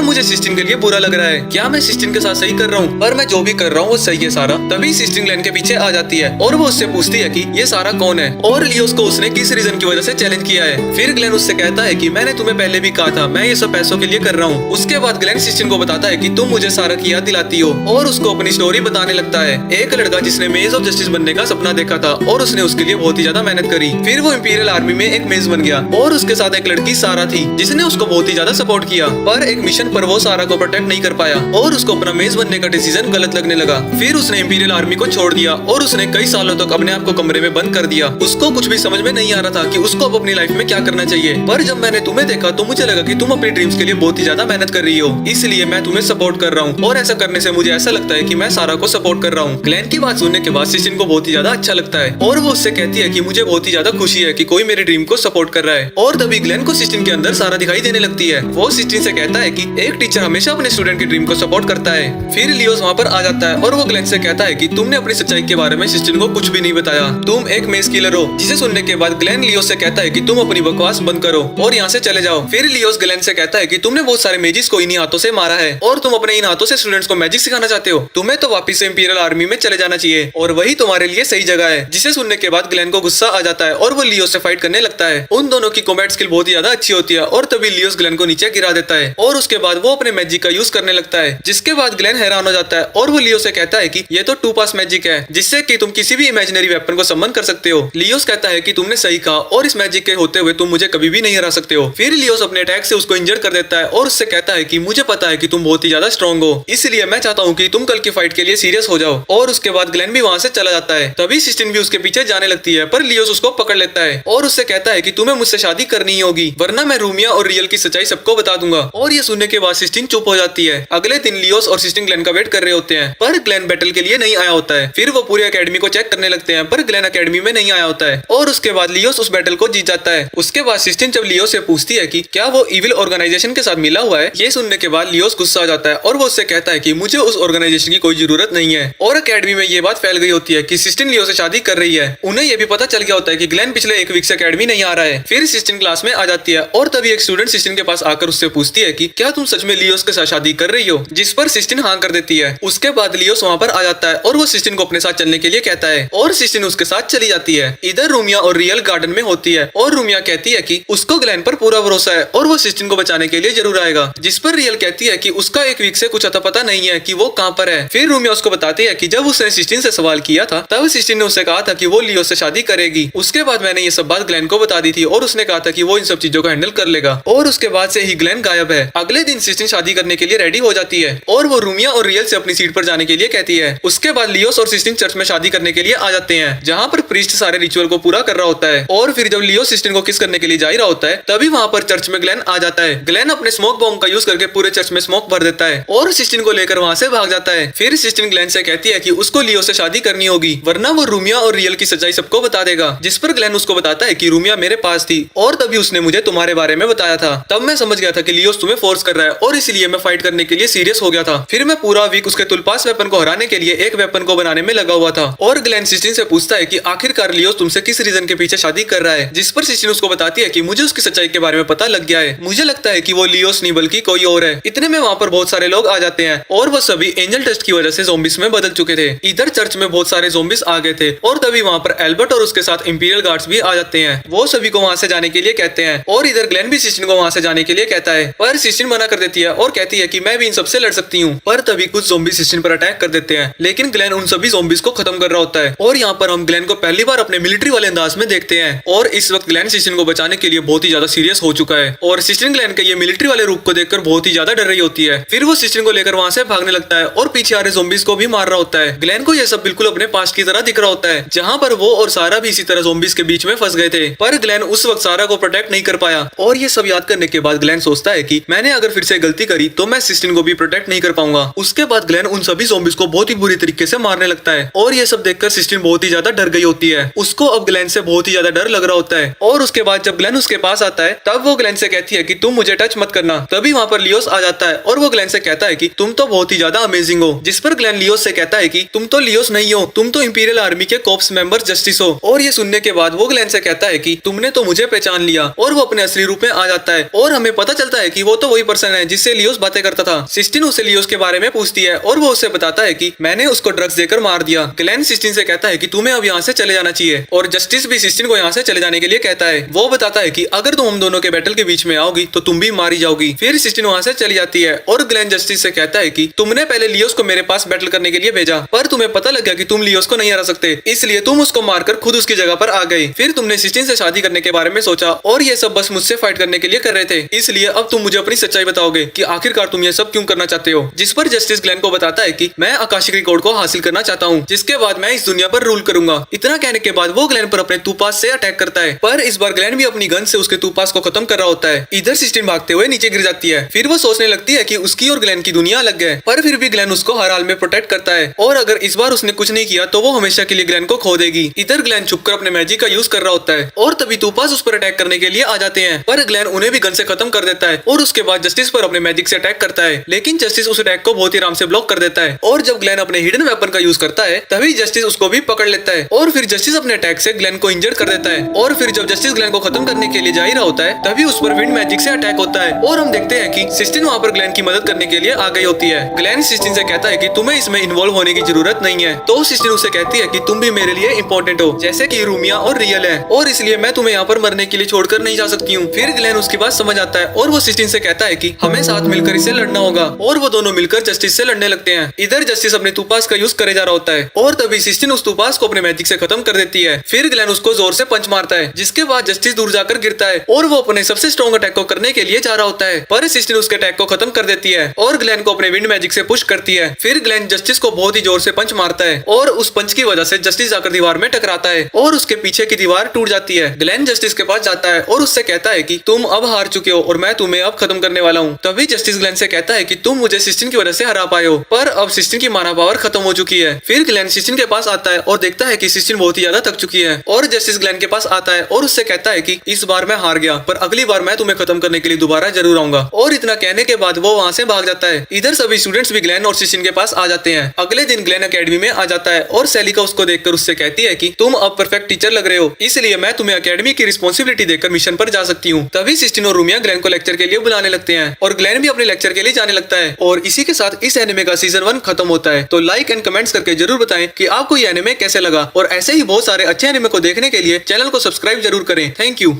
मुझे सिस्टीन के लिए बुरा लग रहा है। क्या मैं सिस्टीन के साथ सही कर रहा हूँ? पर मैं जो भी कर रहा हूँ वो सही है सारा। तभी सिस्टीन ग्लेन के पीछे आ जाती है और वो उससे पूछती है कि ये सारा कौन है और लियोस को उसने किस रीजन की वजह से चैलेंज किया है। फिर ग्लेन उससे कहता है कि मैंने तुम्हें पहले भी कहा था मैं ये सब पैसों के लिए कर रहा हूँ। उसके बाद ग्लेन सिस्टीन को बताता है कि तुम मुझे सारा की याद दिलाती हो और उसको अपनी स्टोरी बताने लगता है। एक लड़का जिसने मेज ऑफ जस्टिस बनने का सपना देखा था और उसने उसके लिए बहुत ही ज्यादा मेहनत करी। फिर वो इंपीरियल आर्मी में एक मेज बन गया और उसके साथ एक लड़की सारा थी जिसने उसको बहुत ही ज्यादा सपोर्ट किया। पर एक मिशन पर वो सारा को प्रोटेक्ट नहीं कर पाया और उसको अपना मेज बनने का डिसीजन गलत लगने लगा। फिर उसने इंपीरियल आर्मी को छोड़ दिया और उसने कई सालों तक अपने आप को कमरे में बंद कर दिया। उसको कुछ भी समझ में नहीं आ रहा था कि उसको अब अपनी लाइफ में क्या करना चाहिए। पर जब मैंने तुम्हें देखा तो मुझे लगा कि तुम अपनी ड्रीम्स के लिए बहुत ही ज्यादा मेहनत कर रही हो, इसलिए मैं तुम्हें सपोर्ट कर रहा हूँ और ऐसा करने से मुझे ऐसा लगता है कि मैं सारा को सपोर्ट कर रहा हूँ। ग्लेन की बात सुनने के बाद सिस्टीन को बहुत ही ज्यादा अच्छा लगता है और वो उससे कहती है कि मुझे बहुत ही ज्यादा खुशी है कि कोई मेरे ड्रीम को सपोर्ट कर रहा है। और तभी ग्लेन को सिस्टीन के अंदर सारा दिखाई देने लगती है। वो सिस्टीन से कहता है कि एक टीचर हमेशा अपने स्टूडेंट के ड्रीम को सपोर्ट करता है। फिर लियोस वहाँ पर आ जाता है और वो ग्लेन से कहता है कि तुमने अपनी सच्चाई के बारे में सिस्टीन को कुछ भी नहीं बताया, तुम एक मेज किलर हो। जिसे सुनने के बाद ग्लेन लियोस से कहता है कि तुम अपनी बकवास बंद करो और यहाँ से चले जाओ। फिर लियोस ग्लेन से कहता है कि तुमने बहुत सारे मेजिस को इन्हीं हाथों से मारा है और तुम अपने इन हाथों से स्टूडेंट्स को मैजिक सिखाना चाहते हो, तुम्हें तो वापिस से इंपीरियल आर्मी में चले जाना चाहिए और वही तुम्हारे लिए सही जगह है। जिसे सुनने के बाद ग्लेन को गुस्सा आ जाता है और वो लियोस से फाइट करने लगता है। उन दोनों की कॉम्बैट स्किल बहुत ही ज्यादा अच्छी होती है और तभी लियोस ग्लेन को नीचे गिरा देता है और उसके बाद वो अपने मैजिक का यूज करने लगता है। जिसके बाद ग्लेन हैरान हो जाता है और वो लियोस से कहता है कि ये तो 2 पास मैजिक है जिससे कि तुम किसी भी इमेजिनरी वेपन को समन कर सकते हो। लियोस कहता है कि तुमने सही कहा और इस मैजिक के होते हुए तुम मुझे कभी भी नहीं हरा सकते हो। फिर लियोस अपने अटैक से उसको इंजर कर देता है और उससे कहता है कि मुझे पता है कि तुम बहुत ही ज्यादा स्ट्रॉन्ग हो, इसलिए मैं चाहता हूँ कि तुम कल की फाइट के लिए सीरियस हो जाओ। और उसके बाद ग्लेन भी वहाँ से चला जाता है। तभी सिस्टीन भी उसके पीछे जाने लगती है पर लियोस उसको पकड़ लेता है और उससे कहता है कि तुम्हें मुझसे शादी करनी ही होगी वरना मैं रूमिया और रियल की सच्चाई सबको बता दूंगा। और ये सुनने के बाद सिस्टीन चुप हो जाती है। अगले दिन लियोस और सिस्टीन ग्लेन का वेट कर रहे होते हैं पर ग्लेन बैटल के लिए नहीं आया होता है। फिर वो पूरी अकेडमी को चेक करने लगते हैं पर ग्लेन अकेडमी में नहीं आया होता है और उसके बाद लियोस उस बैटल को जीत जाता है। उसके बाद सिस्टीन जब लियोस से पूछती है कि क्या वो इविल ऑर्गेनाइजेशन के साथ मिला हुआ है, ये सुनने के बाद लियोस गुस्सा आ जाता है और वो उससे कहता है कि मुझे उस ऑर्गेनाइजेशन की कोई जरूरत नहीं है। और अकेडमी में ये बात फैल गई होती है कि सिस्टीन लियोस से शादी कर रही है। उन्हें ये भी पता चल गया होता है कि ग्लेन पिछले 1 वीक से अकेडमी नहीं आ रहा है। फिर सिस्टीन क्लास में आ जाती है और तभी एक स्टूडेंट सिस्टीन के पास आकर उससे पूछती है कि क्या तुम सच में लियोस के साथ शादी कर रही हो, जिस पर सिस्टीन हाँ कर देती है। उसके बाद लियोस वहाँ पर आ जाता है और वो सिस्टीन को अपने साथ चलने के लिए कहता है और सिस्टीन उसके साथ चली जाती है। इधर रूमिया और रियल गार्डन में होती है और रूमिया कहती है कि उसको ग्लेन पर पूरा भरोसा है और वो सिस्टीन को बचाने के लिए जरूर आएगा। जिस पर रियल कहती है कि उसका 1 वीक से कुछ अता पता नहीं है कि वो कहाँ पर है। फिर रूमिया उसको बताती है कि जब उसने सिस्टीन से सवाल किया था तब सिस्टीन ने उससे कहा था कि वो लियोस से शादी करेगी। उसके बाद मैंने ये सब बात ग्लेन को बता दी थी और उसने कहा था कि वो इन सब चीजों को हैंडल कर लेगा और उसके बाद से ही ग्लेन गायब है। अगले दिन सिस्टीन शादी करने के लिए रेडी हो जाती है और वो रूमिया और रियल से अपनी सीट पर जाने के लिए कहती है। उसके बाद लियोस और सिस्टीन चर्च में शादी करने के लिए आ जाते हैं जहाँ पर प्रीस्ट सारे रिचुअल को पूरा कर रहा होता है। और फिर जब लियोस सिस्टीन को किस करने के लिए जा रहा होता है तभी वहाँ पर चर्च में ग्लेन आ जाता है। ग्लेन अपने स्मोक बॉम्ब का यूज करके पूरे चर्च में स्मोक भर देता है और सिस्टीन को लेकर वहाँ से भाग जाता है। फिर सिस्टीन ग्लेन से कहती है कि उसको लियो से शादी करनी होगी वरना वो रूमिया और रियल की सच्चाई सबको बता देगा। जिस पर ग्लेन उसको बताता है कि रूमिया मेरे पास थी और तभी उसने मुझे तुम्हारे बारे में बताया था। तब मैं समझ गया था कि लियोस तुम्हें फोर्स कर रहा है और इसलिए मैं फाइट करने के लिए सीरियस हो गया था। फिर मैं पूरा वीक उसके तुलपास वेपन को हराने के लिए एक वेपन को बनाने में लगा हुआ था। और ग्लेन सिस्टीन से पूछता है कि आखिरकार लियोस तुमसे किस रीजन के पीछे शादी कर रहा है। जिस पर सिस्टीन उसको बताती है कि मुझे उसकी सच्चाई के बारे में पता लग गया है, मुझे लगता है कि वो लियोस नहीं बल्कि कोई और है। इतने में वहाँ पर बहुत सारे लोग आ जाते हैं और वो सभी एंजल टेस्ट की वजह से ज़ॉम्बीज में बदल चुके थे। इधर चर्च में बहुत सारे ज़ॉम्बीज आ गए थे और तभी वहाँ पर एल्बर्ट और उसके साथ इंपीरियल गार्ड्स भी आ जाते हैं। वो सभी को वहाँ से जाने के लिए कहते हैं और इधर ग्लेन भी सिस्टीन को वहाँ से जाने के लिए कहता है पर सिस्टीन मना कर देती है और कहती है कि मैं भी इन सबसे लड़ सकती हूँ। पर तभी कुछ ज़ॉम्बी सिस्टीन पर अटैक कर देते हैं लेकिन ग्लेन उन सभी ज़ॉम्बीज को खत्म कर रहा होता है। और यहाँ पर हम ग्लेन को पहली बार अपने मिलिट्री वाले अंदाज में देखते हैं और इस वक्त ग्लेन सिस्टीन को बचाने के लिए बहुत ही ज्यादा सीरियस हो चुका है और सिस्टीन ग्लेन के ये मिलिट्री वाले रूप को देखकर बहुत ही ज्यादा डर रही होती है। फिर वो सिस्टीन को लेकर वहाँ से भागने लगता है और पीछे आ रहे ज़ॉम्बीज को भी मार रहा होता है। ग्लेन को ये सब बिल्कुल अपने पास्ट की तरह दिख रहा होता है जहाँ पर वो और सारा भी इसी तरह ज़ॉम्बीज के बीच में फंस गए थे पर ग्लेन उस वक्त सारा को प्रोटेक्ट नहीं कर पाया। और ये सब याद करने के बाद ग्लेन सोचता है कि मैंने अगर फिर से गलती करी तो मैं सिस्टीन को भी प्रोटेक्ट नहीं कर पाऊंगा। उसके बाद ग्लेन उन सभी ज़ॉम्बीज को बहुत ही बुरी तरीके से मारने लगता है और ये सब देखकर सिस्टीन बहुत ही ज्यादा डर गई होती है। उसको अब ग्लेन से बहुत ही ज्यादा डर लग रहा होता है। और उसके बाद जब ग्लेन उसके पास आता है तब वो ग्लेन से कहती है कि तुम मुझे टच मत करना। तभी वहाँ पर लियोस आ जाता है और वो ग्लेन से कहता है कि तुम तो बहुत ही ज्यादा अमेजिंग हो। जिस पर ग्लेन लियोस से कहता है कि तुम तो लियोस नहीं हो, तुम तो इंपीरियल आर्मी के कॉप्स मेंबर जस्टिस हो। और ये सुनने के बाद वो ग्लेन से कहता है कि तुमने तो मुझे पहचान लिया, और वो अपने असली रूप में आ जाता है और हमें पता चलता है कि वो तो वही पर्सन है जिससे लियोस बातें करता था। सिस्टीन उसे लियोस के बारे में पूछती है और वो उसे बताता है कि मैंने उसको ड्रग्स देकर मार दिया। ग्लेन सिस्टीन से कहता है कि तुम्हें अब यहाँ से चले जाना चाहिए, और जस्टिस भी सिस्टीन को यहाँ से चले जाने के लिए कहता है। वो बताता है कि अगर तुम हम दोनों के बैटल के बीच में आओगी तो तुम भी मारी जाओगी। फिर सिस्टीन वहाँ से चली जाती है और ग्लेन जस्टिस से कहता है कि तुमने पहले लियोस को मेरे पास बैटल करने के लिए भेजा, पर तुम्हें पता लग गया कि तुम लियोस को नहीं हरा सकते, इसलिए तुम उसको मारकर खुद उसकी जगह पर आ गए। फिर तुमने सिस्टीन से शादी करने के बारे में सोचा और ये सब बस मुझसे फाइट करने के लिए कर रहे थे, इसलिए अब तुम मुझे अपनी सच्चाई बताओगे कि आखिरकार तुम ये सब क्यों करना चाहते हो। जिस पर जस्टिस ग्लेन को बताता है कि मैं आकाशिक रिकॉर्ड को हासिल करना चाहता हूँ, जिसके बाद मैं इस दुनिया पर रूल करूंगा। इतना कहने के बाद वो ग्लेन पर अपने तूपास से अटैक करता है, पर इस बार ग्लेन भी अपनी गन से उसके तूपास को खत्म कर रहा होता है। इधर सिस्टीन भागते हुए नीचे गिर जाती है। फिर वो सोचने लगती है कि उसकी और ग्लेन की दुनिया अलग है, पर फिर भी ग्लेन उसको हर हाल में प्रोटेक्ट करता है, और अगर इस बार उसने कुछ नहीं किया तो वो हमेशा के लिए ग्लेन को खो देगी। इधर ग्लेन छुपकर अपने मैजिक का यूज कर रहा होता है और तभी तूपास उस पर अटैक करने के लिए आ जाते हैं, पर ग्लेन उन्हें भी गन से खत्म कर देता है और उसके बाद जस्टिस पर अपने मैजिक से अटैक करता है। लेकिन जस्टिस उस अटैक को बहुत ही आराम से ब्लॉक कर देता है, और जब ग्लेन अपने हिडन वेपन का यूज करता है तभी जस्टिस उसको भी पकड़ लेता है, और फिर जस्टिस अपने अटैक से ग्लेन को इंजर्ड कर देता है। और फिर जब जस्टिस ग्लेन को खत्म करने के लिए जा ही रहा होता है तभी उस पर विंड मैजिक से अटैक होता है, और हम देखते हैं कि सिस्टीन वहाँ पर ग्लेन की मदद करने के लिए आ गई होती है। ग्लेन सिस्टीन से कहता है कि तुम्हें इसमें इन्वॉल्व होने की जरूरत नहीं है, तो सिस्टीन उसे कहती है कि तुम भी मेरे लिए इंपॉर्टेंट हो, जैसे कि रूमिया और रियल है, और इसलिए मैं तुम्हें यहाँ पर मरने के लिए छोड़कर नहीं जा सकती हूँ। फिर ग्लेन उसकी बात समझ आता है और वो सिस्टीन से कहता है कि हमें साथ मिलकर इसे लड़ना होगा, और वो दोनों मिलकर जस्टिस से लड़ने लगते हैं। इधर जस्टिस अपने तूपास का यूज करे जा रहा होता है, और तभी सिस्टीन उस तूपास को अपने मैजिक से खत्म कर देती है। फिर ग्लेन उसको जोर से पंच मारता है, जिसके बाद जस्टिस दूर जाकर गिरता है, और वो अपने सबसे स्ट्रॉन्ग अटैक को करने के लिए जा रहा होता है, पर सिस्टीन उसके अटैक को खत्म कर देती है और ग्लेन को अपने विंड मैजिक से पुश करती है। फिर ग्लेन जस्टिस को बहुत ही जोर से पंच मारता है, और उस पंच की वजह से जस्टिस जाकर दीवार में टकराता है और उसके पीछे की दीवार टूट जाती है। ग्लेन जस्टिस के पास जाता है और उससे कहता है कि तुम अब हार चुके हो और मैं तुम्हें अब खत्म करने वाला हूँ। तभी जस्टिस ग्लेन से कहता है कि तुम मुझे सिस्टीन की वजह से हरा पाए हो, पर अब सिस्टीन की माना पावर खत्म हो चुकी है। फिर ग्लेन सिस्टीन के पास आता है और देखता है कि सिस्टीन बहुत ही ज्यादा थक चुकी है, और जस्टिस ग्लेन के पास आता है और उससे कहता है कि इस बार मैं हार गया, पर अगली बार मैं तुम्हें खत्म करने के लिए दोबारा जरूर आऊंगा। और इतना कहने के बाद वो वहाँ से भाग जाता है। इधर सभी स्टूडेंट्स भी ग्लेन और सिस्टीन के पास आ जाते हैं। अगले दिन ग्लेन एकेडमी में आ जाता है और सेलिका उसको देखकर उससे कहती है कि तुम अब परफेक्ट टीचर लग रहे हो, इसलिए मैं तुम्हें एकेडमी की रिस्पॉन्सिबिलिटी देकर मिशन पर जा सकती हूँ। तभी सिस्टीन और रूमिया ग्लेन को लेक्चर के लिए बुलाने लगते हैं, और ग्लेन भी अपने लेक्चर के लिए जाने लगता है। और इसी के साथ इस एनिमे का सीजन 1 खत्म होता है। तो लाइक एंड कमेंट्स करके जरूर बताएं कि आपको ये एनिमे कैसे लगा, और ऐसे ही बहुत सारे अच्छे एनिमे को देखने के लिए चैनल को सब्सक्राइब जरूर करें। Thank you.